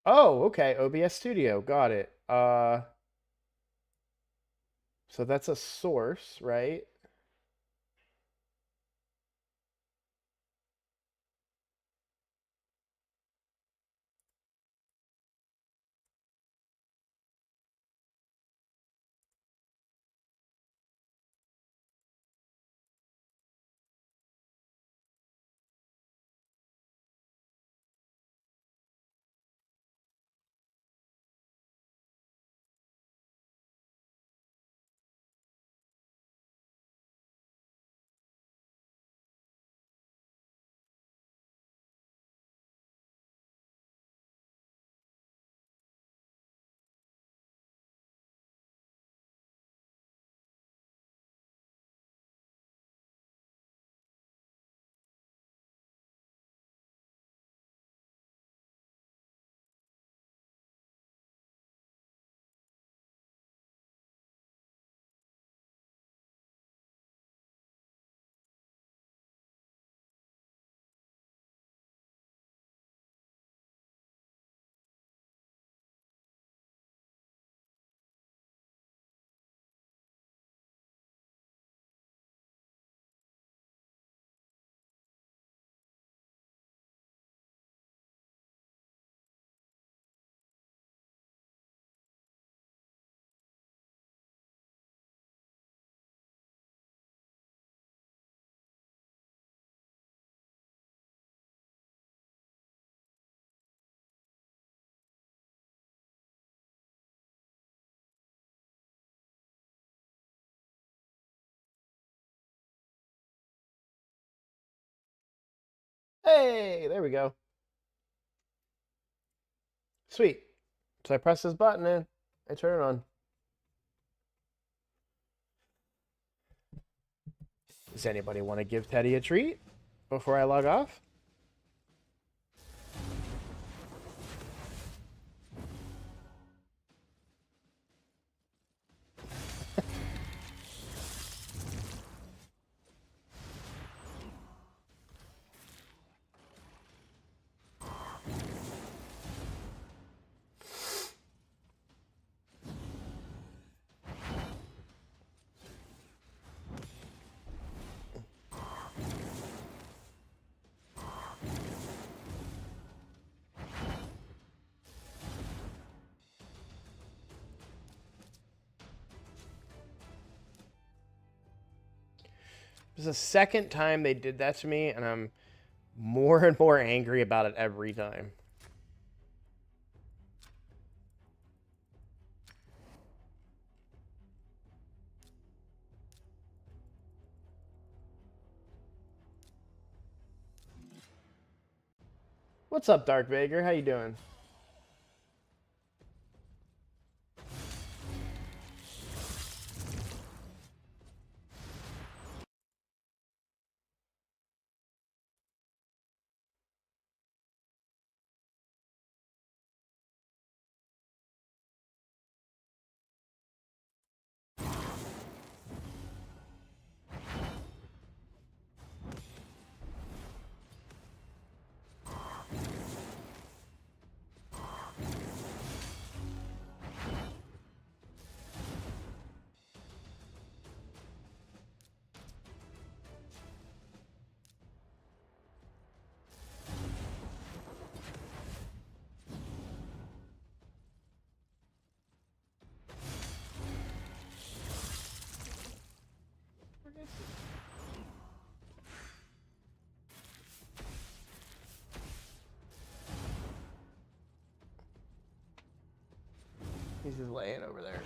Oh, okay. OBS Studio. Got it. So that's a source, right? Hey, there we go. Sweet. So I press this button and I turn it on. Does anybody want to give Teddy a treat before I log off? It's the second time they did that to me, and I'm more and more angry about it every time. What's up, Dark Vager? How you doing? He's just laying over there.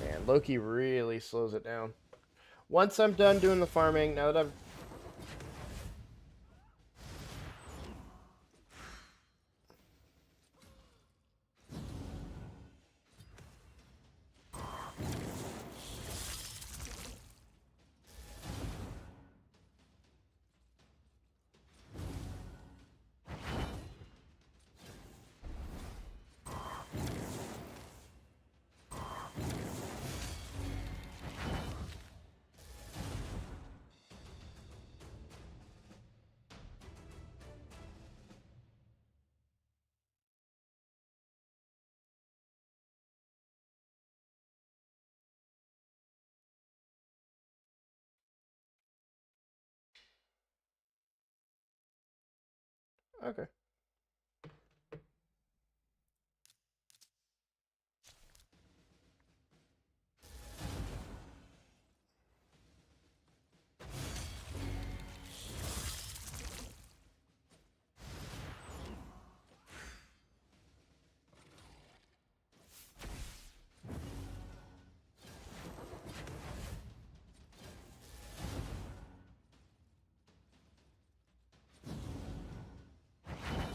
Man, Loki really slows it down. Once I'm done doing the farming, now that I've... Okay.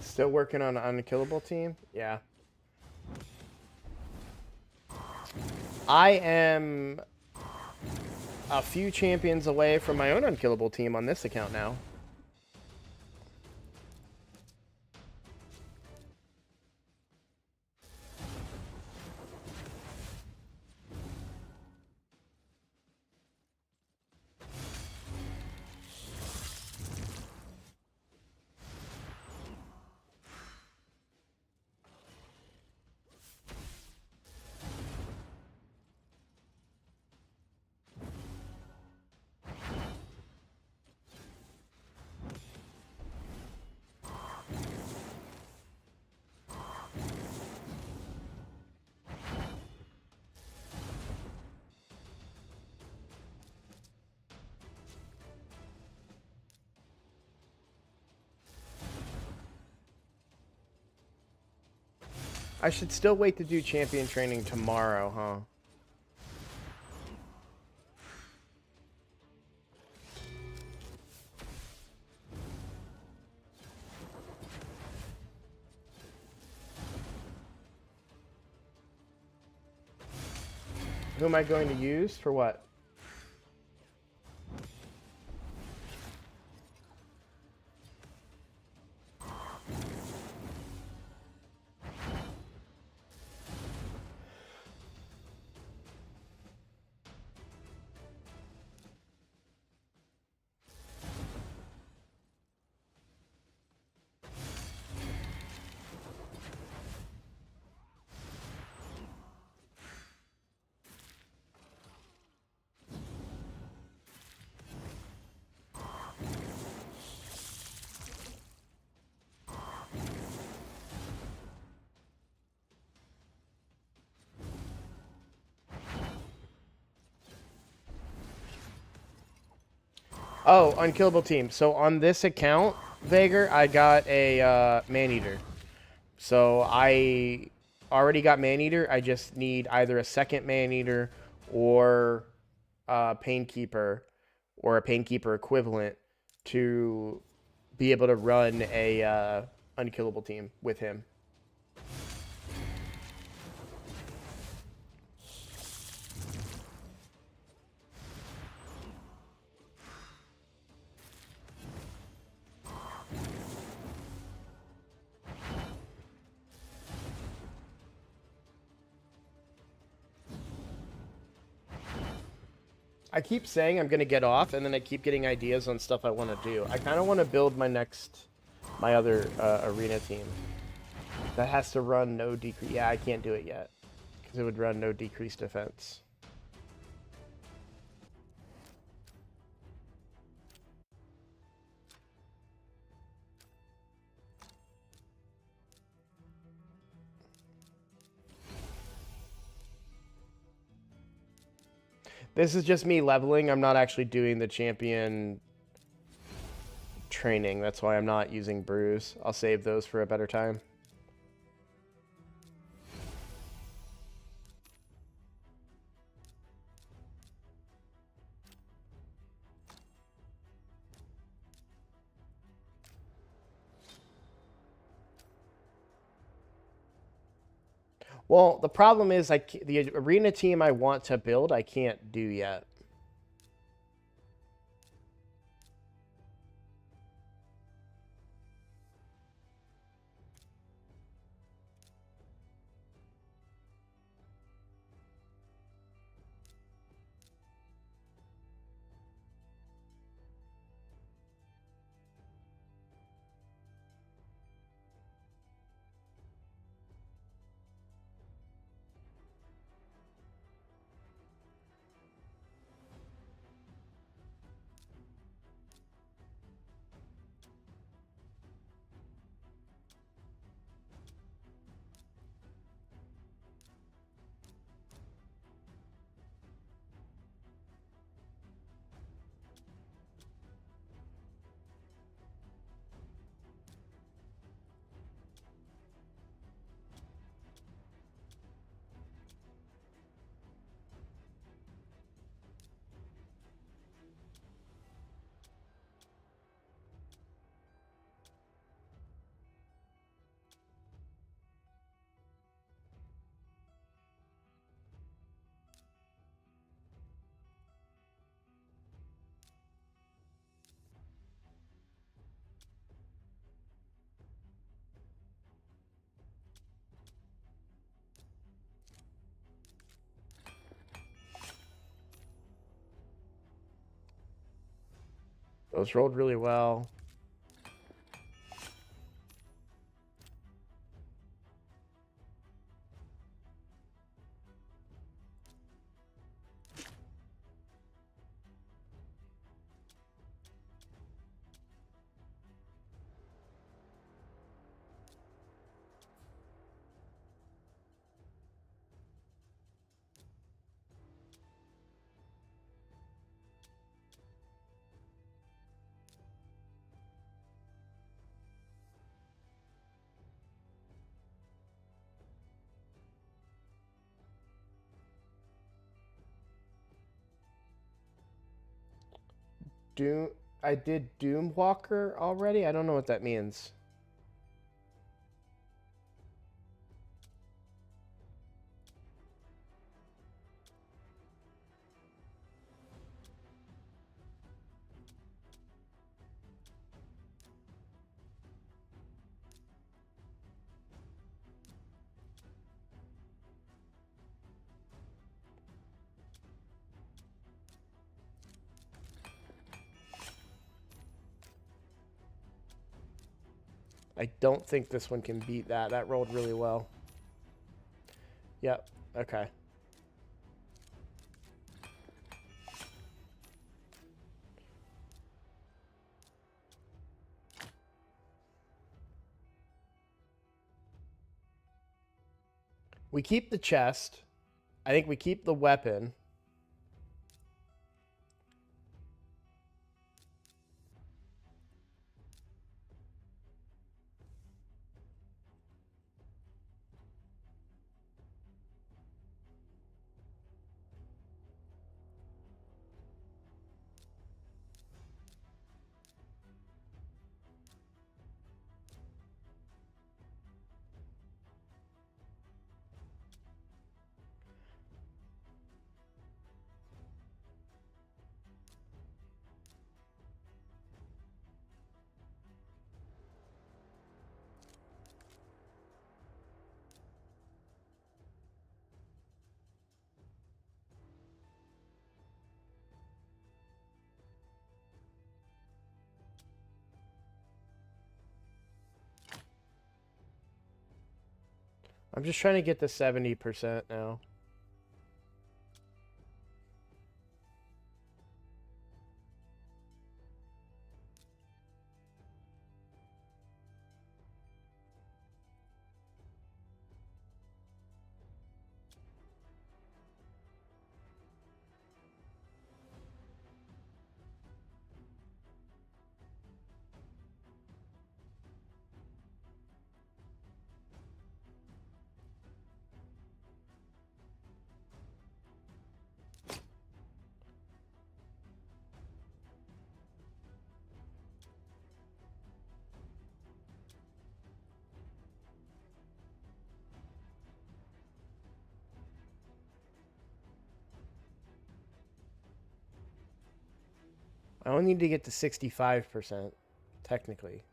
Still working on an unkillable team? Yeah. I am a few champions away from my own unkillable team on this account now. I should still wait to do champion training tomorrow, huh? Who am I going to use for what? Oh, unkillable team. So on this account, Vager, I got a man-eater. So I already got man-eater. I just need either a second man-eater or a painkeeper or a painkeeper equivalent to be able to run a unkillable team with him. I keep saying I'm going to get off, and then I keep getting ideas on stuff I want to do. I kind of want to build my other arena team. That has to run no decrease. Yeah, I can't do it yet, because it would run no decreased defense. This is just me leveling. I'm not actually doing the champion training. That's why I'm not using brews. I'll save those for a better time. Well, the problem is the arena team I want to build, I can't do yet. Those rolled really well. Doom. I did Doomwalker already. I don't know what that means. I don't think this one can beat that. That rolled really well. Yep. Okay. We keep the chest. I think we keep the weapon. I'm just trying to get to 70% now. I only need to get to 65%, technically.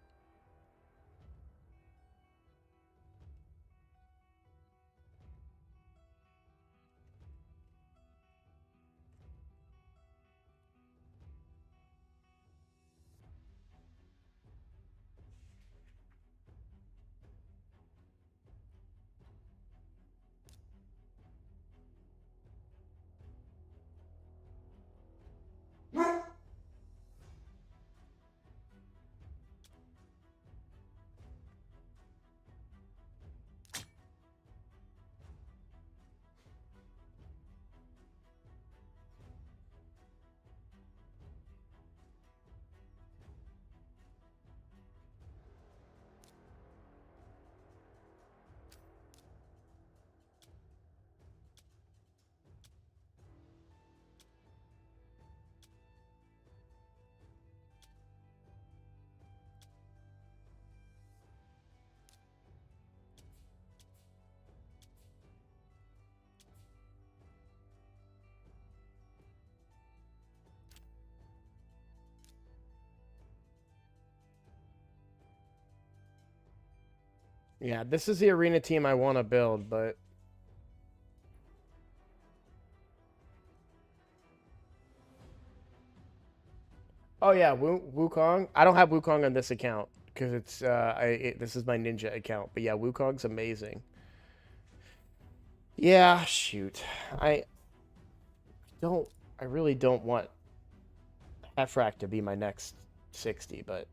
Yeah, this is the arena team I want to build, but Oh yeah, Wukong. I don't have Wukong on this account because this is my ninja account. But yeah, Wukong's amazing. Yeah, shoot. I don't. I really don't want Efrak to be my next 60, but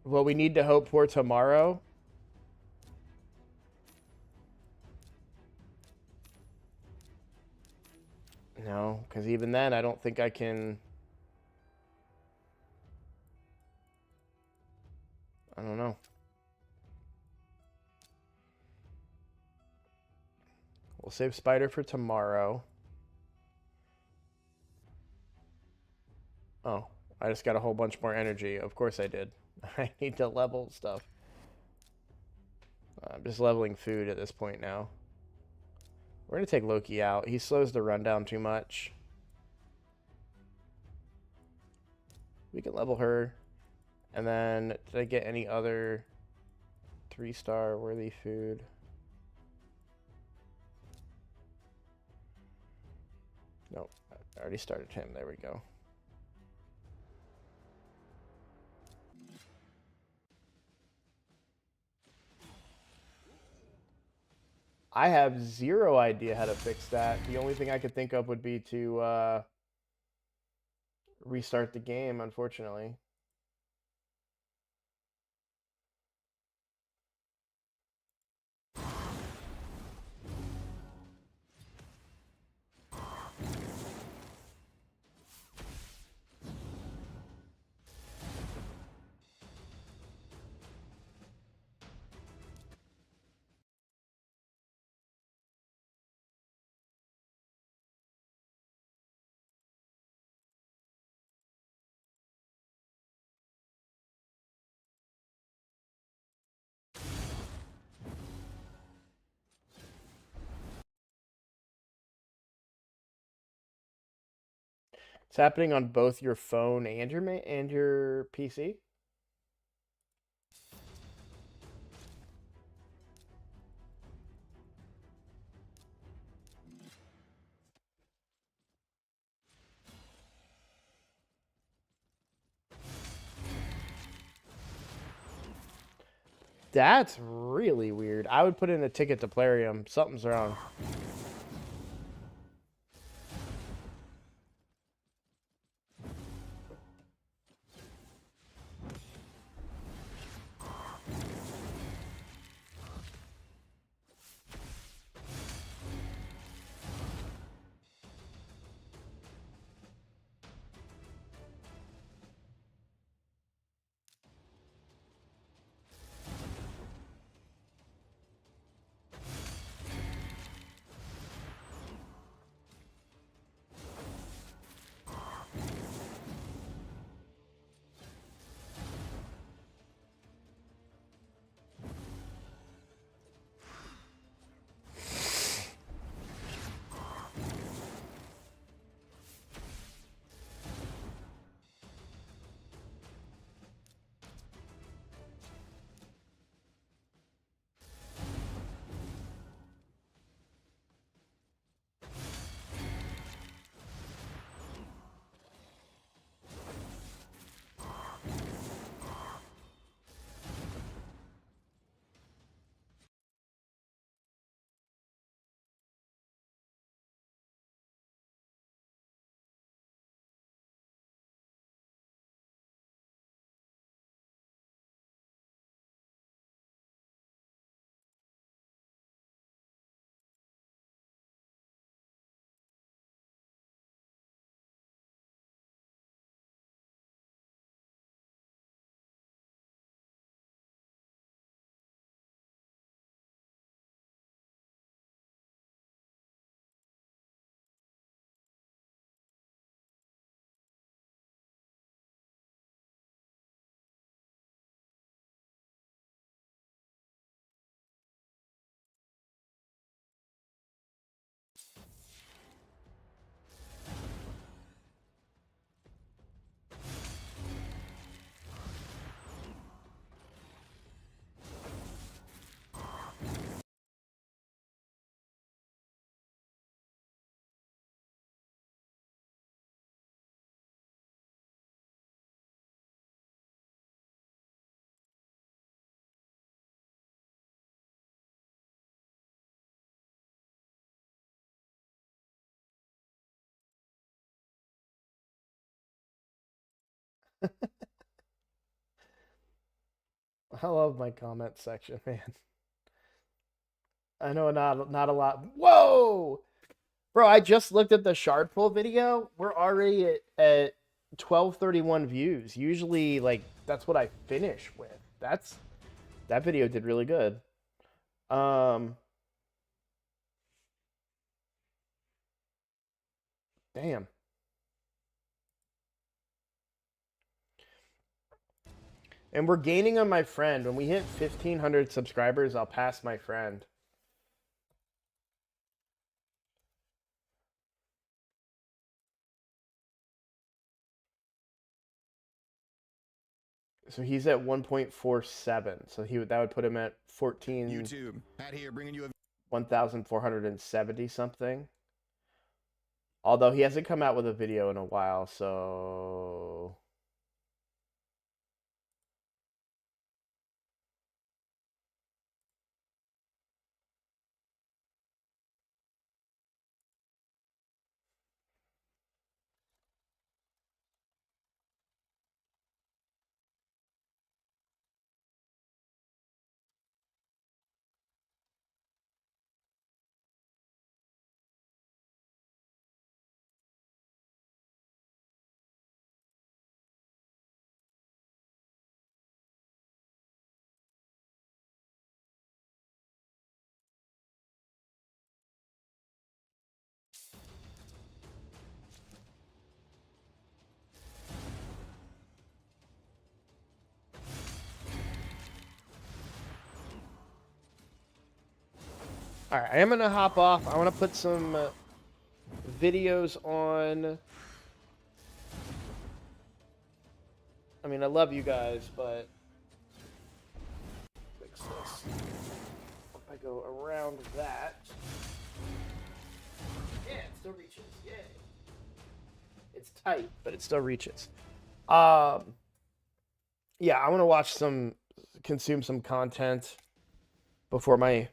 what we need to hope for tomorrow. No, because even then, I don't think I can. I don't know. We'll save Spider for tomorrow. Oh, I just got a whole bunch more energy. Of course I did. I need to level stuff. I'm just leveling food at this point now. We're going to take Loki out. He slows the rundown too much. We can level her. And then, did I get any other 3-star worthy food? Nope. I already started him. There we go. I have zero idea how to fix that. The only thing I could think of would be to restart the game, unfortunately. It's happening on both your phone and your PC. That's really weird. I would put in a ticket to Plarium. Something's wrong. I love my comment section, man. I know not a lot. Whoa! Bro, I just looked at the shard pull video. We're already at 1231 views. Usually, like, that's what I finish with. That video did really good. Damn. And we're gaining on my friend. When we hit 1,500 subscribers, I'll pass my friend. So he's at 1.47. So that would put him at 14. YouTube, Pat here, bringing you a 1,470 something. Although he hasn't come out with a video in a while, so all right, I am gonna hop off. I want to put some videos on. I mean, I love you guys, but fix this. If I go around that, yeah, it still reaches. Yay! It's tight, but it still reaches. Yeah, I want to consume some content before my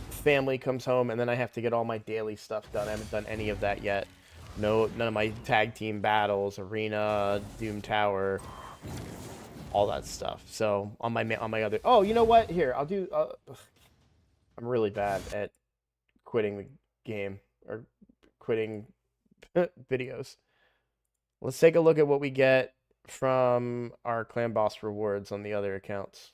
family comes home, and then I have to get all my daily stuff done. I haven't done any of that yet. None of my tag team battles, arena, Doom Tower, all that stuff. So on my other. Oh, you know what? Here, I'll do. I'm really bad at quitting the game or quitting videos. Let's take a look at what we get from our clan boss rewards on the other accounts.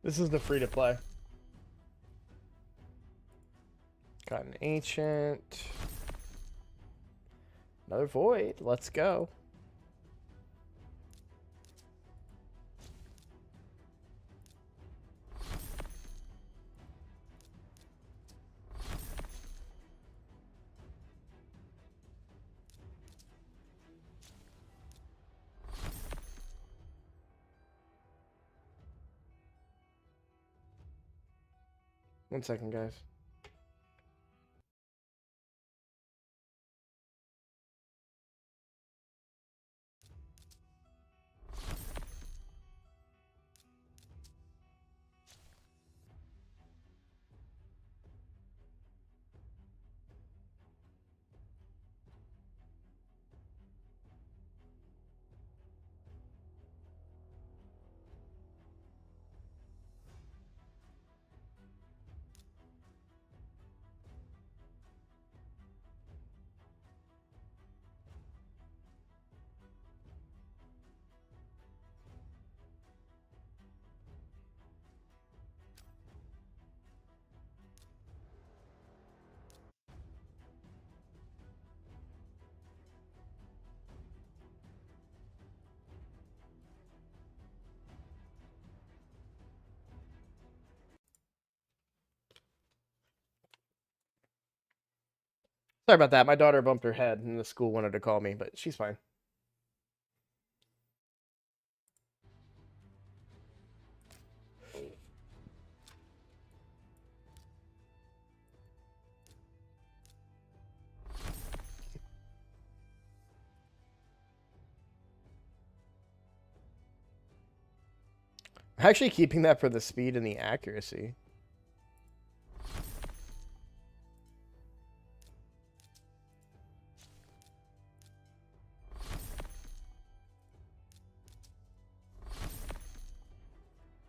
This is the free to play. Got an ancient. Another void. Let's go. One second, guys. Sorry about that. My daughter bumped her head and the school wanted to call me, but she's fine. I'm actually keeping that for the speed and the accuracy.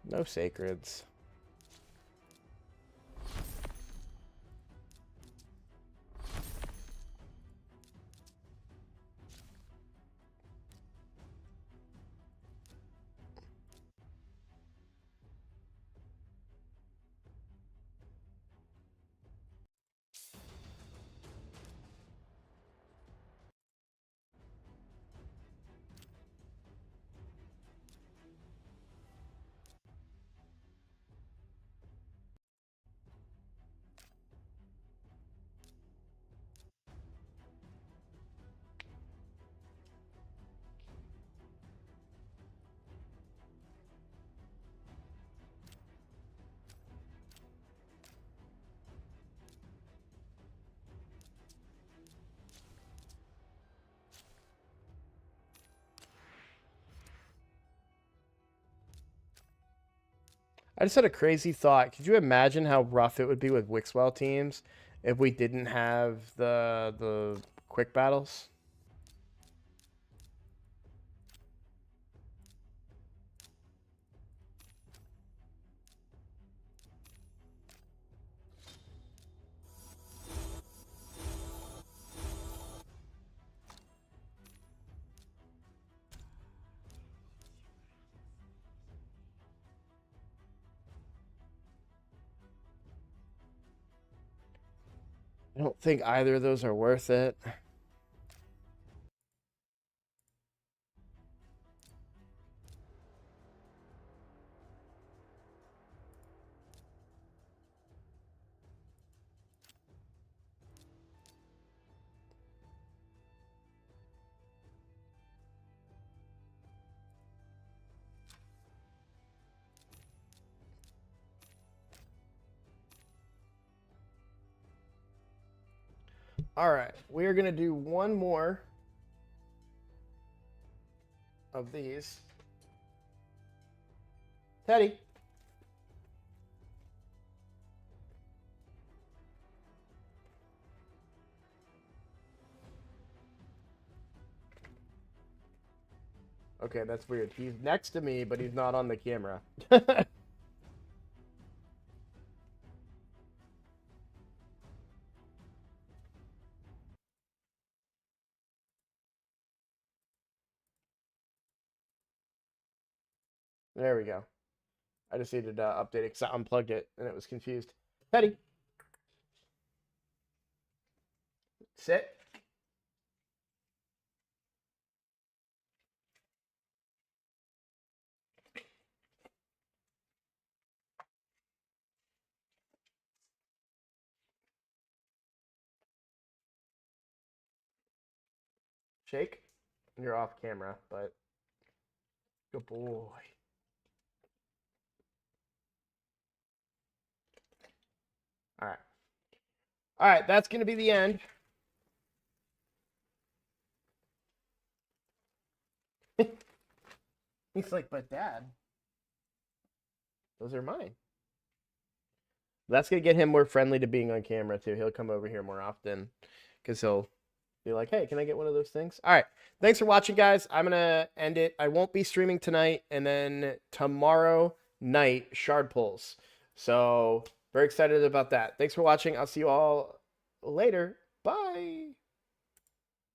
No sacreds. I just had a crazy thought. Could you imagine how rough it would be with Wixwell teams if we didn't have the quick battles? I don't think either of those are worth it. All right, we are going to do one more of these. Teddy. Okay, that's weird. He's next to me, but he's not on the camera. There we go. I just needed to update it because I unplugged it and it was confused. Teddy. Sit. Shake. You're off camera, but good boy. All right. All right, that's going to be the end. He's like, but Dad, those are mine. That's going to get him more friendly to being on camera, too. He'll come over here more often because he'll be like, hey, can I get one of those things? All right. Thanks for watching, guys. I'm going to end it. I won't be streaming tonight. And then tomorrow night, Shard Pulls. So very excited about that. Thanks for watching. I'll see you all later. Bye.